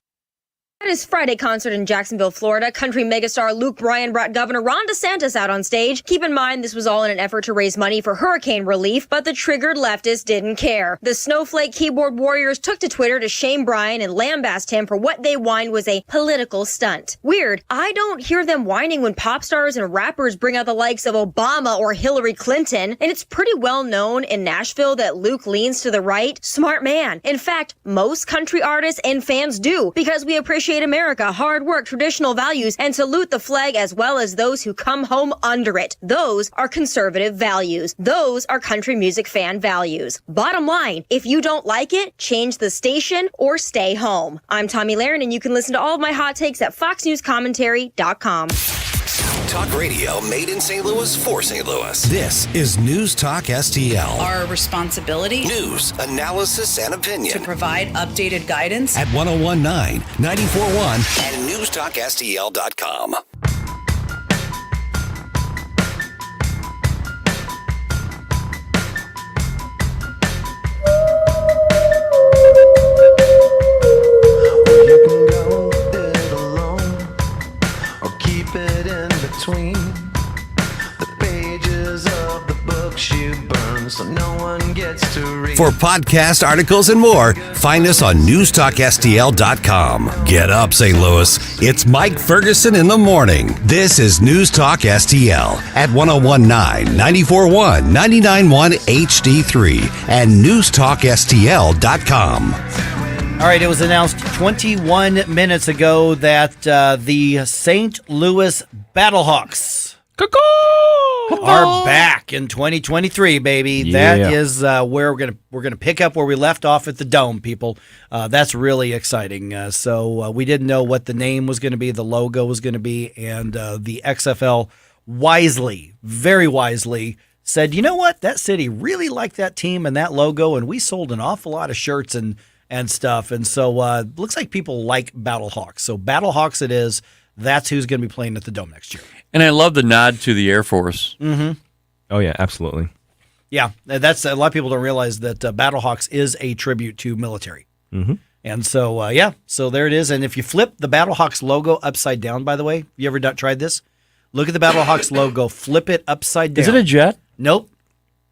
At his Friday concert in Jacksonville, Florida, country megastar Luke Bryan brought Governor Ron DeSantis out on stage. Keep in mind, this was all in an effort to raise money for hurricane relief, but the triggered leftists didn't care. The snowflake keyboard warriors took to Twitter to shame Bryan and lambast him for what they whined was a political stunt. Weird, I don't hear them whining when pop stars and rappers bring out the likes of Obama or Hillary Clinton, and it's pretty well known in Nashville that Luke leans to the right. Smart man. In fact, most country artists and fans do, because we appreciate America, hard work, traditional values, and salute the flag as well as those who come home under it. Those are conservative values. Those are country music fan values. Bottom line, if you don't like it, change the station or stay home. I'm Tommy Lahren, and you can listen to all of my hot takes at foxnewscommentary.com. Talk radio made in St. Louis for St. Louis. This is News Talk STL. Our responsibility. News, analysis, and opinion. To provide updated guidance. At 1019, 94.1, and NewstalkSTL.com. You can go it alone or keep it in between the pages of the books you burn so no one gets to read. For podcast articles and more, find us on NewstalkSTL.com. Get up, St. Louis. It's Mike Ferguson in the morning. This is News Talk STL at 1019, 94.1, 99.1 HD3 and NewstalkSTL.com. All right, it was announced 21 minutes ago that the St. Louis Battlehawks are back in 2023, baby. Yeah. That is where we're gonna pick up where we left off at the Dome, people. That's really exciting. So we didn't know what the name was going to be, the logo was going to be, and the XFL wisely, very wisely, said, you know what, that city really liked that team and that logo, and we sold an awful lot of shirts and stuff. And so looks like people like Battlehawks. So Battlehawks it is. That's who's going to be playing at the Dome next year. And I love the nod to the Air Force. Mm-hmm. Oh, yeah, absolutely. Yeah, that's a lot of people don't realize that Battlehawks is a tribute to military. Mm-hmm. And so, so there it is. And if you flip the Battlehawks logo upside down, by the way, you ever tried this? Look at the Battlehawks logo, flip it upside down. Is it a jet? Nope.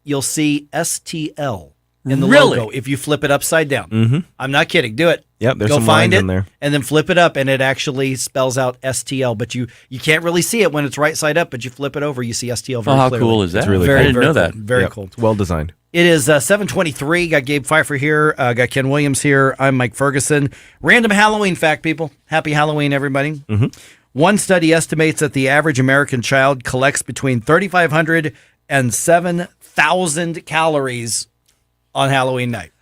You'll see STL in the Really? logo if you flip it upside down. Mm-hmm. I'm not kidding. Do it. Yep, there's Go some find lines it in there. and then flip it up, and it actually spells out STL. But you can't really see it when it's right side up. But you flip it over, you see STL very how clearly. cool is that? It's really Very, cool. I didn't very know cool. that. Very Yep, cool. It's well designed. It is 7:23. Got Gabe Pfeiffer here. Got Ken Williams here. I'm Mike Ferguson. Random Halloween fact, people. Happy Halloween, everybody. Mm-hmm. One study estimates that the average American child collects between 3,500 and 7,000 calories on Halloween night.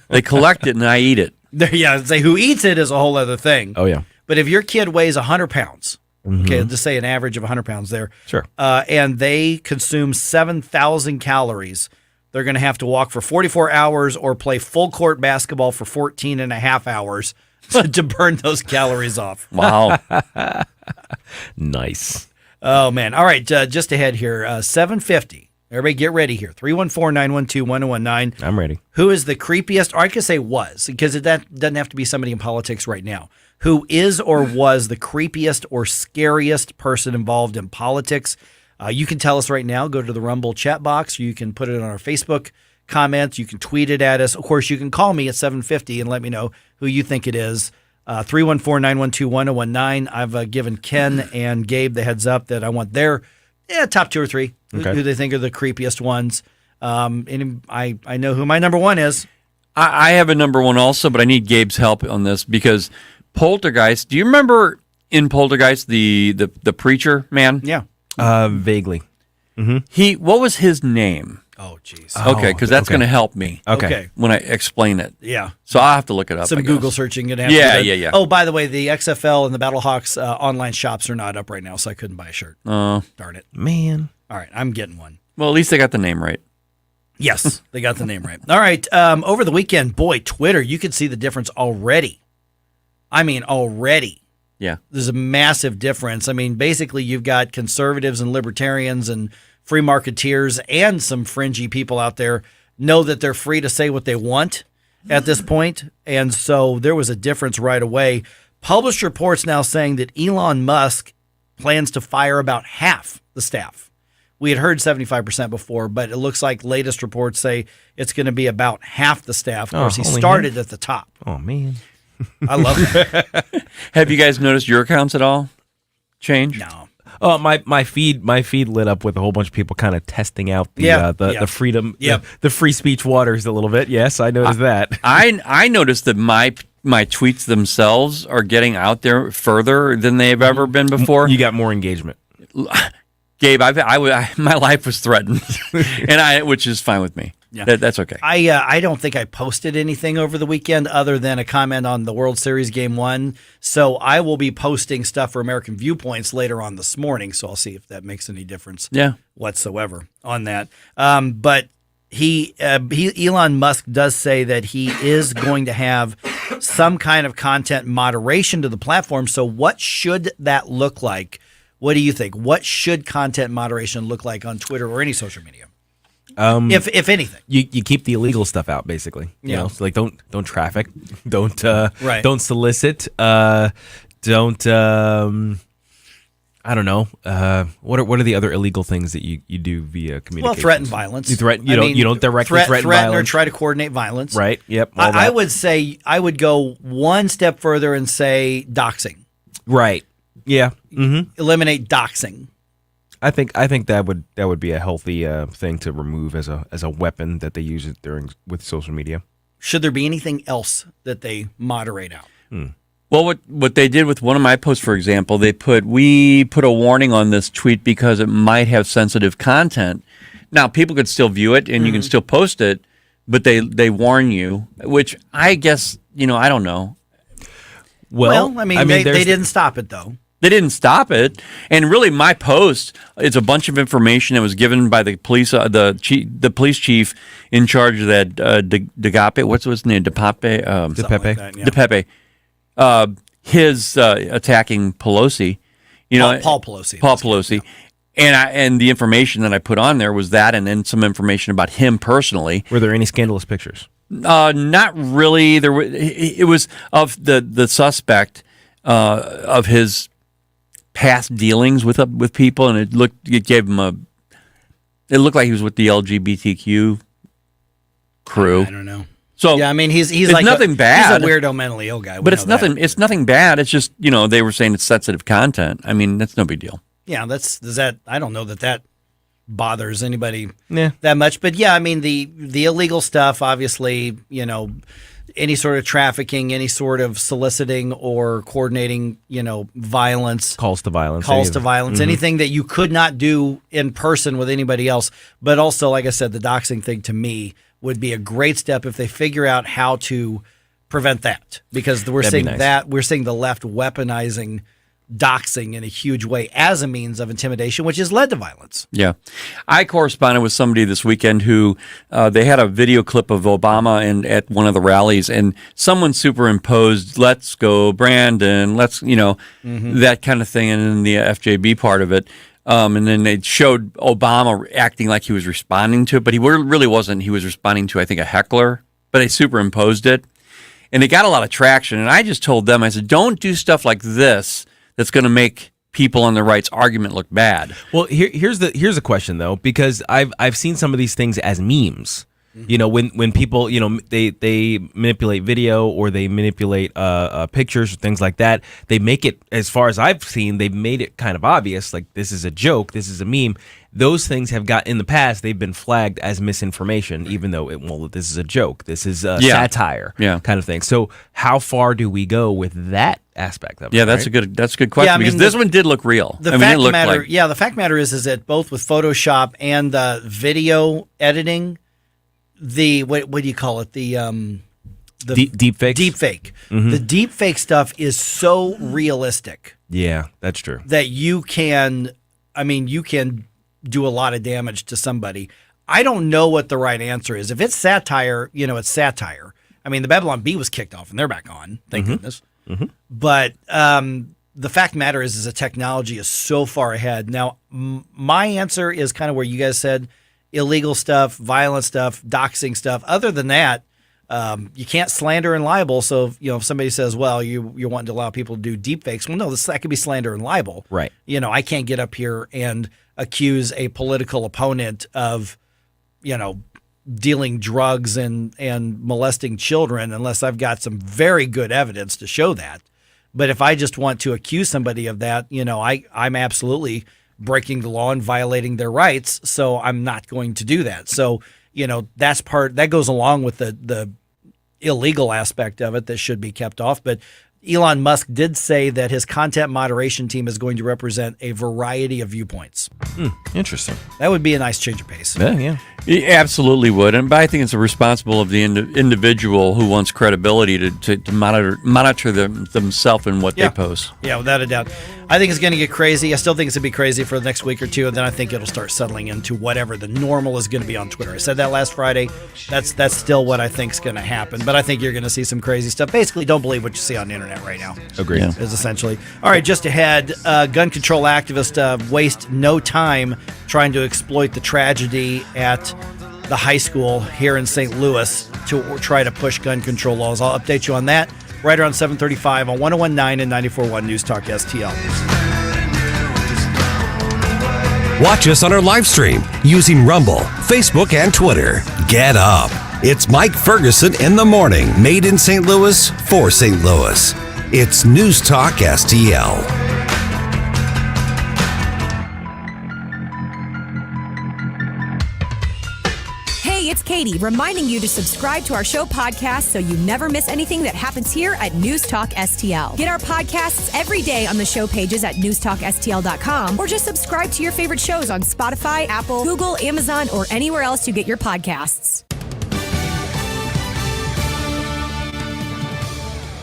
They collect it and I eat it. Yeah, say who eats it is a whole other thing. Oh, yeah. But if your kid weighs 100 pounds, Mm-hmm. okay, just say an average of 100 pounds there, Sure. and they consume 7,000 calories, they're going to have to walk for 44 hours or play full court basketball for 14 and a half hours to burn those calories off. Wow. Nice. Oh, man. All right, just ahead here, 7:50. Everybody get ready here. 314-912-1019. I'm ready. Who is the creepiest, or I could say was, because that doesn't have to be somebody in politics right now. Who is or was the creepiest or scariest person involved in politics? You can tell us right now. Go to the Rumble chat box. You can put it on our Facebook comments. You can tweet it at us. Of course, you can call me at 7:50 and let me know who you think it is. 314-912-1019. I've given Ken and Gabe the heads up that I want their top 2 or 3 who they think are the creepiest ones. And I know who my number one is. I have a number one also, but I need Gabe's help on this because Poltergeist. Do you remember in Poltergeist the preacher man? Yeah. Vaguely. Mm-hmm. What was his name? Oh, jeez. Okay, because that's going to help me. Okay. When I explain it. Yeah. So I'll have to look it up. Some I guess. Google searching. Yeah. Oh, by the way, the XFL and the Battlehawks online shops are not up right now, so I couldn't buy a shirt. Oh. Darn it. Man. All right, I'm getting one. Well, at least they got the name right. Yes, they got the name right. All right, over the weekend, boy, Twitter, you could see the difference already. I mean, already. Yeah. There's a massive difference. I mean, basically, you've got conservatives and libertarians and free marketeers and some fringy people out there know that they're free to say what they want at this point. And so there was a difference right away. Published reports now saying that Elon Musk plans to fire about half the staff. We had heard 75% before, but it looks like latest reports say it's going to be about half the staff. Of course, he started at the top. Oh, man. I love it. Have you guys noticed your accounts at all change? No. Oh, my feed lit up with a whole bunch of people kind of testing out the freedom, the free speech waters a little bit. Yes, I noticed that. I noticed that my tweets themselves are getting out there further than they've ever been before. You got more engagement. Gabe, my life was threatened, which is fine with me. Yeah. That's okay. I don't think I posted anything over the weekend other than a comment on the World Series Game 1. So I will be posting stuff for American Viewpoints later on this morning. So I'll see if that makes any difference whatsoever on that. But Elon Musk does say that he is going to have some kind of content moderation to the platform. So what should that look like? What do you think? What should content moderation look like on Twitter or any social media? If anything, you keep the illegal stuff out, basically. You know, so like don't traffic, don't solicit, don't I don't know. What are the other illegal things that you do via communication? Well, threaten violence. You don't directly threaten violence or try to coordinate violence. Right. Yep. I would say I would go one step further and say doxing. Right. Yeah. Mm-hmm. Eliminate doxing. I think that would be a healthy thing to remove as a weapon that they use with social media. Should there be anything else that they moderate out? Well, what they did with one of my posts, for example, we put a warning on this tweet because it might have sensitive content. Now, people could still view it and you can still post it, but they warn you, which I guess, I don't know. Well, I mean they didn't stop it, though. They didn't stop it, and really, my post is a bunch of information that was given by the police, the police chief in charge of that DeGape. What's his name? DePepe. DePepe. His attacking Pelosi. Paul Pelosi. Paul Pelosi. And the information that I put on there was that, and then some information about him personally. Were there any scandalous pictures? Not really. It was of the suspect of his past dealings with people, and it looked like he was with the LGBTQ crew. I don't know. So yeah, I mean he's like nothing bad. He's a weirdo mentally ill guy. But it's nothing. It's nothing bad. It's just they were saying it's sensitive content. I mean that's no big deal. Yeah, I don't know that bothers anybody that much. But yeah, I mean the illegal stuff, obviously, any sort of trafficking, any sort of soliciting or coordinating, violence. Calls to violence. Mm-hmm. Anything that you could not do in person with anybody else. But also, like I said, the doxing thing to me would be a great step if they figure out how to prevent that. Because we're seeing the left weaponizing doxing in a huge way as a means of intimidation, which has led to violence. Yeah. I corresponded with somebody this weekend who they had a video clip of Obama at one of the rallies, and someone superimposed, "Let's go, Brandon," that kind of thing, and then the FJB part of it. And then they showed Obama acting like he was responding to it, but he really wasn't. He was responding to, I think, a heckler, but they superimposed it. And it got a lot of traction. And I just told them, I said, don't do stuff like this that's going to make people on the right's argument look bad. Well, here's a question though, because I've seen some of these things as memes. When people they manipulate video or they manipulate pictures or things like that, they make it, as far as I've seen, they've made it kind of obvious, like this is a joke, this is a meme. Those things have got, in the past, they've been flagged as misinformation, even though this is a joke, this is satire, kind of thing. So how far do we go with that aspect of it? Yeah, that's a good question, because this one did look real. The fact of the matter is that both with Photoshop and the video editing, what do you call it? The deep fake. Mm-hmm. The deep fake stuff is so realistic. Yeah, that's true. That you can do a lot of damage to somebody. I don't know what the right answer is. If it's satire, it's satire. I mean, the Babylon Bee was kicked off and they're back on. Thank goodness. Mm-hmm. But the fact of the matter is the technology is so far ahead. Now, my answer is kind of where you guys said, illegal stuff, violent stuff, doxing stuff. Other than that, you can't slander and libel. So, if somebody says, well, you're wanting to allow people to do deep fakes. Well, no, that could be slander and libel. Right. I can't get up here and accuse a political opponent of, dealing drugs and molesting children unless I've got some very good evidence to show that. But if I just want to accuse somebody of that, I'm absolutely breaking the law and violating their rights, so I'm not going to do that. So, that goes along with the illegal aspect of it that should be kept off. But Elon Musk did say that his content moderation team is going to represent a variety of viewpoints. Interesting. That would be a nice change of pace. Yeah. It absolutely would, but I think it's responsible of the individual who wants credibility to monitor themselves and what they post. Yeah, without a doubt. I think it's going to get crazy. I still think it's going to be crazy for the next week or two, and then I think it'll start settling into whatever the normal is going to be on Twitter. I said that last Friday. That's still what I think is going to happen, but I think you're going to see some crazy stuff. Basically, don't believe what you see on the internet right now. Agreed. Is essentially. All right, just ahead, gun control activists waste no time trying to exploit the tragedy at the high school here in St. Louis to try to push gun control laws. I'll update you on that right around 7:35 on 101.9 and 94.1 News Talk STL. Watch us on our live stream using Rumble, Facebook, and Twitter. Get up. It's Mike Ferguson in the morning, made in St. Louis for St. Louis. It's News Talk STL. Hey, it's Kate. Katie, reminding you to subscribe to our show podcast so you never miss anything that happens here at News Talk STL. Get our podcasts every day on the show pages at NewstalkSTL.com, or just subscribe to your favorite shows on Spotify, Apple, Google, Amazon, or anywhere else you get your podcasts.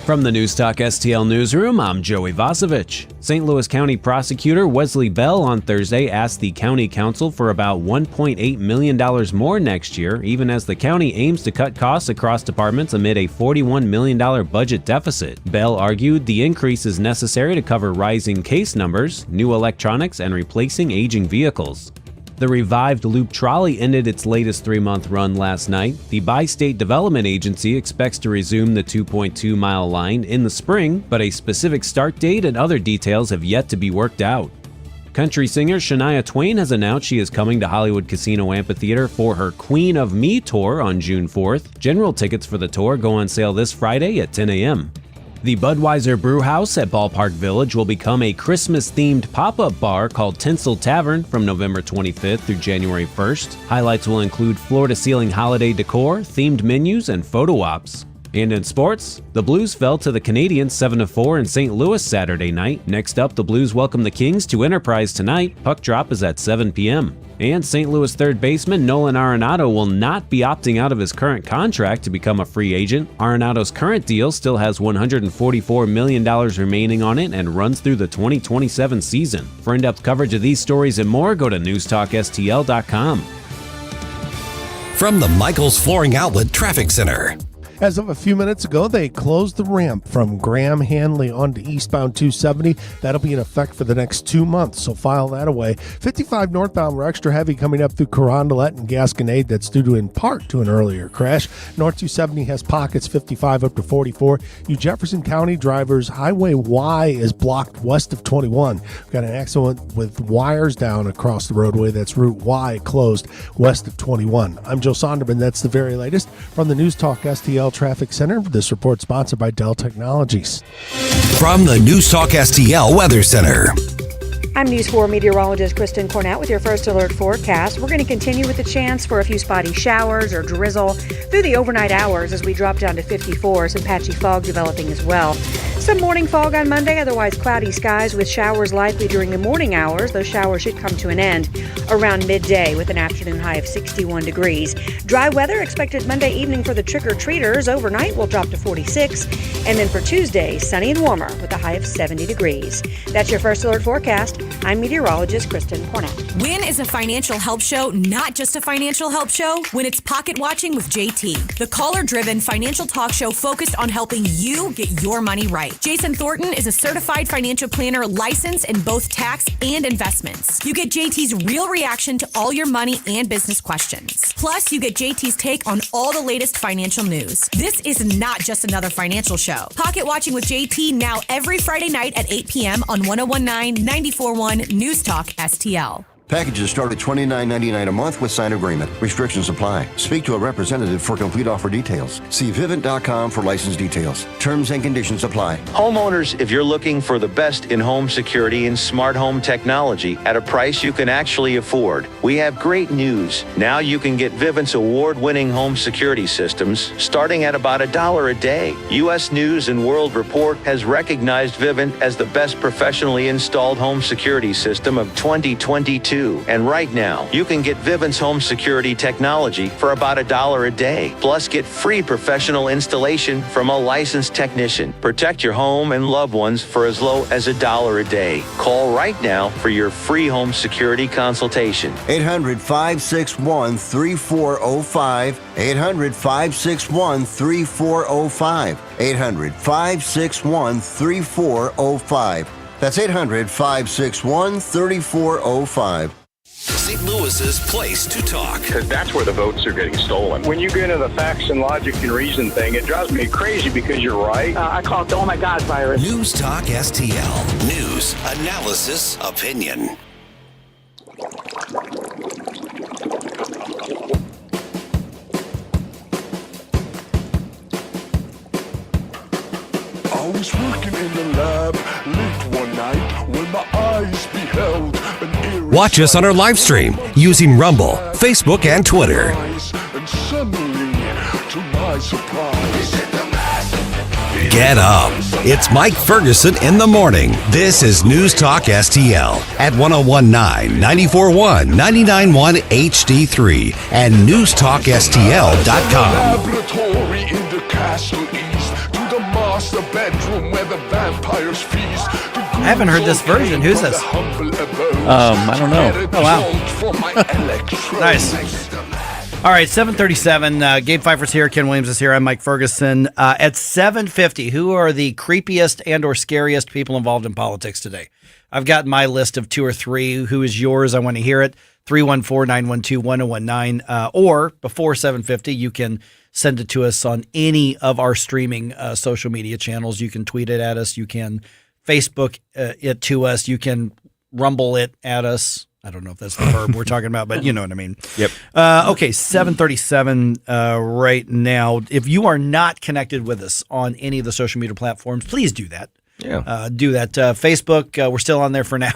From the Newstalk STL newsroom, I'm Joey Vasevich. St. Louis County Prosecutor Wesley Bell on Thursday asked the County Council for about $1.8 million more next year, even as the county aims to cut costs across departments amid a $41 million budget deficit. Bell argued the increase is necessary to cover rising case numbers, new electronics, and replacing aging vehicles. The revived Loop Trolley ended its latest 3-month run last night. The Bi-State Development Agency expects to resume the 2.2-mile line in the spring, but a specific start date and other details have yet to be worked out. Country singer Shania Twain has announced she is coming to Hollywood Casino Amphitheater for her Queen of Me tour on June 4th. General tickets for the tour go on sale this Friday at 10 a.m. The Budweiser Brewhouse at Ballpark Village will become a Christmas-themed pop-up bar called Tinsel Tavern from November 25th through January 1st. Highlights will include floor-to-ceiling holiday decor, themed menus, and photo ops. And in sports, the Blues fell to the Canadiens 7-4 in St. Louis Saturday night. Next up, the Blues welcome the Kings to Enterprise tonight. Puck drop is at 7 p.m. And St. Louis third baseman Nolan Arenado will not be opting out of his current contract to become a free agent. Arenado's current deal still has $144 million remaining on it and runs through the 2027 season. For in-depth coverage of these stories and more, go to NewstalkSTL.com. From the Michaels Flooring Outlet Traffic Center. As of a few minutes ago, they closed the ramp from Graham Hanley onto eastbound 270. That'll be in effect for the next 2 months, so file that away. 55 northbound, we're extra heavy coming up through Carondelet and Gasconade. That's due to, in part, to an earlier crash. North 270 has pockets 55 up to 44. You Jefferson County drivers, Highway Y is blocked west of 21. We've got an accident with wires down across the roadway. That's Route Y closed west of 21. I'm Joe Sonderman. That's the very latest from the News Talk STL Traffic Center. This report sponsored by Dell Technologies. From the News Talk STL Weather Center. I'm News 4 meteorologist Kristen Cornett with your first alert forecast. We're going to continue with the chance for a few spotty showers or drizzle through the overnight hours as we drop down to 54. Some patchy fog developing as well. Some morning fog on Monday, otherwise cloudy skies with showers likely during the morning hours. Those showers should come to an end around midday with an afternoon high of 61 degrees. Dry weather expected Monday evening for the trick-or-treaters. Overnight will drop to 46. And then for Tuesday, sunny and warmer with a high of 70 degrees. That's your first alert forecast. I'm meteorologist Kristen Cornett. When is a financial help show not just a financial help show? When it's Pocket Watching with JT, the caller-driven financial talk show focused on helping you get your money right. Jason Thornton is a certified financial planner licensed in both tax and investments. You get JT's real reaction to all your money and business questions. Plus, you get JT's take on all the latest financial news. This is not just another financial show. Pocket Watching with JT now every Friday night at 8 p.m. on 1019 94.1 News Talk STL. Packages start at $29.99 a month with signed agreement. Restrictions apply. Speak to a representative for complete offer details. See Vivint.com for license details. Terms and conditions apply. Homeowners, if you're looking for the best in home security and smart home technology at a price you can actually afford, we have great news. Now you can get Vivint's award-winning home security systems starting at about $1 a day. U.S. News and World Report has recognized Vivint as the best professionally installed home security system of 2022. And right now, you can get Vivint's home security technology for about $1 a day. Plus, get free professional installation from a licensed technician. Protect your home and loved ones for as low as $1 a day. Call right now for your free home security consultation. 800-561-3405. 800-561-3405. 800-561-3405. That's 800-561-3405. St. Louis's place to talk. Because that's where the votes are getting stolen. When you get into the facts and logic and reason thing, it drives me crazy because you're right. I call it the oh my God virus. News Talk STL. News, analysis, opinion. I was working in the lab late one night when my eyes beheld an eerie Watch us on our live stream using Rumble, Facebook, and Twitter. and suddenly by surprise. Get up. It's Mike Ferguson in the morning. This is News Talk STL at 1019, 94.1, 99.1 HD3 and NewstalkSTL.com. Laboratory in the castle east to the master bedroom where the vampires feast. I haven't heard this version. Who's this? I don't know. Oh, wow. Nice. All right, 7:37. Gabe Pfeiffer's here. Ken Williams is here. I'm Mike Ferguson. At 7:50, who are the creepiest and or scariest people involved in politics today? I've got my list of 2 or 3. Who is yours? I want to hear it. 314-912-1019. Or before 7:50, you can send it to us on any of our streaming social media channels. You can tweet it at us. You can Facebook it to us. You can rumble it at us. I don't know if that's the verb we're talking about, but you know what I mean. Yep. Okay, 7:37 right now. If you are not connected with us on any of the social media platforms, please do that. Yeah. Do that. Facebook, we're still on there for now.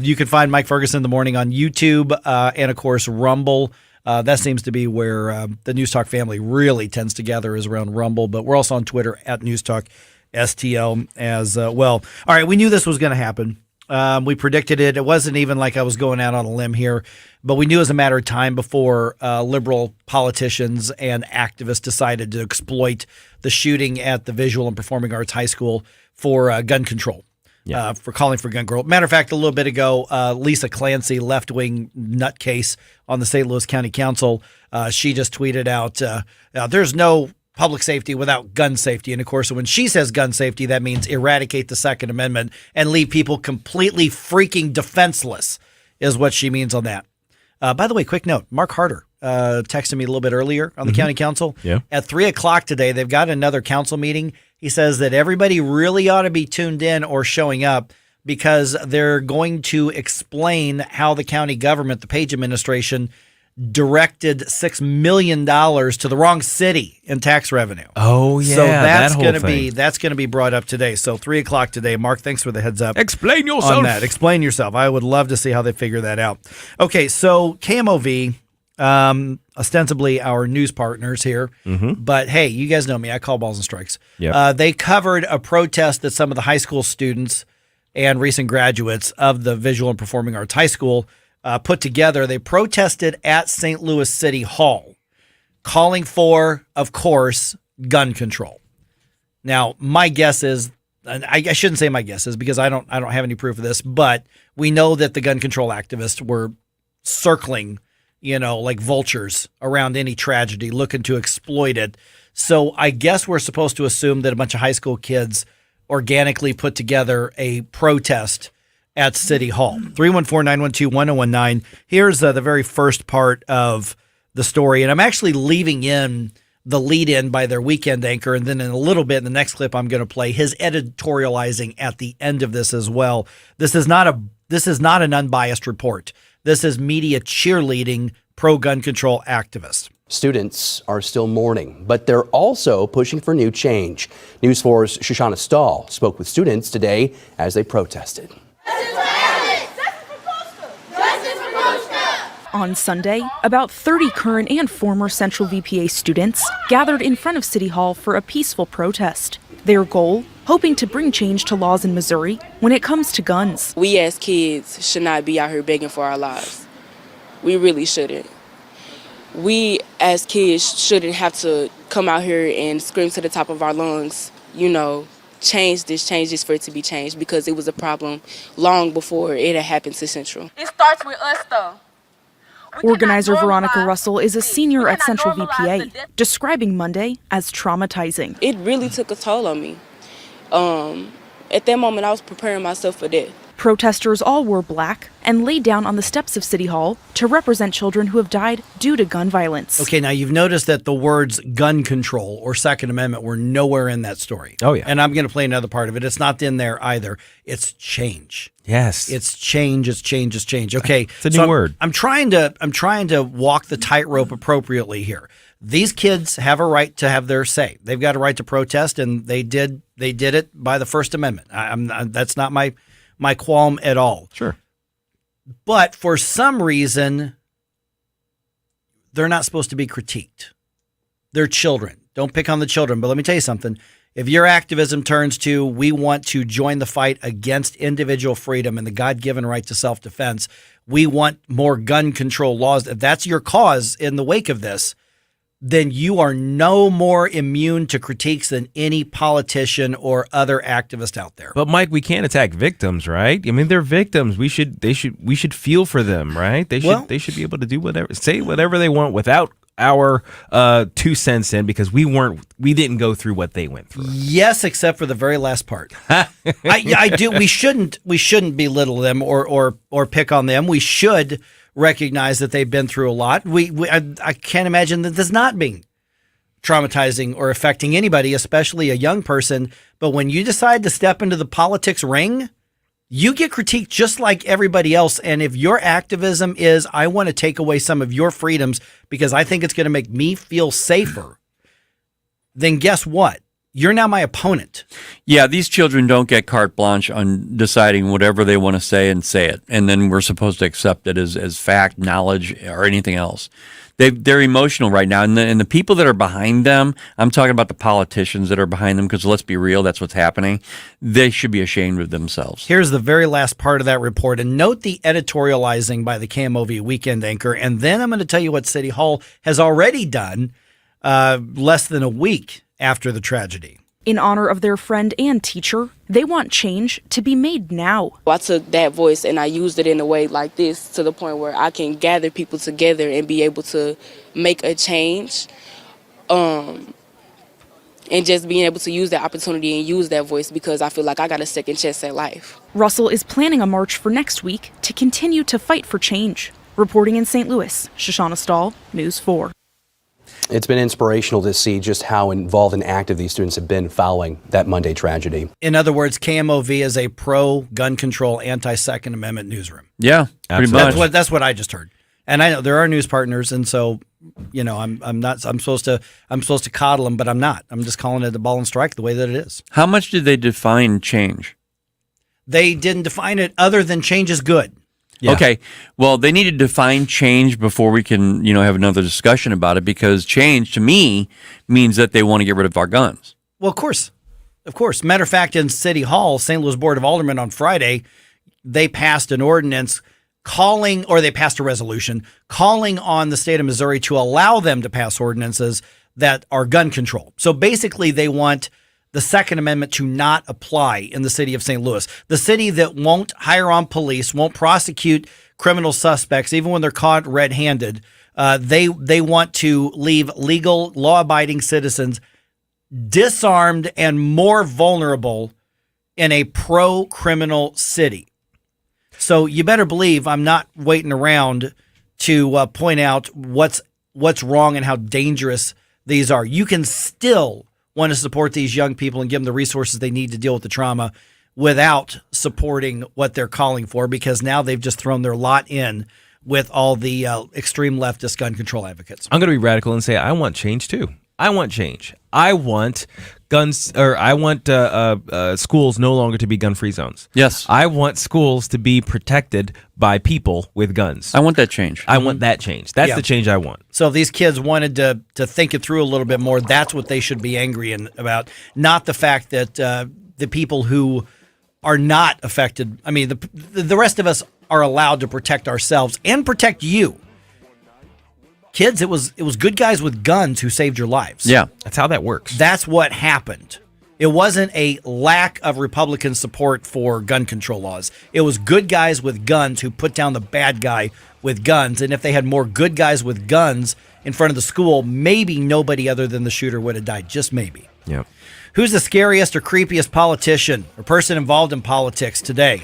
You can find Mike Ferguson in the morning on YouTube and, of course, Rumble. That seems to be where the News Talk family really tends to gather, is around Rumble. But we're also on Twitter at News Talk STL as well. All right, we knew this was going to happen. We predicted it. It wasn't even like I was going out on a limb here, but we knew it was a matter of time before liberal politicians and activists decided to exploit the shooting at the Visual and Performing Arts High School for gun control, for calling for gun control. Matter of fact, a little bit ago, Lisa Clancy, left-wing nutcase on the St. Louis County Council, she just tweeted out, there's no public safety without gun safety. And of course, when she says gun safety, that means eradicate the Second Amendment and leave people completely freaking defenseless is what she means on that. By the way, quick note, Mark Harder texted me a little bit earlier on the county council. Yeah. At 3:00 today, they've got another council meeting. He says that everybody really ought to be tuned in or showing up because they're going to explain how the county government, the Page administration, directed $6 million to the wrong city in tax revenue. Oh yeah, so that's going to be brought up today. So 3:00 today. Mark, thanks for the heads up. Explain yourself on that. Explain yourself. I would love to see how they figure that out. Okay, so KMOV, ostensibly our news partners here, but hey, you guys know me. I call balls and strikes. Yep. They covered a protest that some of the high school students and recent graduates of the Visual and Performing Arts High School put together. They protested at St. Louis City Hall, calling for, of course, gun control. Now, my guess is, and I shouldn't say my guess is because I don't have any proof of this, but we know that the gun control activists were circling, like vultures around any tragedy, looking to exploit it. So I guess we're supposed to assume that a bunch of high school kids organically put together a protest at City Hall. 314-912-1019. Here's the very first part of the story, and I'm actually leaving in the lead-in by their weekend anchor, and then in a little bit in the next clip I'm going to play his editorializing at the end of this as well. This is not an unbiased report. This is media cheerleading pro-gun control activists. Students are still mourning, but they're also pushing for new change. News 4's Shoshana Stahl spoke with students today as they protested. On Sunday, about 30 current and former Central VPA students gathered in front of City Hall for a peaceful protest. Their goal, hoping to bring change to laws in Missouri when it comes to guns. We as kids should not be out here begging for our lives. We really shouldn't. We as kids shouldn't have to come out here and scream to the top of our lungs, change this for it to be changed, because it was a problem long before it had happened to Central. It starts with us, though. Organizer Veronica Russell is a senior at Central VPA, describing Monday as traumatizing. It really took a toll on me. At that moment, I was preparing myself for death. Protesters all wore black and laid down on the steps of City Hall to represent children who have died due to gun violence. Okay, now you've noticed that the words gun control or Second Amendment were nowhere in that story. Oh, yeah. And I'm going to play another part of it. It's not in there either. It's change. Yes. It's change. Okay. It's a new word. I'm trying to walk the tightrope appropriately here. These kids have a right to have their say. They've got a right to protest, and they did it by the First Amendment. That's not my qualm at all. Sure. But for some reason, they're not supposed to be critiqued. They're children. Don't pick on the children. But let me tell you something. If your activism turns to, we want to join the fight against individual freedom and the God-given right to self-defense, we want more gun control laws, if that's your cause in the wake of this, then you are no more immune to critiques than any politician or other activist out there. But Mike, we can't attack victims, right? I mean, they're victims. We should feel for them, right? They should be able to do whatever, say whatever they want without our 2 cents in, because we didn't go through what they went through. Yes, except for the very last part. I do. We shouldn't belittle them or pick on them. We should recognize that they've been through a lot. I can't imagine that this not being traumatizing or affecting anybody, especially a young person. But when you decide to step into the politics ring, you get critiqued just like everybody else. And if your activism is, I want to take away some of your freedoms because I think it's going to make me feel safer, then guess what? You're now my opponent. Yeah, these children don't get carte blanche on deciding whatever they want to say and say it. And then we're supposed to accept it as fact, knowledge, or anything else. They're emotional right now. And the people that are behind them, I'm talking about the politicians that are behind them, because let's be real, that's what's happening. They should be ashamed of themselves. Here's the very last part of that report. And note the editorializing by the KMOV weekend anchor. And then I'm going to tell you what City Hall has already done less than a week after the tragedy. In honor of their friend and teacher, they want change to be made now. I took that voice and I used it in a way like this to the point where I can gather people together and be able to make a change. And just being able to use that opportunity and use that voice, because I feel like I got a second chance at life. Russell is planning a march for next week to continue to fight for change. Reporting in St. Louis, Shoshana Stahl, News 4. It's been inspirational to see just how involved and active these students have been following that Monday tragedy. In other words, KMOV is a pro-gun control, anti-Second Amendment newsroom. Yeah, pretty much. That's what I just heard. And I know there are news partners, and so I'm supposed to coddle them, but I'm not. I'm just calling it the ball and strike the way that it is. How much did they define change? They didn't define it other than change is good. Yeah. Okay, well, they need to define change before we can, have another discussion about it, because change, to me, means that they want to get rid of our guns. Well, of course. Matter of fact, in City Hall, St. Louis Board of Aldermen on Friday, they passed an ordinance they passed a resolution calling on the state of Missouri to allow them to pass ordinances that are gun control. So basically, they want the Second Amendment to not apply in the city of St. Louis. The city that won't hire on police, won't prosecute criminal suspects, even when they're caught red-handed. They want to leave legal, law-abiding citizens disarmed and more vulnerable in a pro-criminal city. So you better believe I'm not waiting around to point out what's wrong and how dangerous these are. You can still want to support these young people and give them the resources they need to deal with the trauma without supporting what they're calling for, because now they've just thrown their lot in with all the extreme leftist gun control advocates. I'm going to be radical and say I want change too. I want change. I want guns, or I want schools no longer to be gun-free zones. Yes. I want schools to be protected by people with guns. I want that change. I want that change. That's the change I want. So if these kids wanted to think it through a little bit more, that's what they should be angry about, not the fact that the people who are not affected, I mean, the rest of us are allowed to protect ourselves and protect you. Kids, it was good guys with guns who saved your lives. Yeah, that's how that works. That's what happened. It wasn't a lack of Republican support for gun control laws. It was good guys with guns who put down the bad guy with guns. And if they had more good guys with guns in front of the school, maybe nobody other than the shooter would have died. Just maybe. Yeah. Who's the scariest or creepiest politician or person involved in politics today?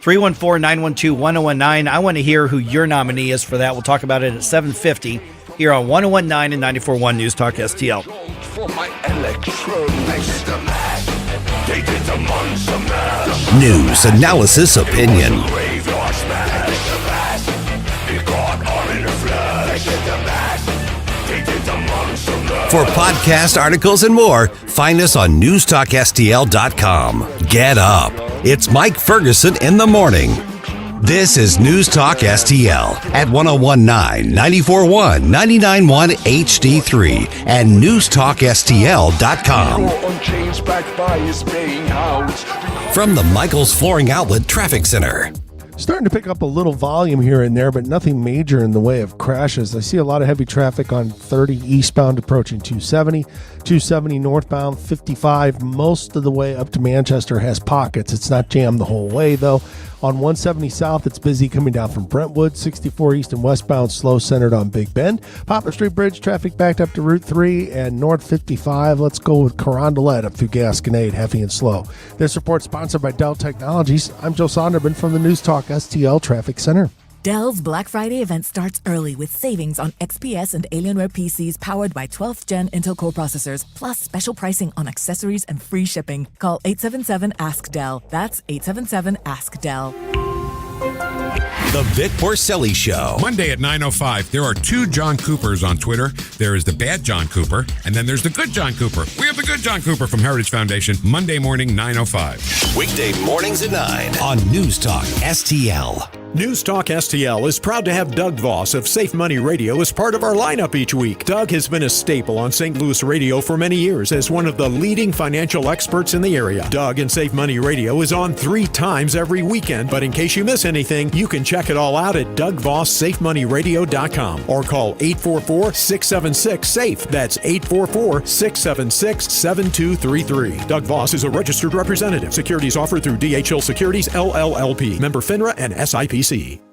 314-912-1019. I want to hear who your nominee is for that. We'll talk about it at 7:50 here on 1019 and 94.1 News Talk STL. News, analysis, opinion. For podcast articles and more, find us on NewstalkSTL.com. Get up. It's Mike Ferguson in the morning. This is News Talk STL at 1019, 94.1, 99.1 HD3 and NewstalkSTL.com. From the Michaels Flooring Outlet Traffic Center. Starting to pick up a little volume here and there, but nothing major in the way of crashes. I see a lot of heavy traffic on 30 eastbound approaching 270, 270 northbound, 55 most of the way up to Manchester has pockets. It's not jammed the whole way, though. On 170 south, it's busy coming down from Brentwood. 64 east and westbound, slow centered on Big Bend. Poplar Street Bridge, traffic backed up to Route 3 and North 55. Let's go with Carondelet up through Gasconade, heavy and slow. This report sponsored by Dell Technologies. I'm Joe Sonderman from the News Talk STL Traffic Center. Dell's Black Friday event starts early with savings on XPS and Alienware PCs powered by 12th Gen Intel Core processors, plus special pricing on accessories and free shipping. Call 877-ASK-DELL. That's 877-ASK-DELL. The Vic Porcelli Show. Monday at 9:05, there are two John Coopers on Twitter. There is the bad John Cooper, and then there's the good John Cooper. We have the good John Cooper from Heritage Foundation, Monday morning, 9:05. Weekday mornings at 9 on News Talk STL. News Talk STL is proud to have Doug Voss of Safe Money Radio as part of our lineup each week. Doug has been a staple on St. Louis radio for many years as one of the leading financial experts in the area. Doug and Safe Money Radio is on 3 times every weekend, but in case you miss anything, you can check it all out at DougVossSafeMoneyRadio.com or call 844-676-SAFE. That's 844-676-7233. Doug Voss is a registered representative. Securities offered through DHL Securities, LLLP. Member FINRA and SIPC.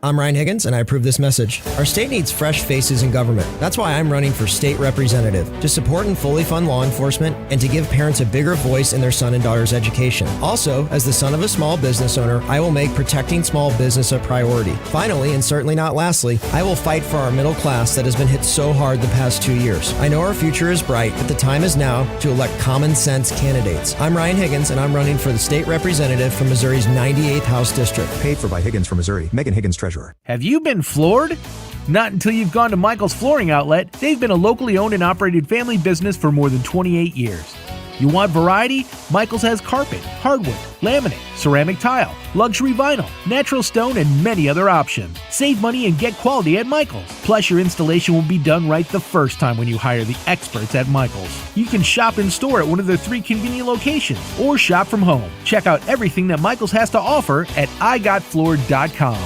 I'm Ryan Higgins, and I approve this message. Our state needs fresh faces in government. That's why I'm running for state representative, to support and fully fund law enforcement and to give parents a bigger voice in their son and daughter's education. Also, as the son of a small business owner, I will make protecting small business a priority. Finally, and certainly not lastly, I will fight for our middle class that has been hit so hard the past 2 years. I know our future is bright, but the time is now to elect common sense candidates. I'm Ryan Higgins, and I'm running for the state representative from Missouri's 98th House District. Paid for by Higgins from Missouri. Megan Higgins, Treasurer. Have you been floored? Not until you've gone to Michael's Flooring Outlet. They've been a locally owned and operated family business for more than 28 years. You want variety? Michael's has carpet, hardwood, laminate, ceramic tile, luxury vinyl, natural stone, and many other options. Save money and get quality at Michael's. Plus, your installation will be done right the first time when you hire the experts at Michael's. You can shop in store at one of their 3 convenient locations or shop from home. Check out everything that Michael's has to offer at igotfloored.com.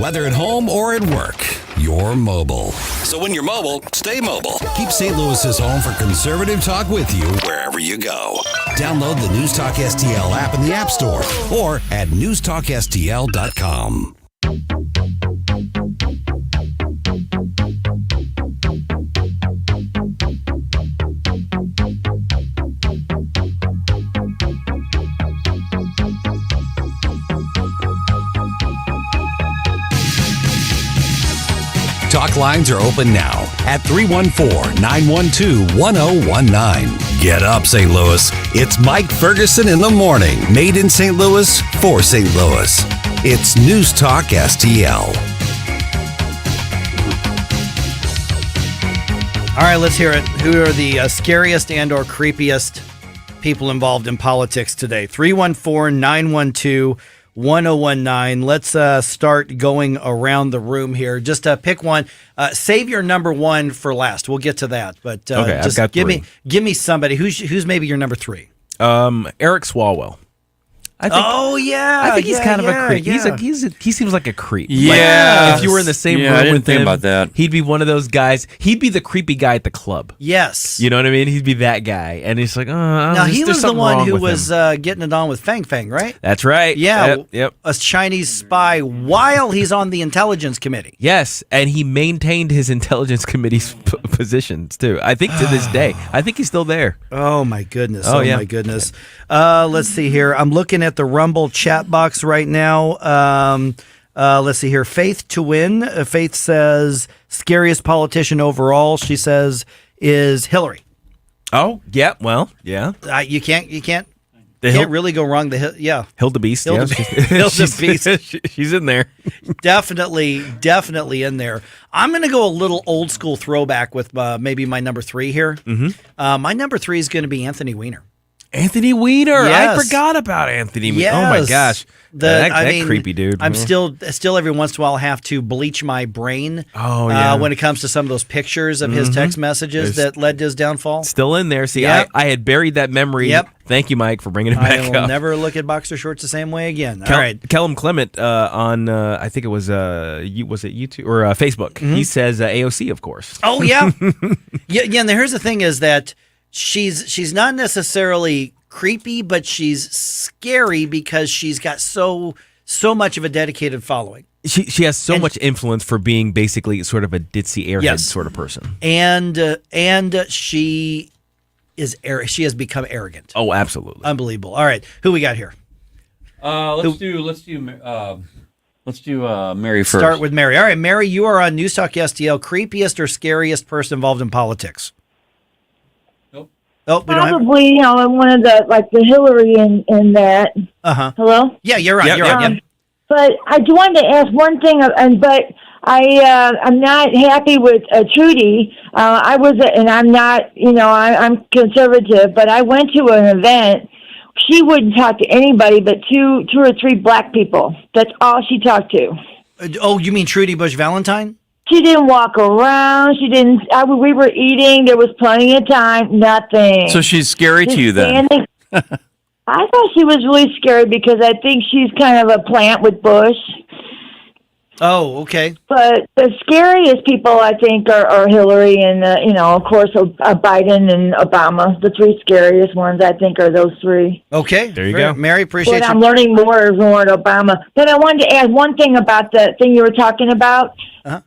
Whether at home or at work, you're mobile. So when you're mobile, stay mobile. Keep St. Louis's home for conservative talk with you wherever you go. Download the News Talk STL app in the App Store or at NewstalkSTL.com. Talk lines are open now at 314-912-1019. Get up, St. Louis. It's Mike Ferguson in the morning. Made in St. Louis for St. Louis. It's News Talk STL. All right, let's hear it. Who are the scariest and or creepiest people involved in politics today? 314-912-1019. Let's start going around the room here. Just pick one. Save your number one for last. We'll get to that. But okay, just I've got give three. me somebody who's maybe your number 3. Eric Swalwell. I think he's kind of a creep. Yeah. He seems like a creep. Yeah. Like, if you were in the same room I didn't with think him, about that. He'd be one of those guys. He'd be the creepy guy at the club. Yes. You know what I mean? He'd be that guy. And he's like, now, he was the one who was getting it on with Fang Fang, right? That's right. Yeah. Yep. A Chinese spy while he's on the intelligence committee. Yes. And he maintained his intelligence committee's positions, too. I think to this day. I think he's still there. Oh, my goodness. Yeah. My goodness. Let's see here. I'm looking at the Rumble chat box right now. Let's see here. Faith to win. Faith says scariest politician overall. She says is Hillary. Oh, yeah. Well, yeah. You can't really go wrong. Hilda Beast. Hilda Beast. She's in there. Definitely in there. I'm going to go a little old school throwback with maybe my number 3 here. Mm-hmm. My number 3 is going to be Anthony Weiner. Anthony Weiner. Yes. I forgot about Anthony Weiner. Yes. Oh my gosh. That creepy dude. I'm still every once in a while have to bleach my brain. Oh yeah. When it comes to some of those pictures of his text messages that led to his downfall. Still in there. See, Yep. I had buried that memory. Yep. Thank you, Mike, for bringing it back I will up. never look at boxer shorts the same way again. All right. Kellum Clement on I think it was was it YouTube or Facebook? He says AOC, of course. Oh yeah. yeah. And here's the thing: is that she's not necessarily creepy, but she's scary because she's got so much of a dedicated following. She has so much influence for being basically sort of a ditzy airhead sort of person. And she is she has become arrogant. Oh, absolutely. Unbelievable. All right. Who we got here? Let's do Mary first. Start with Mary. All right, Mary, you are on News Talk STL. Creepiest or scariest person involved in politics? Oh, we don't have... Probably, one of the Hillary in that. Hello? Yeah, you're right. You're right. But I do want to ask one thing, but I'm not happy with Trudy. I'm not, I'm conservative, but I went to an event. She wouldn't talk to anybody but two or three black people. That's all she talked to. Oh, you mean Trudy Bush Valentine? She didn't walk around. She didn't. We were eating. There was plenty of time. Nothing. So she's scary to you then? I thought she was really scary because I think she's kind of a plant with Bush. Oh, okay. But the scariest people, I think, are Hillary and, of course, Biden and Obama. The three scariest ones, I think, are those three. Okay. There you go. Mary, appreciate But you. I'm learning more and more at Obama. But I wanted to add one thing about the thing you were talking about.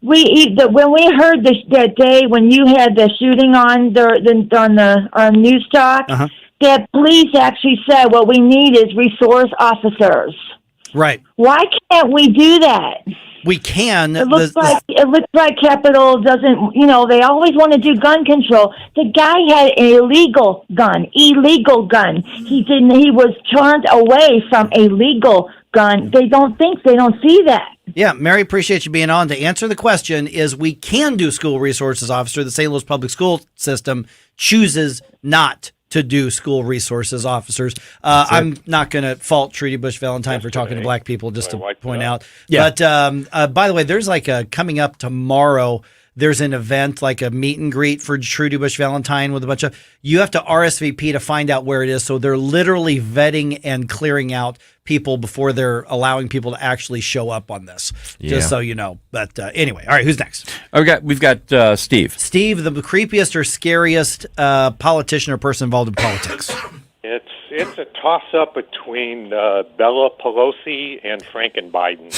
When we heard that day when you had the shooting on News Talk, that police actually said what we need is resource officers. Right. Why can't we do that? We can. It looks like Capitol doesn't. They always want to do gun control. The guy had an illegal gun. He didn't. He was turned away from a legal gun. They don't see that. Yeah, Mary, appreciate you being on. To answer the question is we can do school resources officer. The St. Louis public school system chooses not to do school resources officers. I'm not going to fault Trudy Bush Valentine for talking to black people, just to point out. Yeah. But by the way, there's coming up tomorrow, there's an event, like a meet and greet for Trudy Bush Valentine with a bunch of, you have to RSVP to find out where it is. So they're literally vetting and clearing out people before they're allowing people to actually show up on this, just so you know. But anyway, all right, who's next? We've got Steve. Steve, the creepiest or scariest politician or person involved in politics? It's a toss-up between Bella Pelosi and Franken Biden.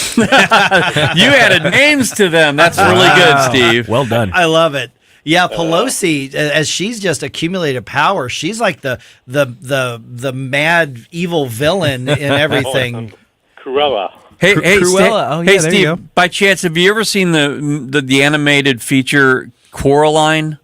You added names to them. That's really good, Steve. Well done. I love it. Yeah, Pelosi, as she's just accumulated power, she's like the mad evil villain in everything. Cruella. Hey, Cruella. Hey, Steve. By chance, have you ever seen the animated feature Coraline?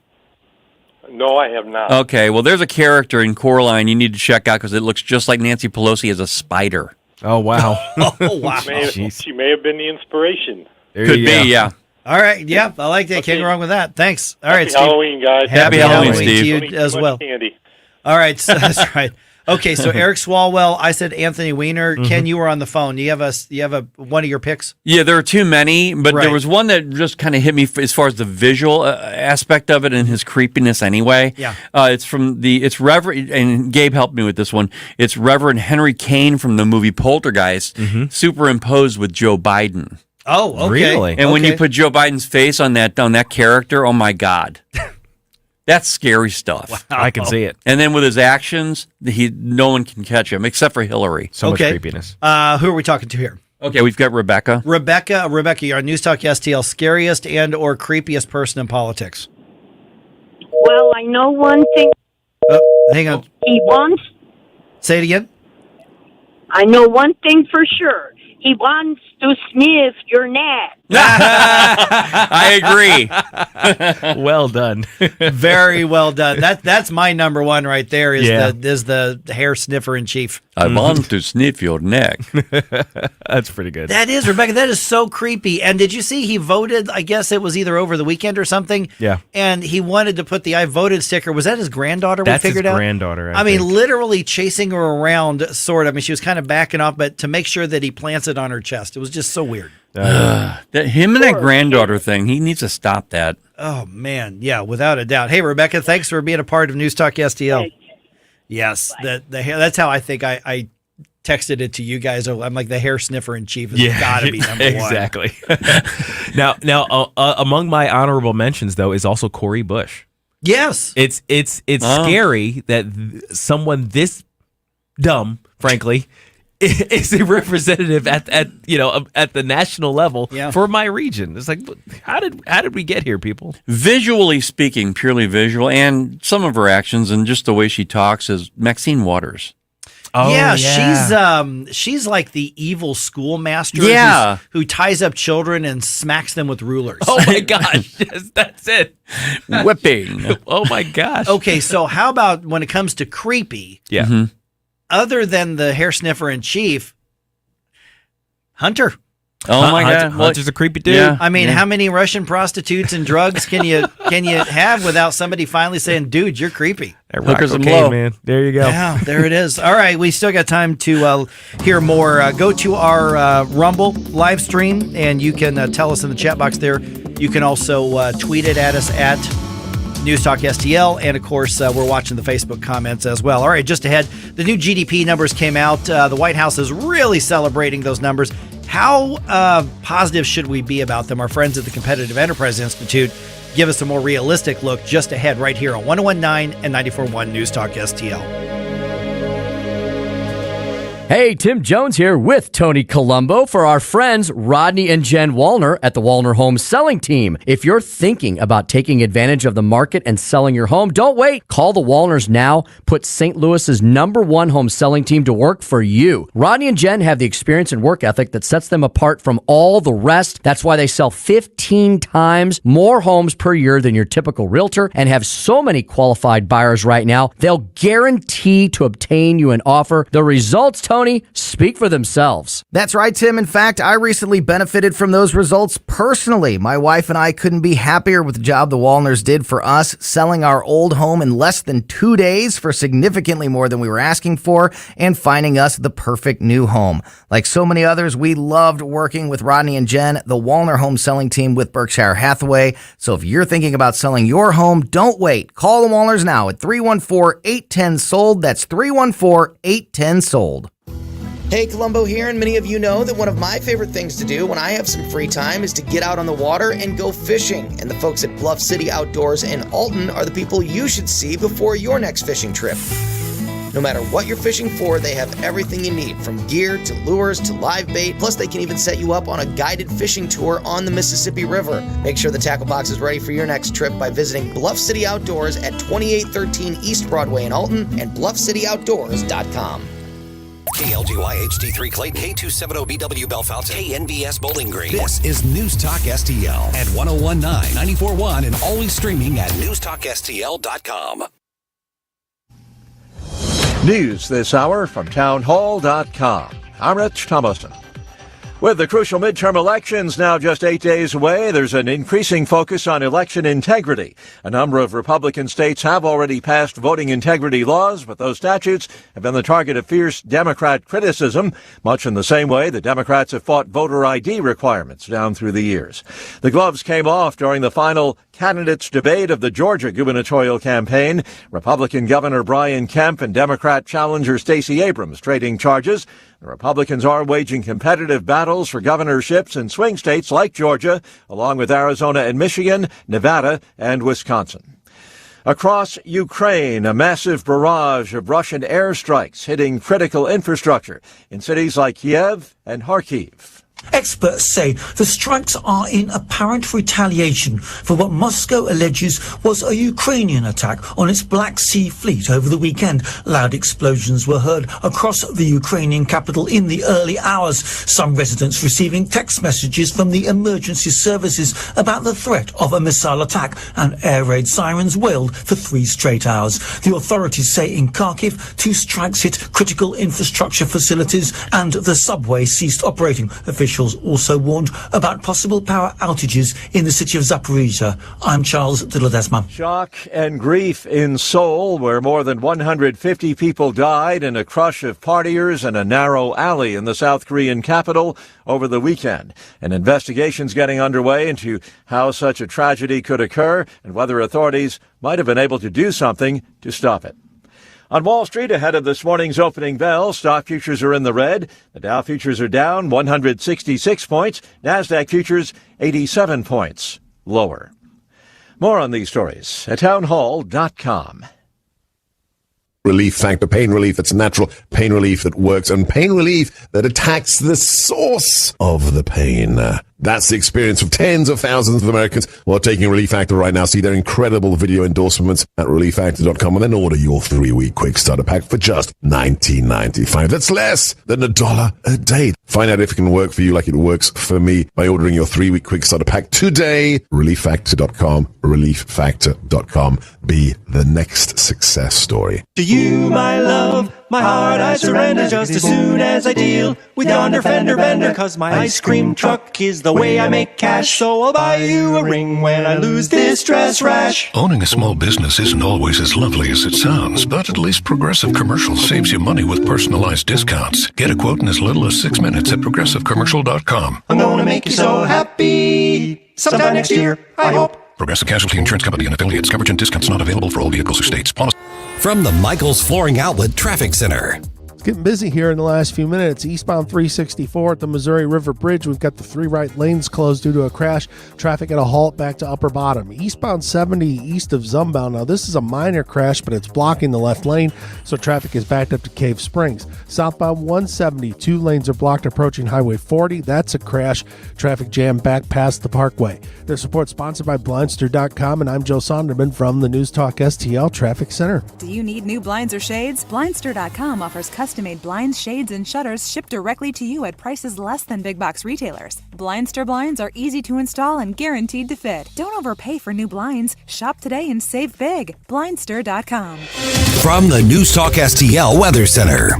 No, I have not. Okay, well, there's a character in Coraline you need to check out because it looks just like Nancy Pelosi as a spider. Oh wow! Oh wow! She may have been the inspiration. Could be, yeah. All right, yeah, I like that. Can't go wrong with that. Thanks. All right, Happy Halloween, guys. Happy Halloween, Steve. Don't eat To you as too much well. Candy. All right, so that's right. Okay, so Eric Swalwell, I said Anthony Weiner. Ken, you were on the phone. You have one of your picks? Yeah, there are too many, but there was one that just kind of hit me as far as the visual aspect of it and his creepiness. Anyway, yeah, it's Reverend, and Gabe helped me with this one. It's Reverend Henry Kane from the movie Poltergeist, superimposed with Joe Biden. Oh, okay. Really? And when you put Joe Biden's face on that character, oh my God. That's scary stuff. Wow. I can see it. And then with his actions, no one can catch him except for Hillary. So much creepiness. Who are we talking to here? Okay, we've got Rebecca. Rebecca, you're on News Talk STL. Scariest and or creepiest person in politics? Well, I know one thing. Hang on. He wants. Say it again. I know one thing for sure. He wants to sniff your neck. I agree. Well done. Very well done. That's my number one right there. Is Yeah. the hair sniffer in chief. I want to sniff your neck. That's pretty good. That is, Rebecca. That is so creepy. And did you see he voted? I guess it was either over the weekend or something. Yeah. And he wanted to put the "I voted" sticker. Was that his granddaughter? That's we figured his out. granddaughter. I mean, think. literally chasing her around. Sort of. I mean, she was kind of backing off, but to make sure that he plants it on her chest. It was just so weird. That him and that granddaughter thing. He needs to stop that. Oh man, yeah, without a doubt. Hey, Rebecca, thanks for being a part of News Talk STL. Yes, that's how I think I texted it to you guys. I'm like, the hair sniffer in chief has got to be number one. Exactly. now, among my honorable mentions though is also Cori Bush. Yes, it's scary that someone this dumb, frankly, is a representative at the national level for my region. It's like, how did we get here, people? Visually speaking, purely visual, and some of her actions and just the way she talks is Maxine Waters. Oh, she's like the evil schoolmaster who ties up children and smacks them with rulers. Oh my gosh, yes, that's it. Whipping. Oh my gosh. Okay, so how about when it comes to creepy? Yeah. Mm-hmm. Other than the hair sniffer in chief, Hunter. Oh my God, Hunter's a creepy dude. Yeah. I mean, how many Russian prostitutes and drugs can you have without somebody finally saying, "Dude, you're creepy"? Hookers and blow, man. There you go. Yeah, there it is. All right, we still got time to hear more. Go to our Rumble live stream, and you can tell us in the chat box there. You can also tweet it at us at NewstalkSTL, and of course, we're watching the Facebook comments as well. All right, just ahead, the new GDP numbers came out. The White House is really celebrating those numbers. How positive should we be about them? Our friends at the Competitive Enterprise Institute give us a more realistic look just ahead right here on 101.9 and 94.1 News Talk STL. Hey, Tim Jones here with Tony Colombo for our friends Rodney and Jen Wallner at the Wallner Home Selling Team. If you're thinking about taking advantage of the market and selling your home, don't wait. Call the Wallners now. Put St. Louis's #1 home selling team to work for you. Rodney and Jen have the experience and work ethic that sets them apart from all the rest. That's why they sell 15 times more homes per year than your typical realtor and have so many qualified buyers right now. They'll guarantee to obtain you an offer. The results, Tony, speak for themselves. That's right, Tim. In fact, I recently benefited from those results personally. My wife and I couldn't be happier with the job the Wallners did for us, selling our old home in less than 2 days for significantly more than we were asking for and finding us the perfect new home. Like so many others, we loved working with Rodney and Jen, the Wallner Home Selling Team with Berkshire Hathaway. So if you're thinking about selling your home, don't wait. Call the Wallners now at 314-810-SOLD. That's 314-810-SOLD. Hey, Columbo here, and many of you know that one of my favorite things to do when I have some free time is to get out on the water and go fishing. And the folks at Bluff City Outdoors in Alton are the people you should see before your next fishing trip. No matter what you're fishing for, they have everything you need, from gear to lures to live bait. Plus, they can even set you up on a guided fishing tour on the Mississippi River. Make sure the tackle box is ready for your next trip by visiting Bluff City Outdoors at 2813 East Broadway in Alton and bluffcityoutdoors.com. KLGY HD3 Clayton, K270BW Bellefonte, KNBS Bowling Green. This is News Talk STL at 101.9, 94.1, and always streaming at NewstalkSTL.com. News this hour from townhall.com. I'm Rich Thomason. With the crucial midterm elections now just 8 days away, there's an increasing focus on election integrity. A number of Republican states have already passed voting integrity laws, but those statutes have been the target of fierce Democrat criticism, much in the same way the Democrats have fought voter ID requirements down through the years. The gloves came off during the final candidates debate of the Georgia gubernatorial campaign. Republican Governor Brian Kemp and Democrat challenger Stacey Abrams trading charges. The Republicans are waging competitive battles for governorships in swing states like Georgia, along with Arizona and Michigan, Nevada, and Wisconsin. Across Ukraine, a massive barrage of Russian airstrikes hitting critical infrastructure in cities like Kiev and Kharkiv. Experts say the strikes are in apparent retaliation for what Moscow alleges was a Ukrainian attack on its Black Sea fleet over the weekend. Loud explosions were heard across the Ukrainian capital in the early hours, some residents receiving text messages from the emergency services about the threat of a missile attack, and air raid sirens wailed for 3 straight hours. The authorities say in Kharkiv, 2 strikes hit critical infrastructure facilities and the subway ceased operating. Officials also warned about possible power outages in the city of Zaporizhia. I'm Charles de Ledesma. Shock and grief in Seoul, where more than 150 people died in a crush of partiers in a narrow alley in the South Korean capital over the weekend. An investigation's getting underway into how such a tragedy could occur and whether authorities might have been able to do something to stop it. On Wall Street, ahead of this morning's opening bell, stock futures are in the red. The Dow futures are down 166 points. NASDAQ futures 87 points lower. More on these stories at townhall.com. Relief factor, pain relief that's natural, pain relief that works, and pain relief that attacks the source of the pain. That's the experience of tens of thousands of Americans who are taking Relief Factor right now. See their incredible video endorsements at relieffactor.com and then order your 3-week quick starter pack for just $19.95. That's less than $1 a day. Find out if it can work for you like it works for me by ordering your 3-week quick starter pack today. relieffactor.com, relieffactor.com. Be the next success story. To you, my love, my heart I surrender just as soon as I deal with yonder fender bender. 'Cause my ice cream truck is the way I make cash. So I'll buy you a ring when I lose this stress rash. Owning a small business isn't always as lovely as it sounds, but at least Progressive Commercial saves you money with personalized discounts. Get a quote in as little as 6 minutes at progressivecommercial.com. I'm gonna make you so happy sometime next year, I hope. Progressive Casualty Insurance Company and affiliates. Coverage and discounts not available for all vehicles or states. Policy. From the Michaels Flooring Outlet Traffic Center. Getting busy here in the last few minutes. Eastbound 364 at the Missouri River Bridge. We've got the 3 right lanes closed due to a crash. Traffic at a halt back to Upper Bottom. Eastbound 70 east of Zumbound. Now, this is a minor crash, but it's blocking the left lane, so traffic is backed up to Cave Springs. Southbound 170, 2 lanes are blocked approaching Highway 40. That's a crash. Traffic jam back past the Parkway. Their support sponsored by Blindster.com, and I'm Joe Sonderman from the News Talk STL Traffic Center. Do you need new blinds or shades? Blindster.com offers custom-made blinds, shades, and shutters shipped directly to you at prices less than big box retailers. Blindster blinds are easy to install and guaranteed to fit. Don't overpay for new blinds. Shop today and save big. Blindster.com. From the News Talk STL Weather Center.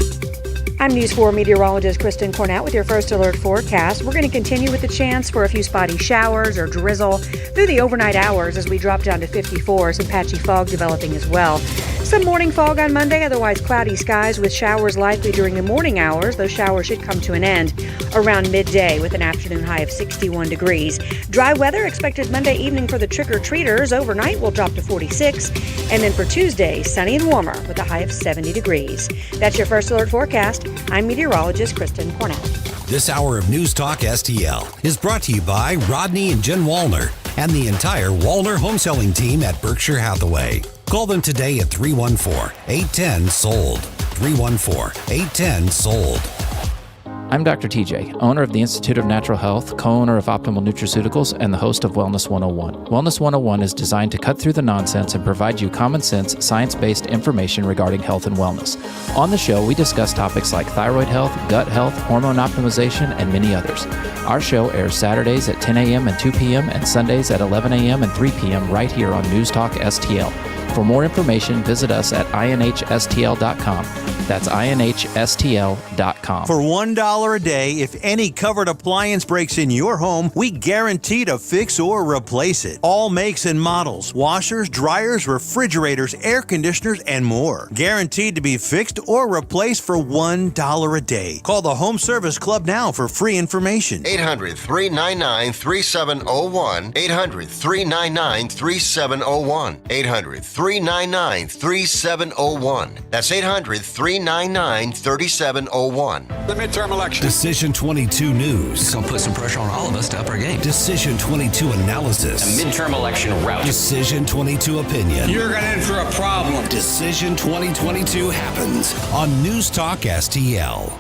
I'm News 4 meteorologist Kristen Cornett with your first alert forecast. We're going to continue with the chance for a few spotty showers or drizzle through the overnight hours as we drop down to 54. Some patchy fog developing as well. Some morning fog on Monday, otherwise cloudy skies with showers likely during the morning hours. Those showers should come to an end around midday with an afternoon high of 61 degrees. Dry weather expected Monday evening for the trick-or-treaters. Overnight will drop to 46. And then for Tuesday, sunny and warmer with a high of 70 degrees. That's your first alert forecast. I'm meteorologist Kristen Cornell. This hour of News Talk STL is brought to you by Rodney and Jen Wallner and the entire Wallner home selling team at Berkshire Hathaway. Call them today at 314-810-SOLD. 314-810-SOLD. I'm Dr. TJ, owner of the Institute of Natural Health, co-owner of Optimal Nutraceuticals, and the host of Wellness 101. Wellness 101 is designed to cut through the nonsense and provide you common sense, science-based information regarding health and wellness. On the show, we discuss topics like thyroid health, gut health, hormone optimization, and many others. Our show airs Saturdays at 10 a.m. and 2 p.m. and Sundays at 11 a.m. and 3 p.m. right here on News Talk STL. For more information, visit us at inhstl.com. That's inhstl.com. For $1 a day, if any covered appliance breaks in your home, we guarantee to fix or replace it. All makes and models, washers, dryers, refrigerators, air conditioners, and more. Guaranteed to be fixed or replaced for $1 a day. Call the Home Service Club now for free information. 800-399-3701. 800-399-3701. 800-399-3701. That's 800-399-3701. The midterm election. Decision 22 News. It's going to put some pressure on all of us to up our game. Decision 22 Analysis. A midterm election route. Decision 22 Opinion. You're going to enter a problem. Decision 2022 happens on News Talk STL.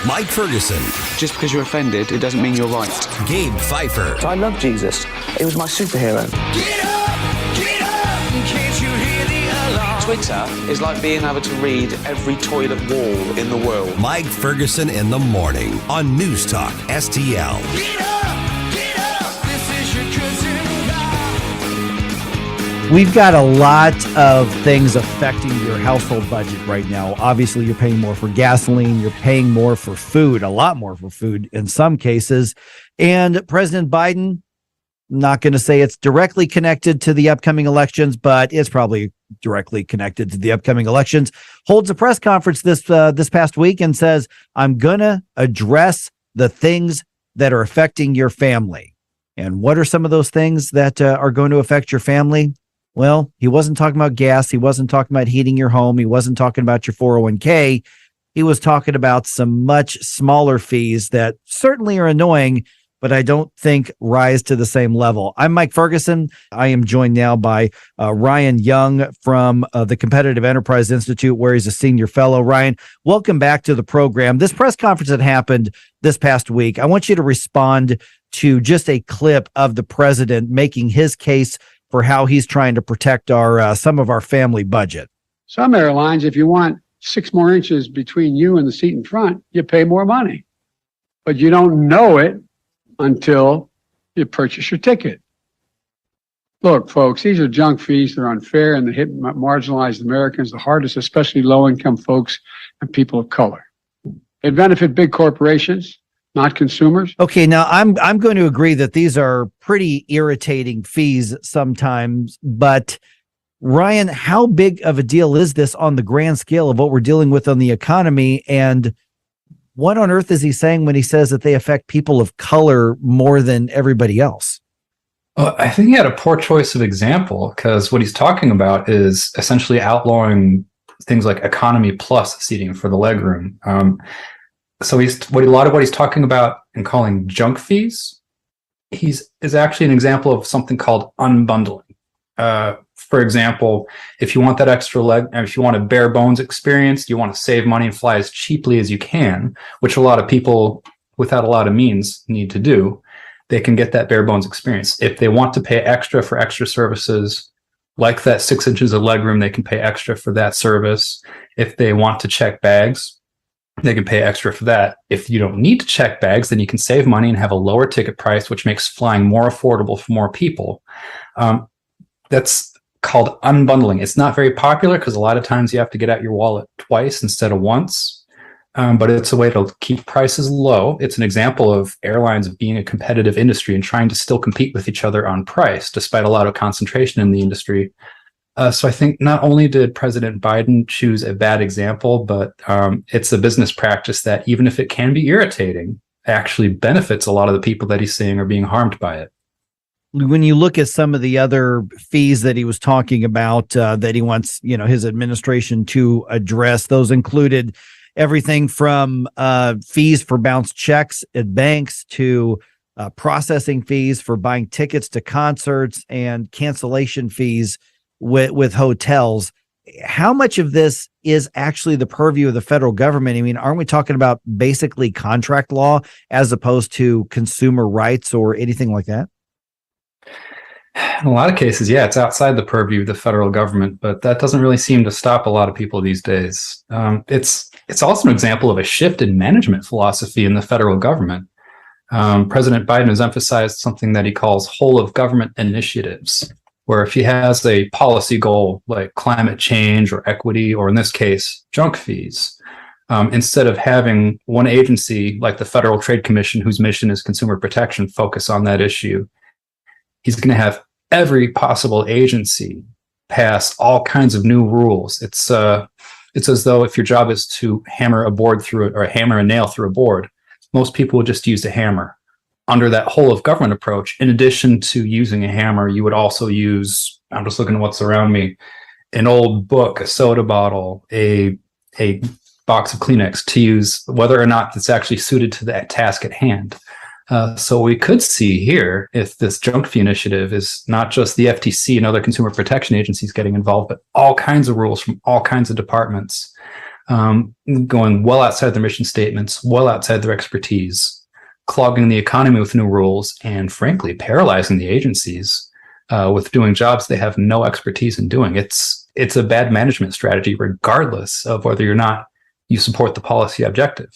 Mike Ferguson. Just because you're offended, it doesn't mean you're right. Gabe Pfeiffer. I love Jesus. He was my superhero. Get up! Can't you hear the alarm? Twitter is like being able to read every toilet wall in the world. Mike Ferguson in the morning on News Talk STL. Get up, this is your cousin Rob. We've got a lot of things affecting your household budget right now. Obviously, you're paying more for gasoline. You're paying more for food, a lot more for food in some cases. And President Biden, not going to say it's directly connected to the upcoming elections, but it's probably directly connected to the upcoming elections, holds a press conference this past week and says, I'm going to address the things that are affecting your family. And what are some of those things that are going to affect your family? Well, he wasn't talking about gas. He wasn't talking about heating your home. He wasn't talking about your 401k. He was talking about some much smaller fees that certainly are annoying, but I don't think rise to the same level. I'm Mike Ferguson. I am joined now by Ryan Young from the Competitive Enterprise Institute, where he's a senior fellow. Ryan, welcome back to the program. This press conference that happened this past week, I want you to respond to just a clip of the president making his case for how he's trying to protect our some of our family budget. Some airlines, if you want 6 more inches between you and the seat in front, you pay more money, but you don't know it until you purchase your ticket. Look, folks, these are junk fees. They're unfair and they hit marginalized Americans the hardest, especially low-income folks and people of color. They benefit big corporations, not consumers. Okay, now I'm going to agree that these are pretty irritating fees sometimes, but Ryan, how big of a deal is this on the grand scale of what we're dealing with on the economy? And what on earth is he saying when he says that they affect people of color more than everybody else? Well, I think he had a poor choice of example, because what he's talking about is essentially outlawing things like economy plus seating for the legroom. So a lot of what he's talking about and calling junk fees, is actually an example of something called unbundling. For example, if you want that extra leg, if you want a bare bones experience, you want to save money and fly as cheaply as you can, which a lot of people without a lot of means need to do, they can get that bare bones experience. If they want to pay extra for extra services, like that 6 inches of legroom, they can pay extra for that service. If they want to check bags, they can pay extra for that. If you don't need to check bags, then you can save money and have a lower ticket price, which makes flying more affordable for more people. That's called unbundling. It's not very popular because a lot of times you have to get out your wallet twice instead of once, but it's a way to keep prices low. It's an example of airlines being a competitive industry and trying to still compete with each other on price, despite a lot of concentration in the industry. So I think not only did President Biden choose a bad example, but it's a business practice that, even if it can be irritating, actually benefits a lot of the people that he's saying are being harmed by it. When you look at some of the other fees that he was talking about that he wants, his administration to address, those included everything from fees for bounced checks at banks to processing fees for buying tickets to concerts and cancellation fees with hotels. How much of this is actually the purview of the federal government? I mean, aren't we talking about basically contract law as opposed to consumer rights or anything like that? In a lot of cases, yeah, it's outside the purview of the federal government, but that doesn't really seem to stop a lot of people these days. It's also an example of a shift in management philosophy in the federal government. President Biden has emphasized something that he calls whole of government initiatives, where if he has a policy goal like climate change or equity, or in this case, junk fees, instead of having one agency like the Federal Trade Commission, whose mission is consumer protection, focus on that issue, he's going to have every possible agency pass all kinds of new rules. It's as though if your job is to hammer a board through it, or hammer a nail through a board, most people will just use a hammer. Under that whole of government approach, in addition to using a hammer, you would also use, I'm just looking at what's around me, an old book, a soda bottle, a box of Kleenex, to use whether or not it's actually suited to that task at hand. So we could see here, if this junk fee initiative is not just the FTC and other consumer protection agencies getting involved, but all kinds of rules from all kinds of departments. going well outside their mission statements, well outside their expertise, clogging the economy with new rules, and frankly, paralyzing the agencies with doing jobs they have no expertise in doing. It's a bad management strategy, regardless of whether or not you support the policy objective.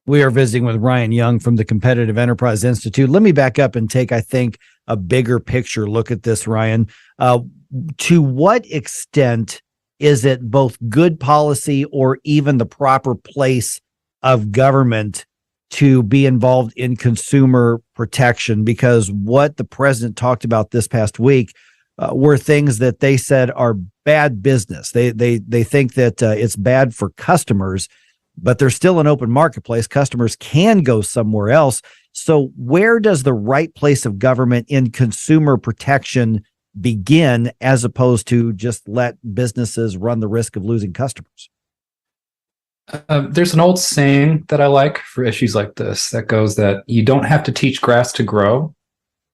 We are visiting with Ryan Young from the Competitive Enterprise Institute. Let me back up and take, I think, a bigger picture look at this, Ryan. To what extent is it both good policy or even the proper place of government to be involved in consumer protection? Because what the president talked about this past week were things that they said are bad business. They think that it's bad for customers, but there's still an open marketplace. Customers can go somewhere else. So where does the right place of government in consumer protection begin, as opposed to just let businesses run the risk of losing customers? There's an old saying that I like for issues like this that goes that you don't have to teach grass to grow,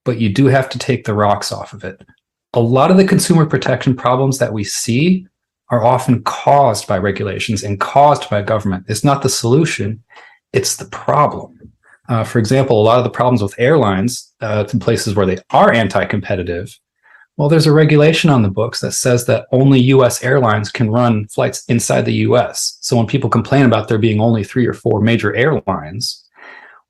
but you do have to take the rocks off of it. A lot of the consumer protection problems that we see are often caused by regulations and caused by government. It's not the solution, it's the problem. For example, a lot of the problems with airlines in places where they are anti-competitive, well, there's a regulation on the books that says that only U.S. airlines can run flights inside the U.S. So when people complain about there being only 3 or 4 major airlines,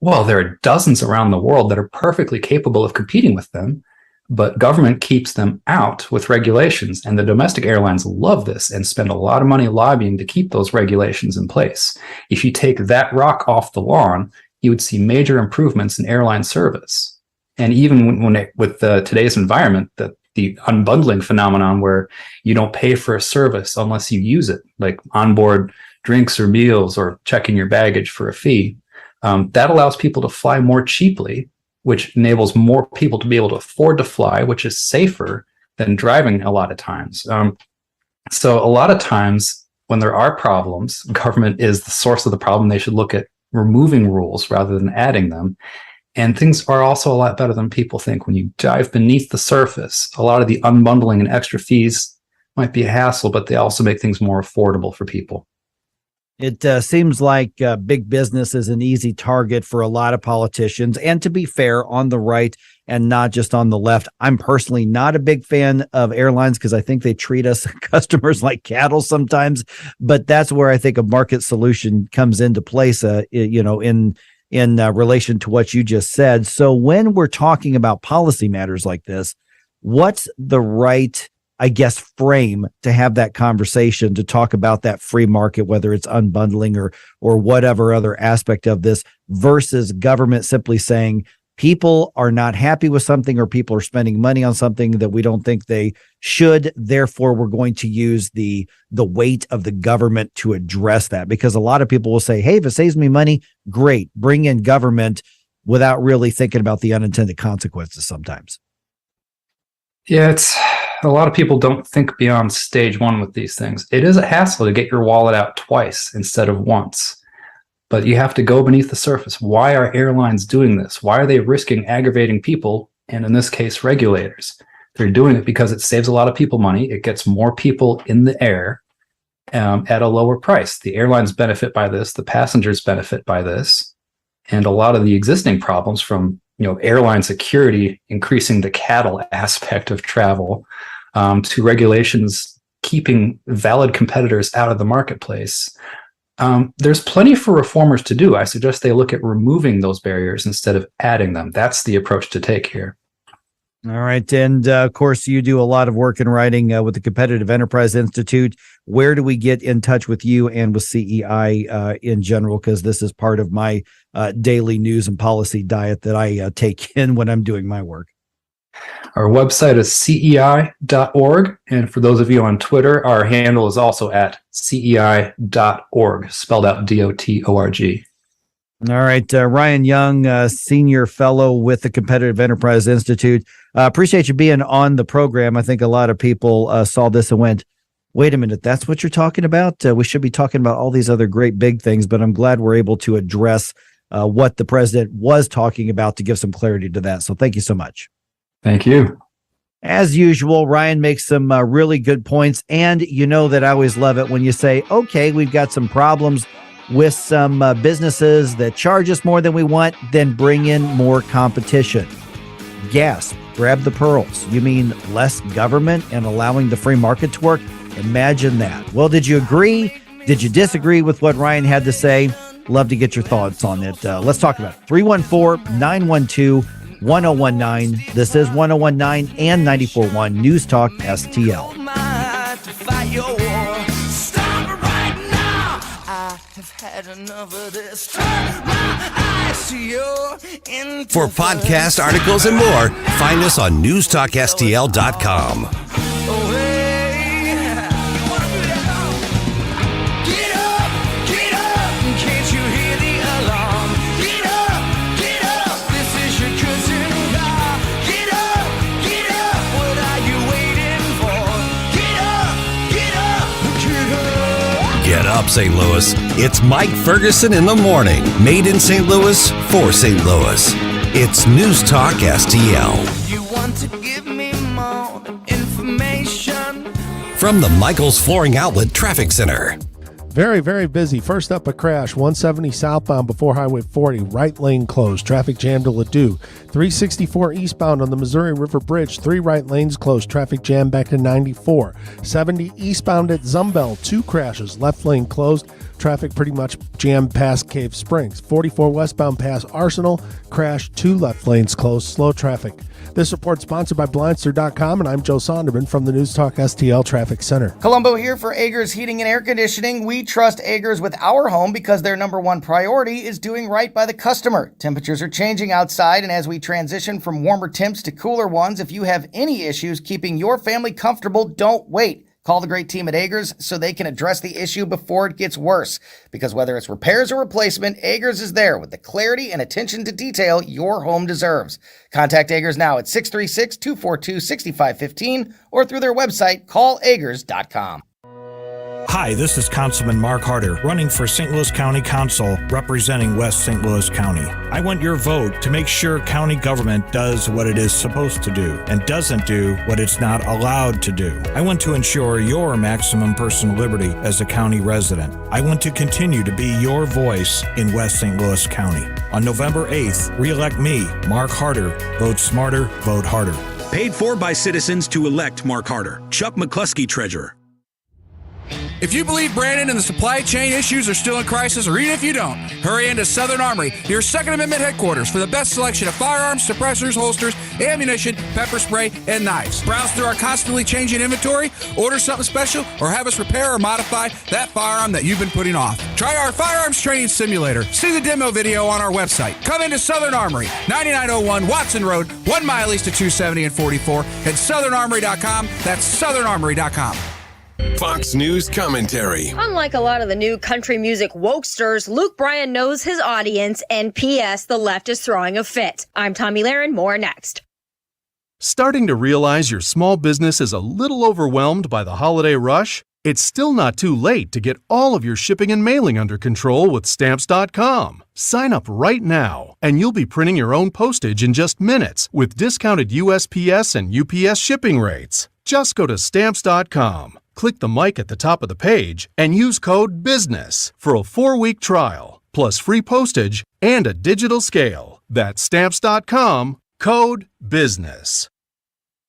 well, there are dozens around the world that are perfectly capable of competing with them, but government keeps them out with regulations, and the domestic airlines love this and spend a lot of money lobbying to keep those regulations in place. If you take that rock off the lawn, you would see major improvements in airline service. And even with today's environment, the unbundling phenomenon where you don't pay for a service unless you use it, like onboard drinks or meals or checking your baggage for a fee, that allows people to fly more cheaply, which enables more people to be able to afford to fly, which is safer than driving a lot of times. So a lot of times when there are problems, government is the source of the problem. They should look at removing rules rather than adding them. And things are also a lot better than people think. When you dive beneath the surface, a lot of the unbundling and extra fees might be a hassle, but they also make things more affordable for people. It seems like big business is an easy target for a lot of politicians. And to be fair, on the right and not just on the left, I'm personally not a big fan of airlines because I think they treat us customers like cattle sometimes. But that's where I think a market solution comes into place, in relation to what you just said. So when we're talking about policy matters like this, what's the right, I guess, frame to have that conversation, to talk about that free market, whether it's unbundling or whatever other aspect of this, versus government simply saying people are not happy with something or people are spending money on something that we don't think they should. Therefore, we're going to use the weight of the government to address that, because a lot of people will say, hey, if it saves me money, great, bring in government, without really thinking about the unintended consequences sometimes. Yeah, a lot of people don't think beyond stage one with these things. It is a hassle to get your wallet out twice instead of once, but you have to go beneath the surface. Why are airlines doing this? Why are they risking aggravating people, and in this case, regulators? They're doing it because it saves a lot of people money. It gets more people in the air at a lower price. The airlines benefit by this. The passengers benefit by this. And a lot of the existing problems from airline security, increasing the cattle aspect of travel, to regulations keeping valid competitors out of the marketplace. There's plenty for reformers to do. I suggest they look at removing those barriers instead of adding them. That's the approach to take here. All right. And of course, you do a lot of work in writing with the Competitive Enterprise Institute. Where do we get in touch with you and with CEI in general? Because this is part of my daily news and policy diet that I take in when I'm doing my work. Our website is cei.org. And for those of you on Twitter, our handle is also at cei.org, spelled out DOTORG. All right. Ryan Young, Senior Fellow with the Competitive Enterprise Institute. Appreciate you being on the program. I think a lot of people saw this and went, wait a minute, that's what you're talking about? We should be talking about all these other great big things, but I'm glad we're able to address what the president was talking about to give some clarity to that. So thank you so much. Thank you. As usual, Ryan makes some really good points. And you know that I always love it when you say, okay, we've got some problems with some businesses that charge us more than we want, then bring in more competition. Gasp, grab the pearls. You mean less government and allowing the free market to work? Imagine that. Well, did you agree? Did you disagree with what Ryan had to say? Love to get your thoughts on it. Let's talk about it. 314-912-1019. This is 1019 and 94.1 News Talk STL. For podcast articles and more, find us on NewstalkSTL.com. Get up, St. Louis. It's Mike Ferguson in the morning. Made in St. Louis for St. Louis. It's News Talk STL. You want to give me more information? From the Michaels Flooring Outlet Traffic Center. Very, very busy. First up, a crash. 170 southbound before Highway 40. Right lane closed. Traffic jam to Ladue. 364 eastbound on the Missouri River Bridge. 3 right lanes closed. Traffic jam back to 94. 70 eastbound at Zumbell. 2 crashes. Left lane closed. Traffic pretty much jammed past Cave Springs. 44 westbound past Arsenal. Crash. 2 left lanes closed. Slow traffic. This report sponsored by Blindster.com, and I'm Joe Sonderman from the News Talk STL Traffic Center. Columbo here for Agers Heating and Air Conditioning. We trust Agers with our home because their number one priority is doing right by the customer. Temperatures are changing outside, and as we transition from warmer temps to cooler ones, if you have any issues keeping your family comfortable, don't wait. Call the great team at Agers so they can address the issue before it gets worse. Because whether it's repairs or replacement, Agers is there with the clarity and attention to detail your home deserves. Contact Agers now at 636-242-6515 or through their website, callagers.com. Hi, this is Councilman Mark Harder, running for St. Louis County Council, representing West St. Louis County. I want your vote to make sure county government does what it is supposed to do and doesn't do what it's not allowed to do. I want to ensure your maximum personal liberty as a county resident. I want to continue to be your voice in West St. Louis County. On November 8th, re-elect me, Mark Harder. Vote smarter, vote harder. Paid for by citizens to elect Mark Harder. Chuck McCluskey, Treasurer. If you believe Brandon and the supply chain issues are still in crisis, or even if you don't, hurry into Southern Armory, your Second Amendment headquarters, for the best selection of firearms, suppressors, holsters, ammunition, pepper spray, and knives. Browse through our constantly changing inventory, order something special, or have us repair or modify that firearm that you've been putting off. Try our firearms training simulator. See the demo video on our website. Come into Southern Armory, 9901 Watson Road, 1 mile east of 270 and 44, at southernarmory.com. That's southernarmory.com. Fox News commentary. Unlike a lot of the new country music wokesters, Luke Bryan knows his audience, and P.S. the left is throwing a fit. I'm Tommy Lahren. More next. Starting to realize your small business is a little overwhelmed by the holiday rush? It's still not too late to get all of your shipping and mailing under control with Stamps.com. Sign up right now, and you'll be printing your own postage in just minutes with discounted USPS and UPS shipping rates. Just go to Stamps.com. Click the mic at the top of the page and use code BUSINESS for a 4-week trial, plus free postage and a digital scale. That's Stamps.com, code BUSINESS.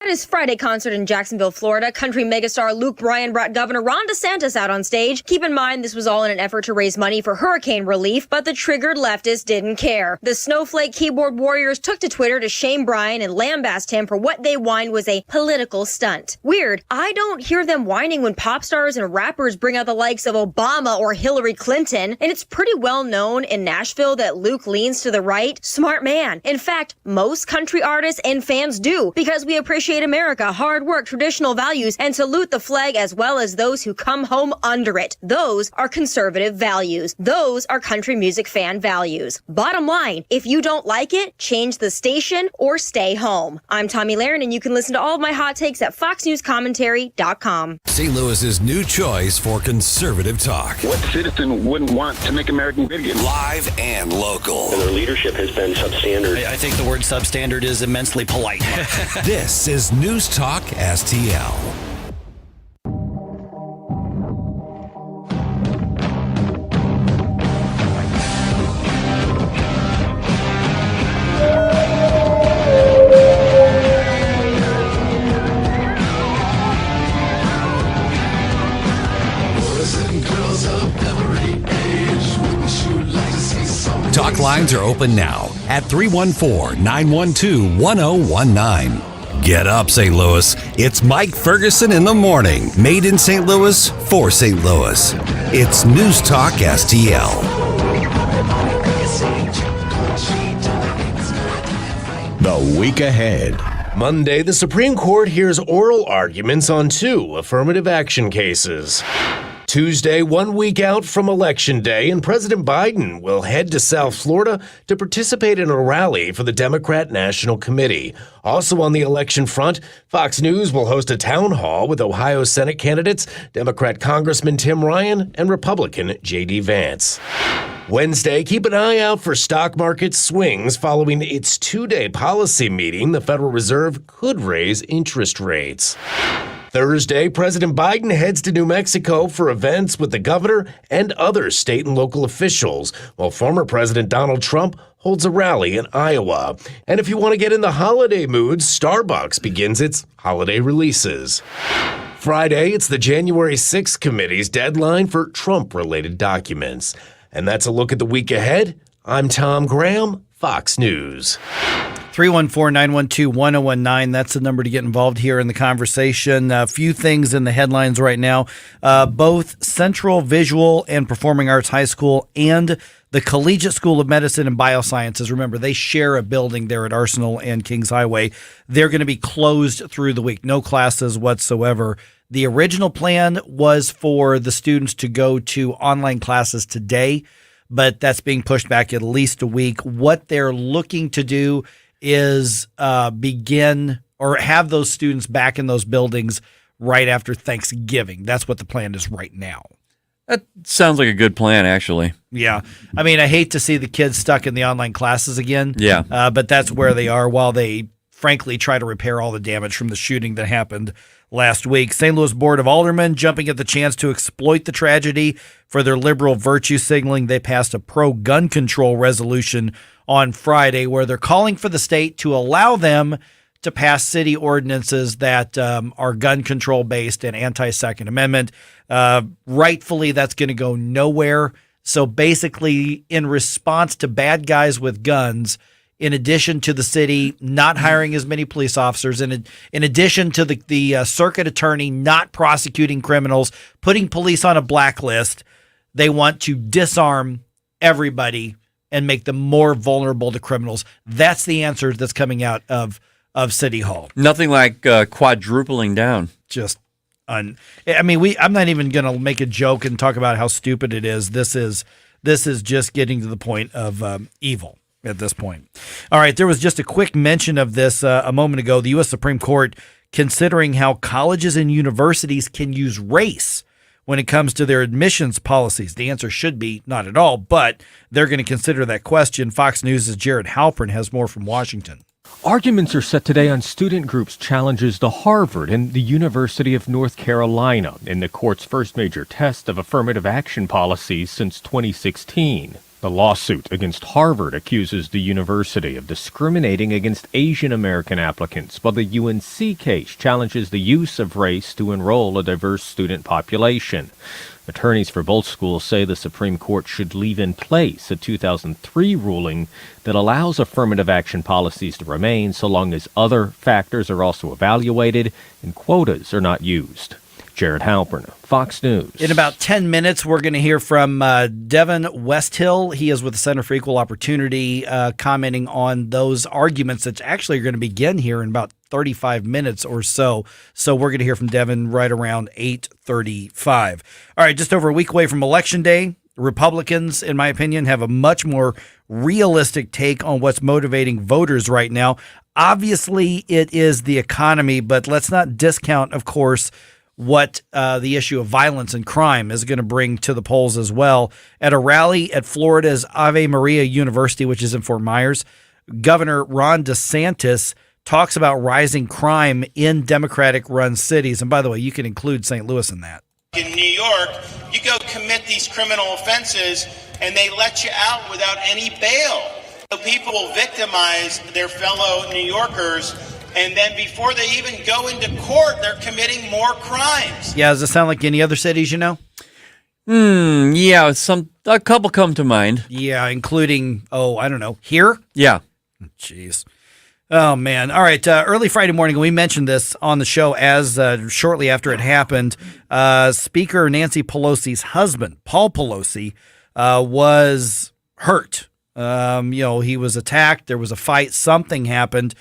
At his Friday concert in Jacksonville, Florida, country megastar Luke Bryan brought Governor Ron DeSantis out on stage. Keep in mind, this was all in an effort to raise money for hurricane relief, but the triggered leftists didn't care. The snowflake keyboard warriors took to Twitter to shame Bryan and lambast him for what they whined was a political stunt. Weird, I don't hear them whining when pop stars and rappers bring out the likes of Obama or Hillary Clinton, and it's pretty well known in Nashville that Luke leans to the right. Smart man. In fact, most country artists and fans do, because we appreciate America, hard work, traditional values, and salute the flag as well as those who come home under it. Those are conservative values. Those are country music fan values. Bottom line, if you don't like it, change the station or stay home. I'm Tommy Lahren, and you can listen to all of my hot takes at foxnewscommentary.com. St. Louis's new choice for conservative talk. What citizen wouldn't want to make America great again? Live and local. And their leadership has been substandard. I think the word substandard is immensely polite. This is is News Talk STL. Talk lines are open now at 314-912-1019. Get up, St. Louis. It's Mike Ferguson in the morning. Made in St. Louis for St. Louis. It's News Talk STL. The week ahead. Monday, the Supreme Court hears oral arguments on 2 affirmative action cases. Tuesday, 1 week out from Election Day, and President Biden will head to South Florida to participate in a rally for the Democrat National Committee. Also on the election front, Fox News will host a town hall with Ohio Senate candidates, Democrat Congressman Tim Ryan and Republican J.D. Vance. Wednesday, keep an eye out for stock market swings following its 2-day policy meeting. The Federal Reserve could raise interest rates. Thursday, President Biden heads to New Mexico for events with the governor and other state and local officials, while former President Donald Trump holds a rally in Iowa. And if you want to get in the holiday mood, Starbucks begins its holiday releases. Friday, it's the January 6th committee's deadline for Trump-related documents. And that's a look at the week ahead. I'm Tom Graham, Fox News. 314-912-1019. That's the number to get involved here in the conversation. A few things in the headlines right now. Both Central Visual and Performing Arts High School and the Collegiate School of Medicine and Biosciences, remember, they share a building there at Arsenal and Kings Highway. They're going to be closed through the week. No classes whatsoever. The original plan was for the students to go to online classes today, but that's being pushed back at least a week. What they're looking to do is begin or have those students back in those buildings right after Thanksgiving. That's what the plan is right now. That sounds like a good plan, actually. Yeah. I mean, I hate to see the kids stuck in the online classes again. Yeah. But that's where they are while they, frankly, try to repair all the damage from the shooting that happened last week. St. Louis Board of Aldermen jumping at the chance to exploit the tragedy for their liberal virtue signaling. They passed a pro-gun control resolution on Friday where they're calling for the state to allow them to pass city ordinances that are gun control based and anti-Second Amendment. Rightfully, that's going to go nowhere. So basically, in response to bad guys with guns, in addition to the city not hiring as many police officers, and in addition to the circuit attorney not prosecuting criminals, putting police on a blacklist, they want to disarm everybody and make them more vulnerable to criminals. That's the answer that's coming out of City Hall. Nothing like quadrupling down. I'm not even going to make a joke and talk about how stupid it is. This is just getting to the point of evil at this point. All right, there was just a quick mention of this a moment ago. The U.S. Supreme Court considering how colleges and universities can use race when it comes to their admissions policies. The answer should be not at all, but they're going to consider that question. Fox News' Jared Halpern has more from Washington. Arguments are set today on student groups' challenges to Harvard and the University of North Carolina in the court's first major test of affirmative action policies since 2016. The lawsuit against Harvard accuses the university of discriminating against Asian American applicants, while the UNC case challenges the use of race to enroll a diverse student population. Attorneys for both schools say the Supreme Court should leave in place a 2003 ruling that allows affirmative action policies to remain so long as other factors are also evaluated and quotas are not used. Jared Halpern, Fox News. In about 10 minutes, we're going to hear from Devin Westhill. He is with the Center for Equal Opportunity, commenting on those arguments that actually are going to begin here in about 35 minutes or so. So we're going to hear from Devin right around 8:35. All right, just over a week away from Election Day, Republicans, in my opinion, have a much more realistic take on what's motivating voters right now. Obviously, it is the economy, but let's not discount, of course, what the issue of violence and crime is going to bring to the polls as well. At a rally at Florida's Ave Maria University, which is in Fort Myers, Governor Ron DeSantis talks about rising crime in Democratic-run cities. And by the way, you can include St. Louis in that. In New York, you go commit these criminal offenses and they let you out without any bail. So people will victimize their fellow New Yorkers, and then before they even go into court, they're committing more crimes. Yeah, does it sound like any other cities you know? Yeah, a couple come to mind. Yeah, including, I don't know, here? Yeah. Jeez. Oh, man. All right. Early Friday morning, we mentioned this on the show as shortly after it happened. Speaker Nancy Pelosi's husband, Paul Pelosi, was hurt. He was attacked. There was a fight. Something happened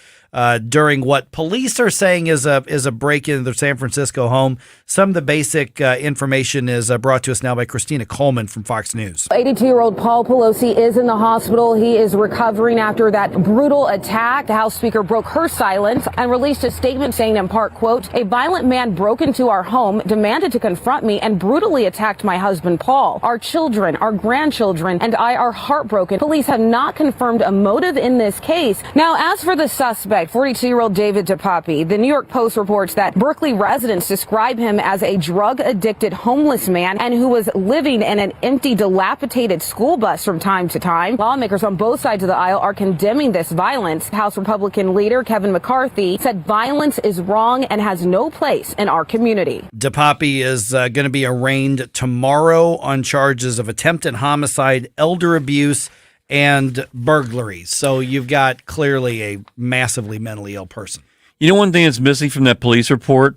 during what police are saying is a break into their San Francisco home. Some of the basic information is brought to us now by Christina Coleman from Fox News. 82-year-old Paul Pelosi is in the hospital. He is recovering after that brutal attack. The House Speaker broke her silence and released a statement saying in part, quote, "A violent man broke into our home, demanded to confront me, and brutally attacked my husband, Paul. Our children, our grandchildren, and I are heartbroken. Police have not confirmed a motive in this case." Now, as for the suspect, 42-year-old David DePapi, the New York Post reports that Berkeley residents describe him as a drug-addicted homeless man and who was living in an empty, dilapidated school bus from time to time. Lawmakers on both sides of the aisle are condemning this violence. House Republican leader Kevin McCarthy said violence is wrong and has no place in our community. DePapi is going to be arraigned tomorrow on charges of attempted homicide, elder abuse, and burglary. So you've got clearly a massively mentally ill person. You know, one thing that's missing from that police report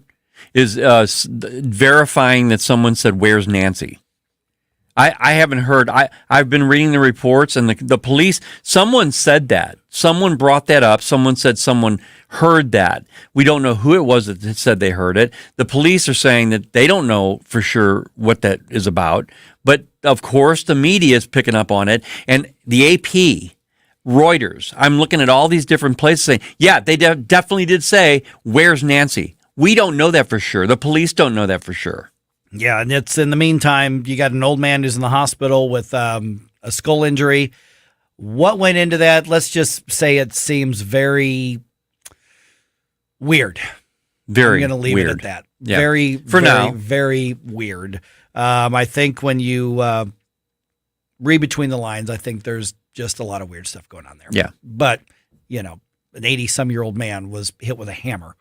is verifying that someone said, "Where's Nancy?" I haven't heard. I've been reading the reports, and the police, someone said that. Someone brought that up. Someone said someone heard that. We don't know who it was that said they heard it. The police are saying that they don't know for sure what that is about. But, of course, the media is picking up on it. And the AP, Reuters, I'm looking at all these different places saying, yeah, they definitely did say, "Where's Nancy?" We don't know that for sure. The police don't know that for sure. Yeah, and it's in the meantime, you got an old man who's in the hospital with a skull injury. What went into that? Let's just say it seems very weird. I'm going to leave it at that. Yeah. Very, for very, now. very weird. I think when you read between the lines, I think there's just a lot of weird stuff going on there. Yeah. But, an 80-some-year-old man was hit with a hammer.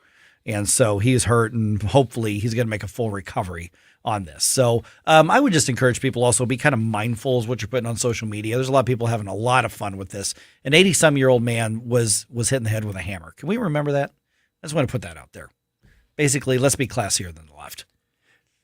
And so he's hurt, and hopefully he's going to make a full recovery on this. So I would just encourage people also be kind of mindful of what you're putting on social media. There's a lot of people having a lot of fun with this. An 80-some-year-old man was hit in the head with a hammer. Can we remember that? I just want to put that out there. Basically, let's be classier than the left.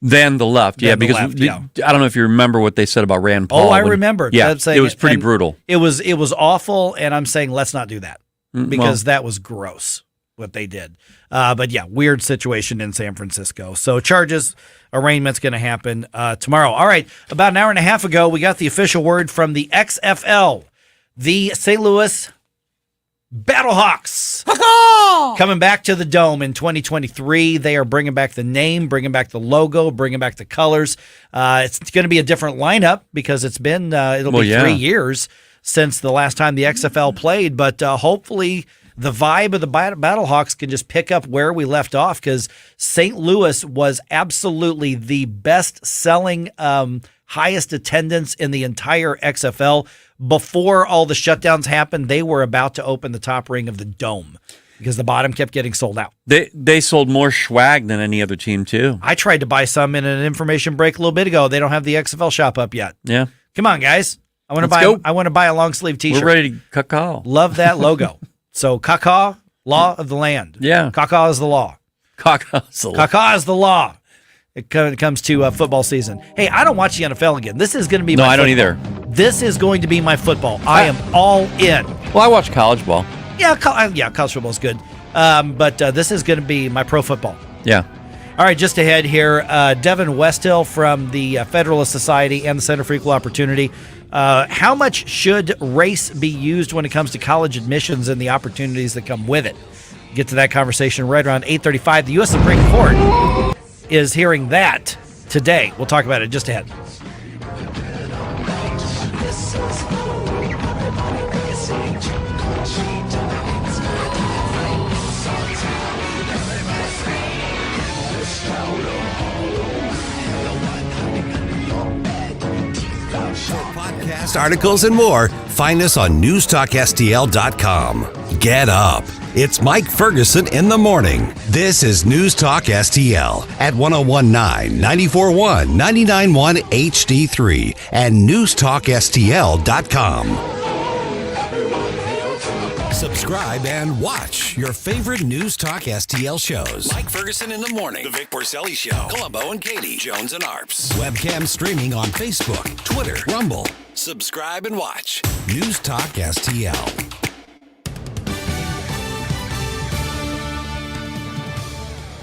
Than the left, yeah, because I don't know if you remember what they said about Rand Paul. Oh, I remember. Yeah, it was pretty brutal. It was awful, and I'm saying let's not do that because that was gross what they did. But yeah, weird situation in San Francisco. So arraignment's going to happen tomorrow. All right, about an hour and a half ago, we got the official word from the XFL, the St. Louis Battlehawks. Coming back to the Dome in 2023. They are bringing back the name, bringing back the logo, bringing back the colors. It's going to be a different lineup because it's been, it'll be 3 years since the last time the XFL played. But hopefully the vibe of the Battlehawks can just pick up where we left off because St. Louis was absolutely the best-selling, highest attendance in the entire XFL. Before all the shutdowns happened, they were about to open the top ring of the Dome because the bottom kept getting sold out. They sold more swag than any other team, too. I tried to buy some in an information break a little bit ago. They don't have the XFL shop up yet. Yeah. Come on, guys. I want to buy a long sleeve t-shirt. We're ready to caw. Love that logo. So caw, law of the land. Yeah. Caw is the law. Caw is the law. It comes to football season. Hey, I don't watch the NFL again. This is going to be my football. I don't either. This is going to be my football. I am all in. Well, I watch college ball. Yeah, college football is good. But this is going to be my pro football. Yeah. All right, just ahead here, Devin Westhill from the Federalist Society and the Center for Equal Opportunity. How much should race be used when it comes to college admissions and the opportunities that come with it? Get to that conversation right around 8:35. The U.S. Supreme Court is hearing that today. We'll talk about it just ahead. articles, and more, find us on NewstalkSTL.com. Get up. It's Mike Ferguson in the morning. This is News Talk STL at 1019, 94.1, 99.1 HD3 and NewstalkSTL.com. Subscribe and watch your favorite News Talk STL shows. Mike Ferguson in the morning. The Vic Porcelli Show. Columbo and Katie. Jones and Arps. Webcam streaming on Facebook, Twitter, Rumble. Subscribe and watch News Talk STL.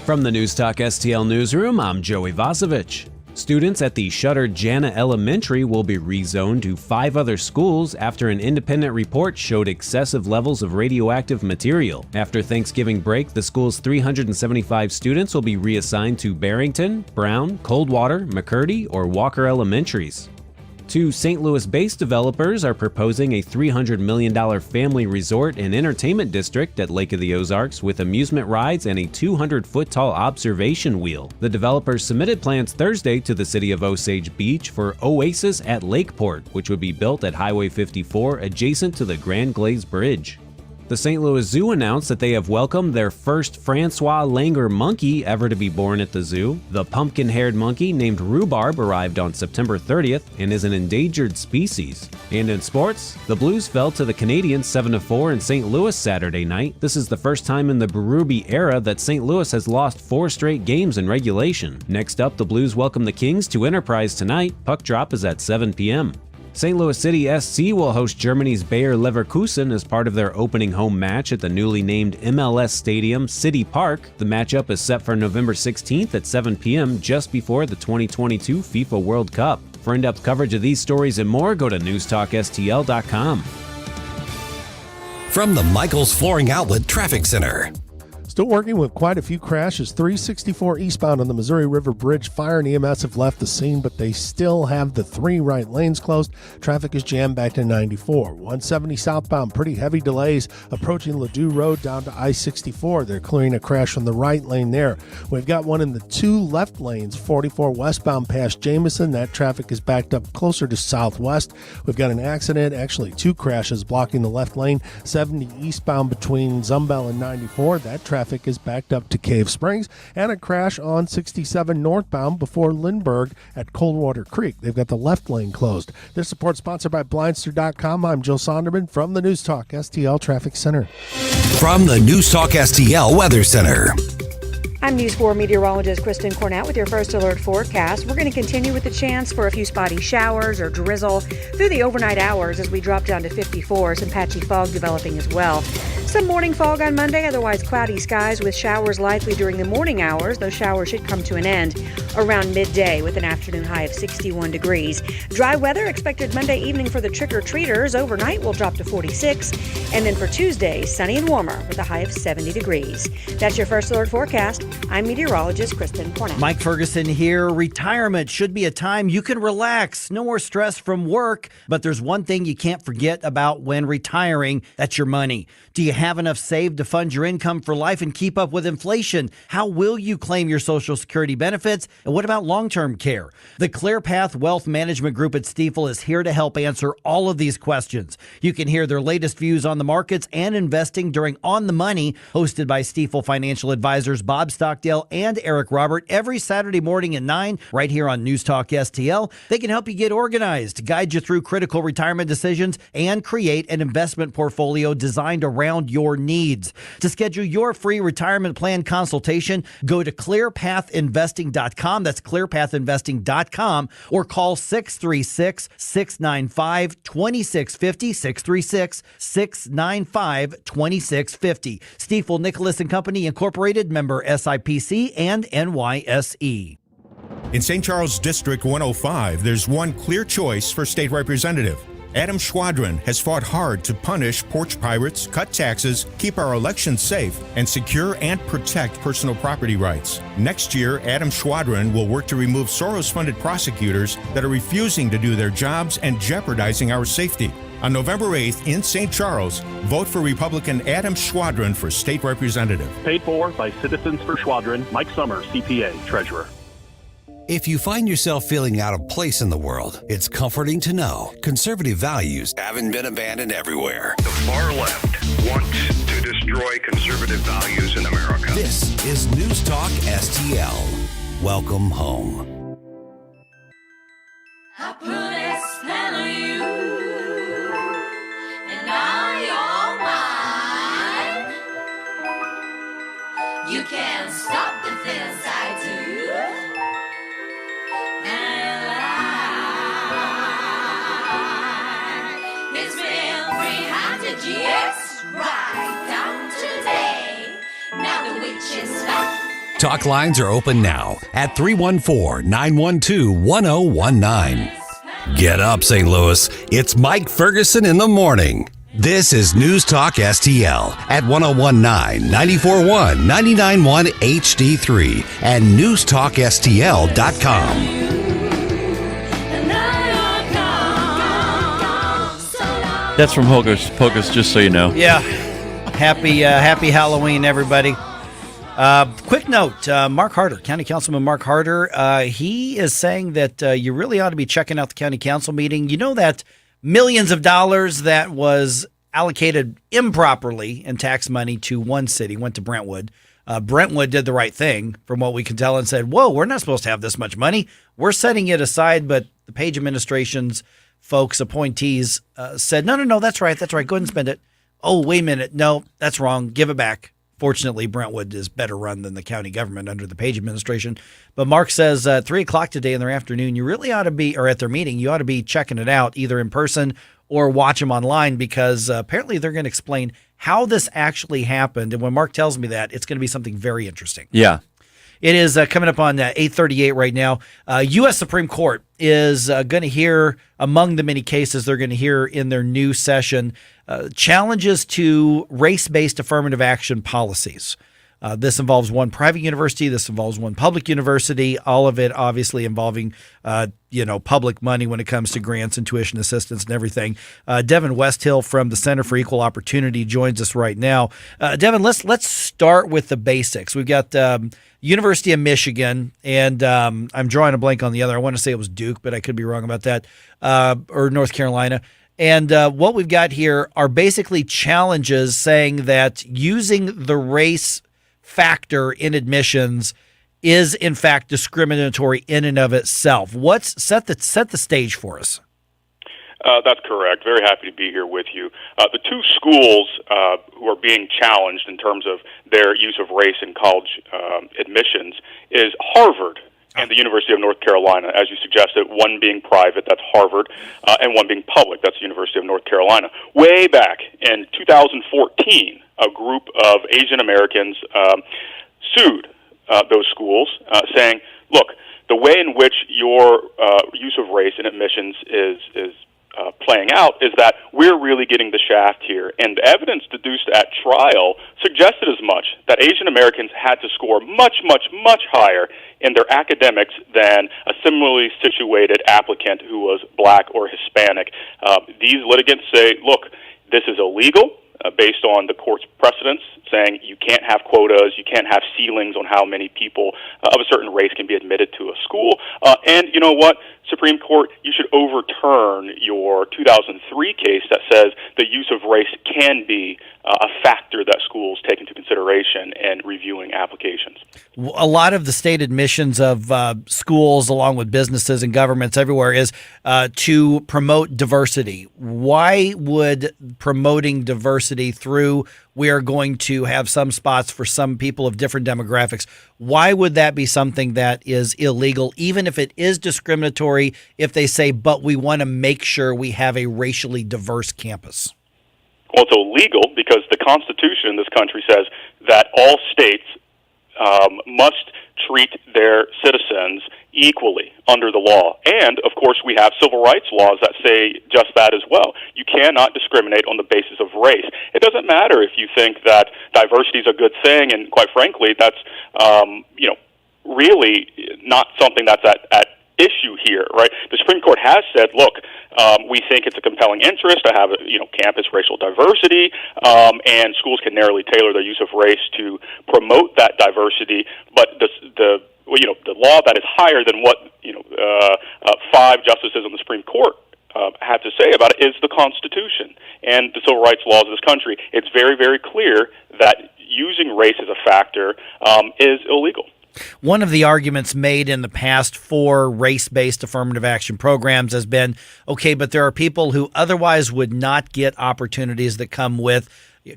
From the News Talk STL newsroom, I'm Joey Vasovich. Students at the shuttered Jana Elementary will be rezoned to 5 other schools after an independent report showed excessive levels of radioactive material. After Thanksgiving break, the school's 375 students will be reassigned to Barrington, Brown, Coldwater, McCurdy, or Walker Elementaries. 2 St. Louis-based developers are proposing a $300 million family resort and entertainment district at Lake of the Ozarks with amusement rides and a 200-foot-tall observation wheel. The developers submitted plans Thursday to the city of Osage Beach for Oasis at Lakeport, which would be built at Highway 54 adjacent to the Grand Glaze Bridge. The St. Louis Zoo announced that they have welcomed their first Francois Langer monkey ever to be born at the zoo. The pumpkin-haired monkey named Rhubarb arrived on September 30th and is an endangered species. And in sports, the Blues fell to the Canadiens 7-4 in St. Louis Saturday night. This is the first time in the Berube era that St. Louis has lost 4 straight games in regulation. Next up, the Blues welcome the Kings to Enterprise tonight. Puck drop is at 7 p.m. St. Louis City SC will host Germany's Bayer Leverkusen as part of their opening home match at the newly named MLS Stadium, City Park. The matchup is set for November 16th at 7 p.m. just before the 2022 FIFA World Cup. For in-depth coverage of these stories and more, go to NewstalkSTL.com. From the Michaels Flooring Outlet Traffic Center. Still working with quite a few crashes. 364 eastbound on the Missouri River Bridge. Fire and EMS have left the scene, but they still have the 3 right lanes closed. Traffic is jammed back to 94. 170 southbound, pretty heavy delays approaching Ladue Road down to I-64. They're clearing a crash on the right lane there. We've got one in the 2 left lanes, 44 westbound past Jameson. That traffic is backed up closer to southwest. We've got an accident, actually 2 crashes blocking the left lane. 70 eastbound between Zumbel and 94. That traffic is backed up to Cave Springs, and a crash on 67 northbound before Lindbergh at Coldwater Creek. They've got the left lane closed. This report sponsored by Blindster.com. I'm Joe Sonderman from the News Talk STL Traffic Center. From the News Talk STL Weather Center. I'm News 4 meteorologist Kristen Cornett with your first alert forecast. We're going to continue with the chance for a few spotty showers or drizzle through the overnight hours as we drop down to 54. Some patchy fog developing as well. Some morning fog on Monday, otherwise cloudy skies with showers likely during the morning hours. Those showers should come to an end around midday with an afternoon high of 61 degrees. Dry weather expected Monday evening for the trick-or-treaters. Overnight will drop to 46. And then for Tuesday, sunny and warmer with a high of 70 degrees. That's your first alert forecast. I'm meteorologist Kristen Cornett. Mike Ferguson here. Retirement should be a time you can relax. No more stress from work. But there's one thing you can't forget about when retiring. That's your money. Do you have enough saved to fund your income for life and keep up with inflation? How will you claim your Social Security benefits? And what about long-term care? The ClearPath Wealth Management Group at Stifel is here to help answer all of these questions. You can hear their latest views on the markets and investing during On the Money, hosted by Stifel financial advisors Bob Stockdale and Eric Robert every Saturday morning at 9 right here on News Talk STL. They can help you get organized, guide you through critical retirement decisions, and create an investment portfolio designed around your needs. To schedule your free retirement plan consultation, go to clearpathinvesting.com. That's clearpathinvesting.com, or call 636-695-2650, 636-695-2650. Stifel Nicholas and Company Incorporated, member SIPC and NYSE. In St. Charles District 105, there's one clear choice for state representative. Adam Schwadron has fought hard to punish porch pirates, cut taxes, keep our elections safe, and secure and protect personal property rights. Next year, Adam Schwadron will work to remove Soros-funded prosecutors that are refusing to do their jobs and jeopardizing our safety. On November 8th in St. Charles, vote for Republican Adam Schwadron for state representative. Paid for by Citizens for Schwadron, Mike Summers, CPA, Treasurer. If you find yourself feeling out of place in the world, it's comforting to know conservative values haven't been abandoned everywhere. The far left wants to destroy conservative values in America. This is News Talk STL. Welcome home. I put a spell on you, and now you're mine. You can't stop the things I do. It's been 300 years, right down today. Now the witch is back. Talk lines are open now at 314-912-1019. Get up, St. Louis. It's Mike Ferguson in the morning. This is News Talk STL at 1019, 94.1, 99.1 HD3 and NewstalkSTL.com. That's from Hocus Pocus, just so you know. Yeah. Happy Halloween, everybody. Quick note, Mark Harder, County Councilman Mark Harder, he is saying that you really ought to be checking out the county council meeting. You know that millions of dollars that was allocated improperly in tax money to one city went to Brentwood. Brentwood did the right thing, from what we can tell, and said, whoa, we're not supposed to have this much money. We're setting it aside, but the Page administration's folks, appointees, said, no, that's right. Go ahead and spend it. Oh, wait a minute. No, that's wrong. Give it back. Fortunately, Brentwood is better run than the county government under the Page administration. But Mark says 3 o'clock today in their afternoon, you really ought to be, or at their meeting, you ought to be checking it out either in person or watch them online, because apparently they're going to explain how this actually happened. And when Mark tells me that, it's going to be something very interesting. Yeah. It is coming up on 8:38 right now. U.S. Supreme Court is going to hear, among the many cases they're going to hear in their new session, challenges to race-based affirmative action policies. This involves one private university. This involves one public university. All of it obviously involving, public money when it comes to grants and tuition assistance and everything. Devin Westhill from the Center for Equal Opportunity joins us right now. Devin, let's start with the basics. We've got University of Michigan, and I'm drawing a blank on the other. I want to say it was Duke, but I could be wrong about that, or North Carolina. And what we've got here are basically challenges saying that using the race factor in admissions is in fact discriminatory in and of itself. Set the stage for us? That's correct. Very happy to be here with you. The two schools who are being challenged in terms of their use of race in college admissions is Harvard and the University of North Carolina. As you suggested, one being private, that's Harvard, and one being public, that's the University of North Carolina. Way back in 2014, a group of Asian Americans sued those schools, saying, look, the way in which your use of race in admissions is playing out is that we're really getting the shaft here. And the evidence deduced at trial suggested as much, that Asian Americans had to score much, much, much higher in their academics than a similarly situated applicant who was black or Hispanic. These litigants say, look, this is illegal. Based on the court's precedents, saying you can't have quotas, you can't have ceilings on how many people of a certain race can be admitted to a school. And you know what, Supreme Court, you should overturn your 2003 case that says the use of race can be a factor that schools take into consideration in reviewing applications. A lot of the state admissions of schools, along with businesses and governments everywhere, is to promote diversity. Why would promoting diversity through we are going to have some spots for some people of different demographics, why would that be something that is illegal, even if it is discriminatory, if they say, but we want to make sure we have a racially diverse campus? Well, it's illegal because the Constitution in this country says that all states must treat their citizens equally under the law. And, of course, we have civil rights laws that say just that as well. You cannot discriminate on the basis of race. It doesn't matter if you think that diversity is a good thing, and quite frankly, that's, really not something that's at issue here, right? The Supreme Court has said, look, we think it's a compelling interest to have, campus racial diversity, and schools can narrowly tailor their use of race to promote that diversity. But the the law that is higher than what 5 justices on the Supreme Court have to say about it is the Constitution and the civil rights laws of this country. It's very, very clear that using race as a factor is illegal. One of the arguments made in the past for race-based affirmative action programs has been, okay, but there are people who otherwise would not get opportunities that come with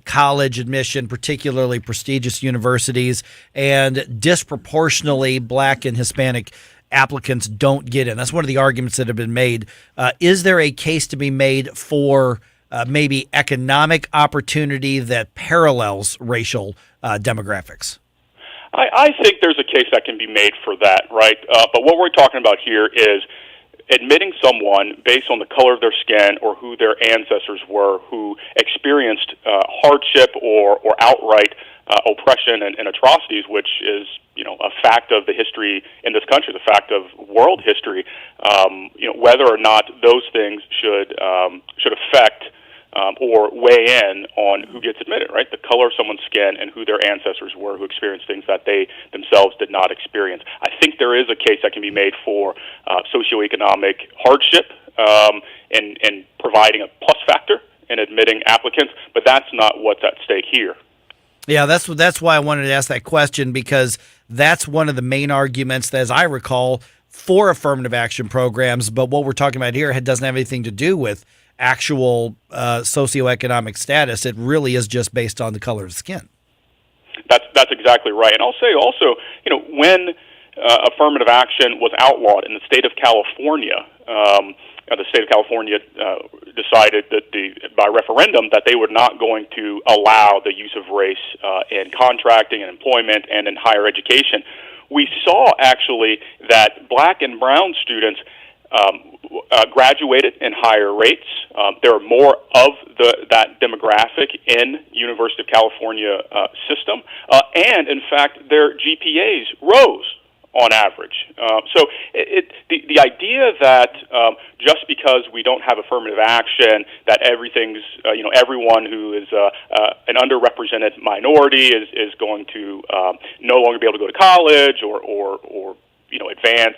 college admission, particularly prestigious universities, and disproportionately Black and Hispanic applicants don't get in. That's one of the arguments that have been made. Is there a case to be made for maybe economic opportunity that parallels racial demographics? I think there's a case that can be made for that, right? But what we're talking about here is admitting someone based on the color of their skin or who their ancestors were who experienced hardship or outright oppression and atrocities, which is a fact of the history in this country, the fact of world history. Whether or not those things should affect or weigh in on who gets admitted, right? The color of someone's skin and who their ancestors were who experienced things that they themselves did not experience. I think there is a case that can be made for socioeconomic hardship and providing a plus factor in admitting applicants, but that's not what's at stake here. Yeah, that's why I wanted to ask that question, because that's one of the main arguments, that, as I recall, for affirmative action programs. But what we're talking about here doesn't have anything to do with actual socioeconomic status. It really is just based on the color of skin. That's exactly right. And I'll say also, when affirmative action was outlawed in the state of California, the state of California decided that by referendum that they were not going to allow the use of race in contracting and employment and in higher education. We saw actually that Black and brown students graduated in higher rates. There are more of that demographic in University of California system, and in fact, their GPAs rose on average. So the idea that just because we don't have affirmative action, that everything's everyone who is an underrepresented minority is going to no longer be able to go to college or advance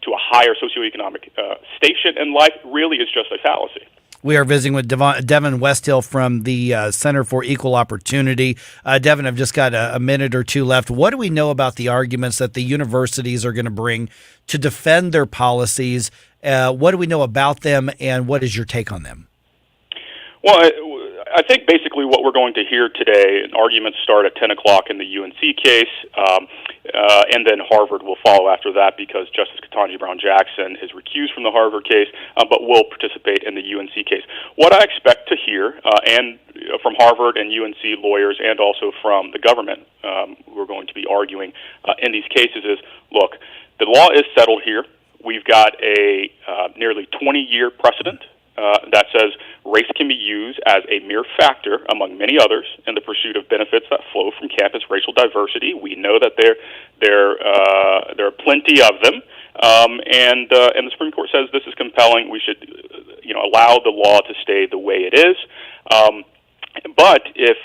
to a higher socioeconomic station in life really is just a fallacy. We are visiting with Devin Westhill from the Center for Equal Opportunity. Devin, I've just got a minute or two left. What do we know about the arguments that the universities are going to bring to defend their policies? What do we know about them, and what is your take on them? Well, I think basically what we're going to hear today, arguments start at 10 o'clock in the UNC case, and then Harvard will follow after that because Justice Ketanji Brown Jackson is recused from the Harvard case, but will participate in the UNC case. What I expect to hear, and from Harvard and UNC lawyers and also from the government who are going to be arguing in these cases is, look, the law is settled here. We've got a nearly 20-year precedent that says race can be used as a mere factor, among many others, in the pursuit of benefits that flow from campus racial diversity. We know that there are plenty of them, and the Supreme Court says this is compelling. We should, allow the law to stay the way it is. But if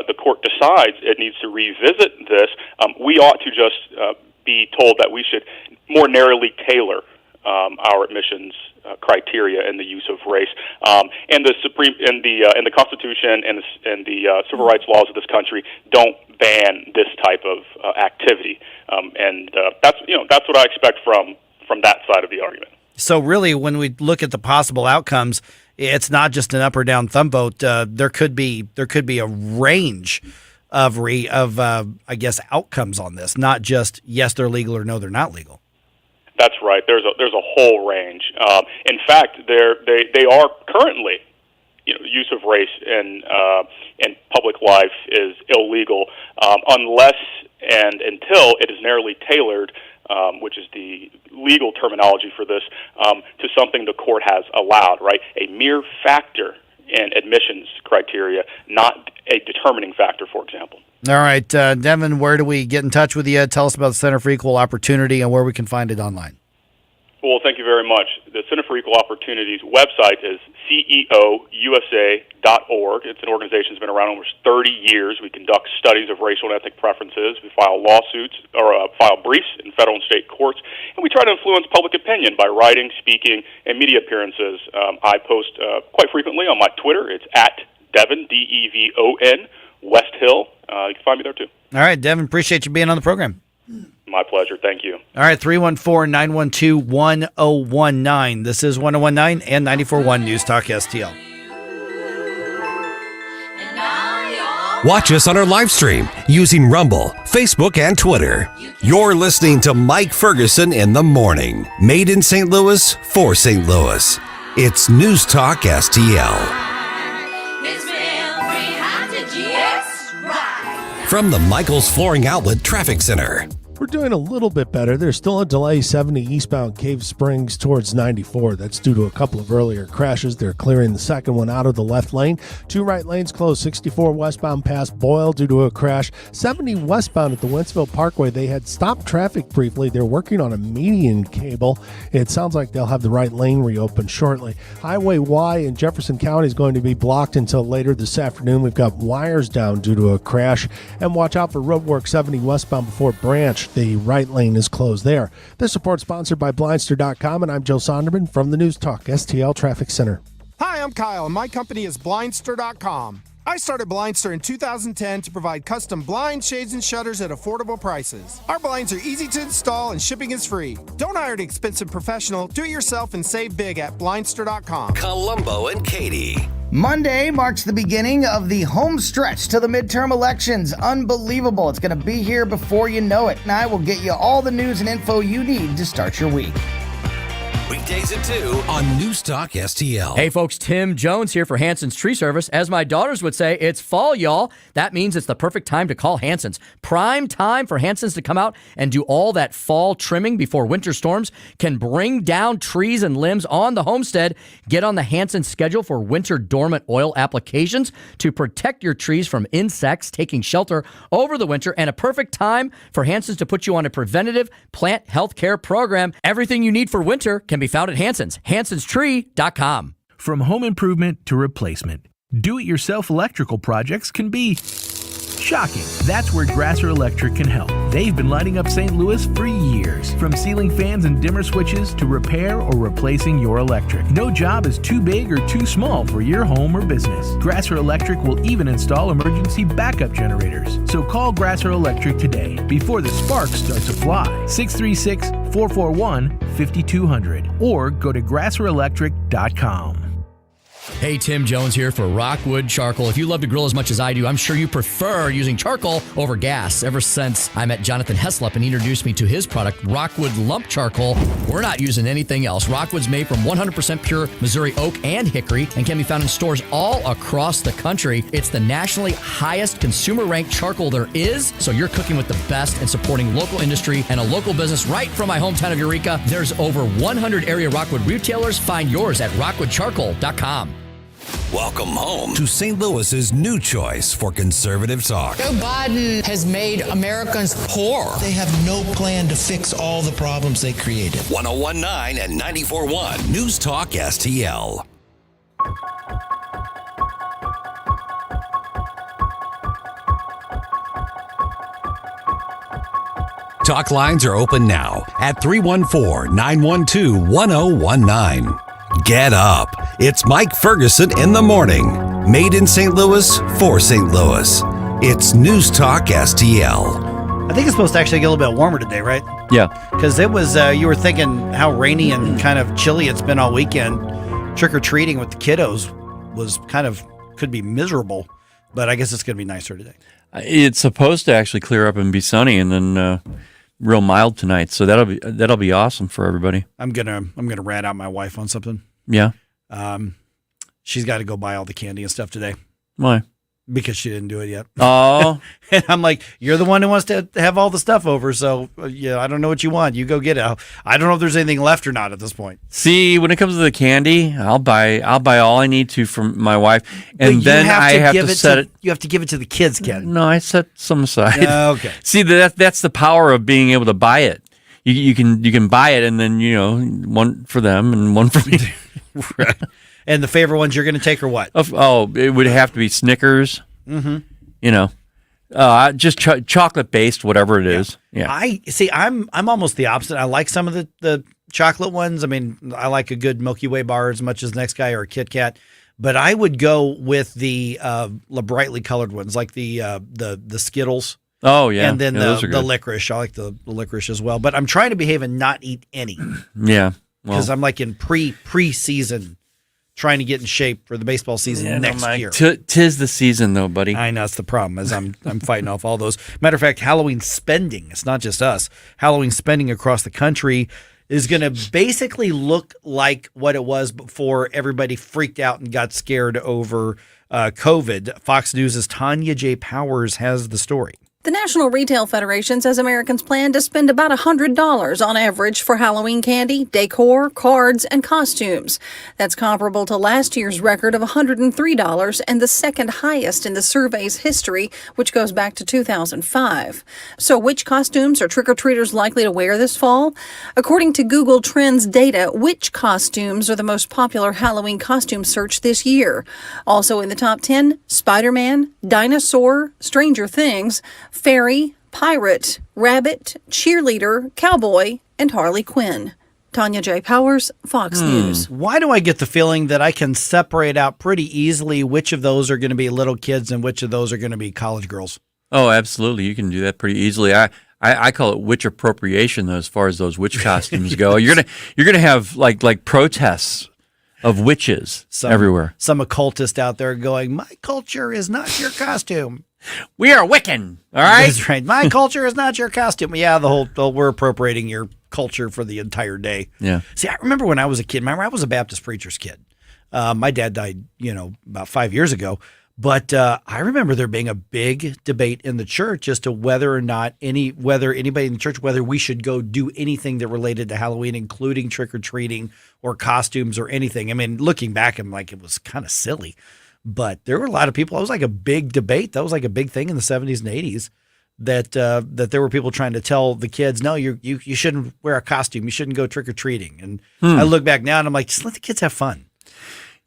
the court decides it needs to revisit this, we ought to just be told that we should more narrowly tailor our admissions criteria and the use of race, and the Supreme and the Constitution and the civil rights laws of this country don't ban this type of activity, and that's what I expect from that side of the argument. So really, when we look at the possible outcomes, it's not just an up or down thumb vote. There could be a range of outcomes on this, not just yes they're legal or no they're not legal. That's right. There's a whole range. In fact, they are currently, use of race in public life is illegal unless and until it is narrowly tailored, which is the legal terminology for this, to something the court has allowed. Right, a mere factor in admissions criteria, not a determining factor, for example. All right, Devin, where do we get in touch with you? Tell us about the Center for Equal Opportunity and where we can find it online. Well, thank you very much. The Center for Equal Opportunity's website is CEOUSA.org. It's an organization that's been around almost 30 years. We conduct studies of racial and ethnic preferences. We file lawsuits or file briefs in federal and state courts, and we try to influence public opinion by writing, speaking, and media appearances. I post quite frequently on my Twitter. It's at Devon, DEVON, West Hill. You can find me there, too. All right, Devin, appreciate you being on the program. My pleasure. Thank you. All right, 314-912-1019. This is 1019 and 94.1 News Talk STL. Watch us on our live stream using Rumble, Facebook, and Twitter. You're listening to Mike Ferguson in the morning. Made in St. Louis for St. Louis. It's News Talk STL. From the Michaels Flooring Outlet Traffic Center. We're doing a little bit better. There's still a delay 70 eastbound Cave Springs towards 94. That's due to a couple of earlier crashes. They're clearing the second one out of the left lane. 2 right lanes closed. 64 westbound past Boyle due to a crash. 70 westbound at the Wentzville Parkway. They had stopped traffic briefly. They're working on a median cable. It sounds like they'll have the right lane reopened shortly. Highway Y in Jefferson County is going to be blocked until later this afternoon. We've got wires down due to a crash. And watch out for roadwork 70 westbound before Branch. The right lane is closed there. This report sponsored by Blindster.com, and I'm Joe Sonderman from the News Talk STL Traffic Center. Hi, I'm Kyle, and my company is Blindster.com. I started Blindster in 2010 to provide custom blinds, shades, and shutters at affordable prices. Our blinds are easy to install and shipping is free. Don't hire an expensive professional. Do it yourself and save big at Blindster.com. Columbo and Katie. Monday marks the beginning of the home stretch to the midterm elections. Unbelievable. It's going to be here before you know it. And I will get you all the news and info you need to start your week. Weekdays at 2 on News Talk STL. Hey folks, Tim Jones here for Hanson's Tree Service. As my daughters would say, it's fall, y'all. That means it's the perfect time to call Hanson's. Prime time for Hanson's to come out and do all that fall trimming before winter storms can bring down trees and limbs on the homestead. Get on the Hanson's schedule for winter dormant oil applications to protect your trees from insects taking shelter over the winter, and a perfect time for Hanson's to put you on a preventative plant health care program. Everything you need for winter can be found at Hanson's. Hanson'sTree.com. From home improvement to replacement, do-it-yourself electrical projects can be shocking. That's where Grasser Electric can help. They've been lighting up St. Louis for years. From ceiling fans and dimmer switches to repair or replacing your electric. No job is too big or too small for your home or business. Grasser Electric will even install emergency backup generators. So call Grasser Electric today before the sparks start to fly. 636-441-5200 or go to grasserelectric.com. Hey, Tim Jones here for Rockwood Charcoal. If you love to grill as much as I do, I'm sure you prefer using charcoal over gas. Ever since I met Jonathan Heslop and he introduced me to his product, Rockwood Lump Charcoal, we're not using anything else. Rockwood's made from 100% pure Missouri oak and hickory and can be found in stores all across the country. It's the nationally highest consumer-ranked charcoal there is, so you're cooking with the best and supporting local industry and a local business right from my hometown of Eureka. There's over 100 area Rockwood retailers. Find yours at rockwoodcharcoal.com. Welcome home to St. Louis's new choice for conservative talk. Joe Biden has made Americans poor. They have no plan to fix all the problems they created. 1019 and 94.1 News Talk STL. Talk lines are open now at 314-912-1019. Get up. It's Mike Ferguson in the morning. Made in St. Louis for St. Louis. It's News Talk STL. I think it's supposed to actually get a little bit warmer today, right? Yeah. Because it was, you were thinking how rainy and kind of chilly it's been all weekend. Trick-or-treating with the kiddos was could be miserable, but I guess it's going to be nicer today. It's supposed to actually clear up and be sunny, and then real mild tonight. So that'll be awesome for everybody. I'm gonna rat out my wife on something. Yeah. She's got to go buy all the candy and stuff today. Why? Because she didn't do it yet. Oh. And I'm like, you're the one who wants to have all the stuff over, so yeah, I don't know what you want. You go get it. I don't know if there's anything left or not at this point. See, when it comes to the candy, I'll buy all I need to from my wife, and then I have to set it. You have to give it to the kids, Ken. No, I set some aside. Okay. See, that's the power of being able to buy it. You can buy it, and then one for them and one for me. Right. And the favorite ones you're going to take are what? It would have to be Snickers. Mm-hmm. You know, just chocolate based, whatever it is. Yeah. I'm almost the opposite. I like some of the chocolate ones. I mean, I like a good Milky Way bar as much as the next guy or a Kit Kat. But I would go with the brightly colored ones, like the Skittles. Oh yeah, and then those are the good. licorice. I like the licorice as well. But I'm trying to behave and not eat any. Yeah, because I'm like in pre-season, trying to get in shape for the baseball season next year. Tis the season, though, buddy. I know that's the problem. As I'm fighting off all those. Matter of fact, Halloween spending. It's not just us. Halloween spending across the country is going to basically look like what it was before everybody freaked out and got scared over COVID. Fox News' Tanya J. Powers has the story. The National Retail Federation says Americans plan to spend about $100 on average for Halloween candy, decor, cards, and costumes. That's comparable to last year's record of $103 and the second highest in the survey's history, which goes back to 2005. So which costumes are trick-or-treaters likely to wear this fall? According to Google Trends data, which costumes are the most popular Halloween costume search this year? Also in the top 10, Spider-Man, Dinosaur, Stranger Things, Fairy, Pirate, Rabbit, Cheerleader, Cowboy, and Harley Quinn. Tanya J. Powers, Fox News. Why do I get the feeling that I can separate out pretty easily which of those are going to be little kids and which of those are going to be college girls? Oh, absolutely. You can do that pretty easily. I call it witch appropriation, though, as far as those witch costumes go. You're gonna have like protests of witches everywhere. Some occultist out there going, "My culture is not your costume." We are Wiccan, all right? That's right. My culture is not your costume. Yeah, the whole we're appropriating your culture for the entire day. Yeah. See, I remember when I was a kid. Remember, I was a Baptist preacher's kid. My dad died, about 5 years ago. But I remember there being a big debate in the church as to whether anybody in the church, whether we should go do anything that related to Halloween, including trick or treating or costumes or anything. I mean, looking back, I'm like, it was kind of silly. But there were a lot of people. It was like a big debate. That was like a big thing in the 70s and 80s that there were people trying to tell the kids, no, you shouldn't wear a costume. You shouldn't go trick or treating. And I look back now and I'm like, just let the kids have fun.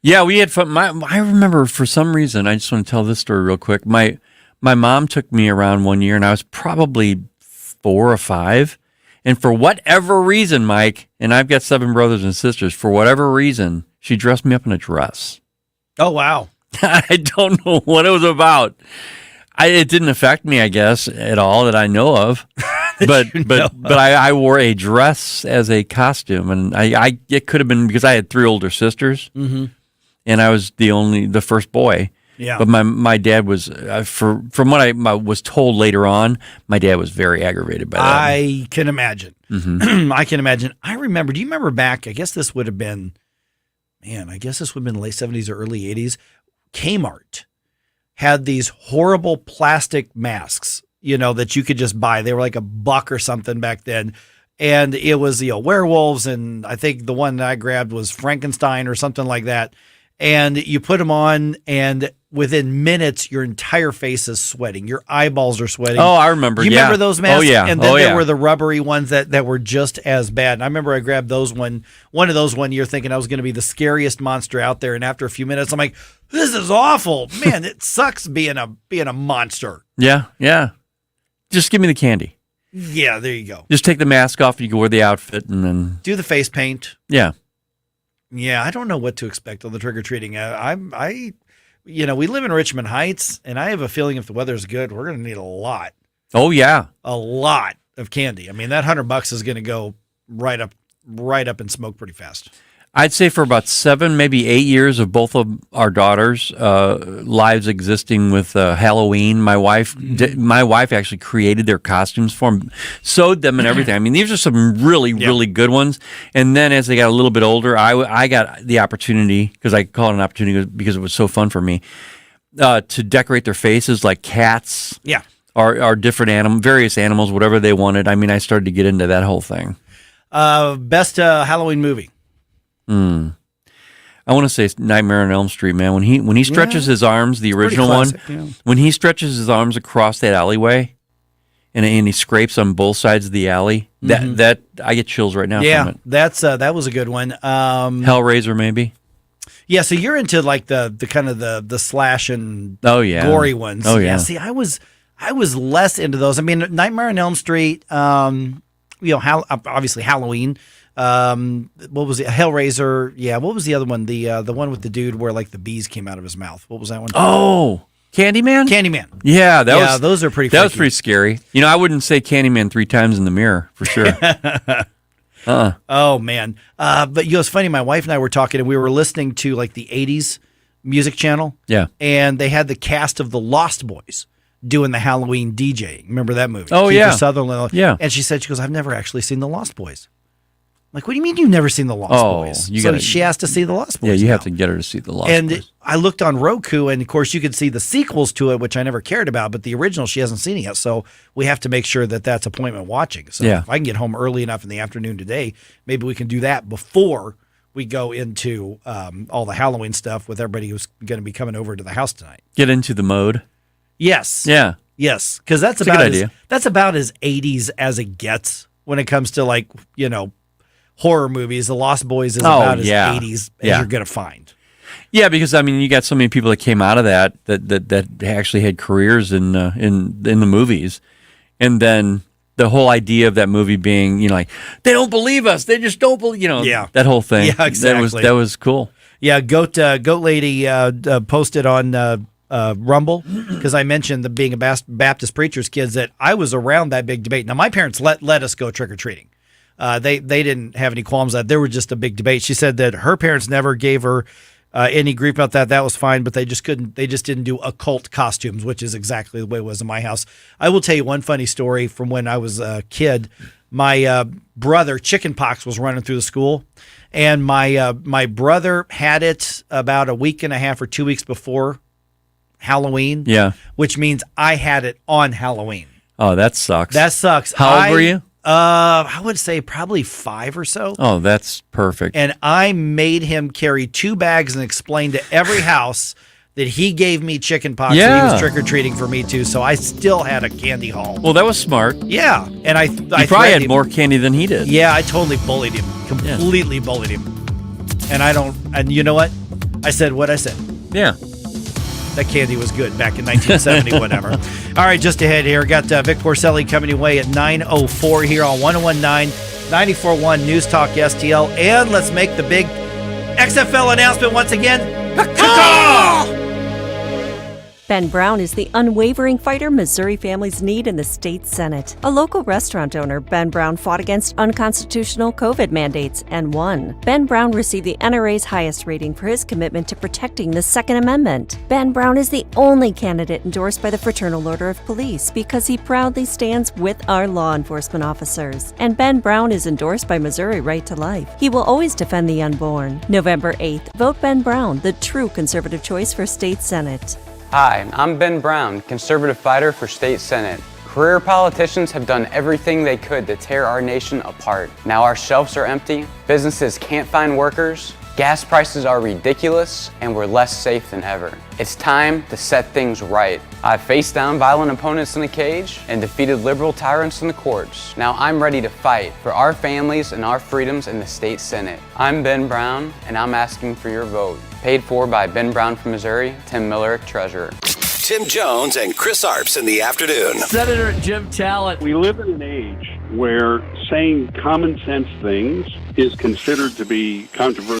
Yeah, we had fun. I remember for some reason, I just want to tell this story real quick. My mom took me around one year, and I was probably 4 or 5. And for whatever reason, Mike, and I've got 7 brothers and sisters, for whatever reason, she dressed me up in a dress. Oh, wow. I don't know what it was about. It didn't affect me, I guess, at all that I know of. But I wore a dress as a costume, and it could have been because I had 3 older sisters. Mm-hmm. And I was the first boy. Yeah. But my dad was, from what I was told later on, my dad was very aggravated by that. I can imagine. Mm-hmm. I can imagine. I remember, do you remember back, I guess this would have been late 70s or early 80s. Kmart had these horrible plastic masks, that you could just buy. They were like $1 or something back then. And it was, werewolves. And I think the one that I grabbed was Frankenstein or something like that. And you put them on, and within minutes, your entire face is sweating. Your eyeballs are sweating. Oh, I remember. You remember those masks? Oh, yeah. And then there were the rubbery ones that were just as bad. And I remember I grabbed one of those one year thinking I was going to be the scariest monster out there. And after a few minutes, I'm like, this is awful. Man, it sucks being a monster. Yeah, yeah. Just give me the candy. Yeah, there you go. Just take the mask off, and you can wear the outfit, and then do the face paint. Yeah. Yeah, I don't know what to expect on the trick-or-treating. We live in Richmond Heights, and I have a feeling if the weather's good, we're going to need a lot. Oh, yeah. A lot of candy. I mean, that $100 is going to go right up in smoke pretty fast. I'd say for about 7, maybe 8 years of both of our daughters' lives existing with Halloween, my wife actually created their costumes for them, sewed them and everything. I mean, these are some really good ones. And then as they got a little bit older, I got the opportunity, because I call it an opportunity because it was so fun for me, to decorate their faces like cats. Yeah. Or different various animals, whatever they wanted. I mean, I started to get into that whole thing. Best Halloween movie. I want to say Nightmare on Elm Street, man. When he stretches his arms, the original classic, one, when he stretches his arms across that alleyway, and he scrapes on both sides of the alley, that I get chills right now. Yeah, from it. that was a good one. Hellraiser, maybe. Yeah, so you're into like the kind of the slash and gory ones. Oh yeah. See, I was less into those. I mean, Nightmare on Elm Street. Obviously Halloween. What was it? Hellraiser. Yeah. What was the other one? The one with the dude where like the bees came out of his mouth. What was that one? Oh, Candyman. Candyman. Yeah, those are pretty. That was pretty scary. I wouldn't say Candyman 3 times in the mirror for sure. Oh man. But it's funny. My wife and I were talking, and we were listening to like the '80s music channel. Yeah. And they had the cast of the Lost Boys doing the Halloween DJing. Remember that movie? Oh, Kiefer yeah. Sutherland. Yeah. And she goes, I've never actually seen the Lost Boys. I'm like, what do you mean you've never seen the Lost Boys? She has to see the Lost Boys. Yeah, you now. have to get her to see the Lost And Boys. I looked on Roku, and of course you could see the sequels to it, which I never cared about, but the original she hasn't seen it yet. So we have to make sure that that's appointment watching. So if I can get home early enough in the afternoon today, maybe we can do that before we go into all the Halloween stuff with everybody who's going to be coming over to the house tonight. Get into the mode. Yes. Yeah. Yes, because that's a good about idea. that's about as 80s as it gets when it comes to like horror movies. The Lost Boys is about as 80s as you're gonna find. Yeah, because you got so many people that came out of that actually had careers in the movies, and then the whole idea of that movie being like they don't believe us, they just don't believe that whole thing. Yeah, exactly. That was cool. Yeah, Goat Lady posted on Rumble, because I mentioned the being a Baptist preacher's kids, that I was around that big debate. Now my parents let us go trick or treating. They didn't have any qualms that there was just a big debate. She said that her parents never gave her any grief about that. That was fine, but they just didn't do occult costumes, which is exactly the way it was in my house. I will tell you one funny story from when I was a kid. My brother, chickenpox was running through the school, and my brother had it about a week and a half or 2 weeks before Halloween. Yeah. Which means I had it on Halloween. Oh, that sucks. That sucks. How old were you? I would say probably 5 or so. Oh, that's perfect. And I made him carry 2 bags and explain to every house that he gave me chickenpox and he was trick-or-treating for me too. So I still had a candy haul. Well, that was smart. Yeah. And I probably had more candy than he did. Yeah, I totally bullied him. Completely bullied him. And you know what? I said what I said. Yeah. That candy was good back in 1970, whatever. All right, just ahead here, got Vic Porcelli coming your way at 9:04 here on 101.9, 94.1 News Talk STL. And let's make the big XFL announcement once again. Ben Brown is the unwavering fighter Missouri families need in the state Senate. A local restaurant owner, Ben Brown fought against unconstitutional COVID mandates and won. Ben Brown received the NRA's highest rating for his commitment to protecting the Second Amendment. Ben Brown is the only candidate endorsed by the Fraternal Order of Police because he proudly stands with our law enforcement officers. And Ben Brown is endorsed by Missouri Right to Life. He will always defend the unborn. November 8th, vote Ben Brown, the true conservative choice for state Senate. Hi, I'm Ben Brown, conservative fighter for state Senate. Career politicians have done everything they could to tear our nation apart. Now our shelves are empty, businesses can't find workers, gas prices are ridiculous, and we're less safe than ever. It's time to set things right. I've faced down violent opponents in a cage and defeated liberal tyrants in the courts. Now I'm ready to fight for our families and our freedoms in the state Senate. I'm Ben Brown, and I'm asking for your vote. Paid for by Ben Brown from Missouri, Tim Miller, Treasurer. Tim Jones and Chris Arps in the afternoon. Senator Jim Talent. We live in an age where saying common sense things is considered to be controversial.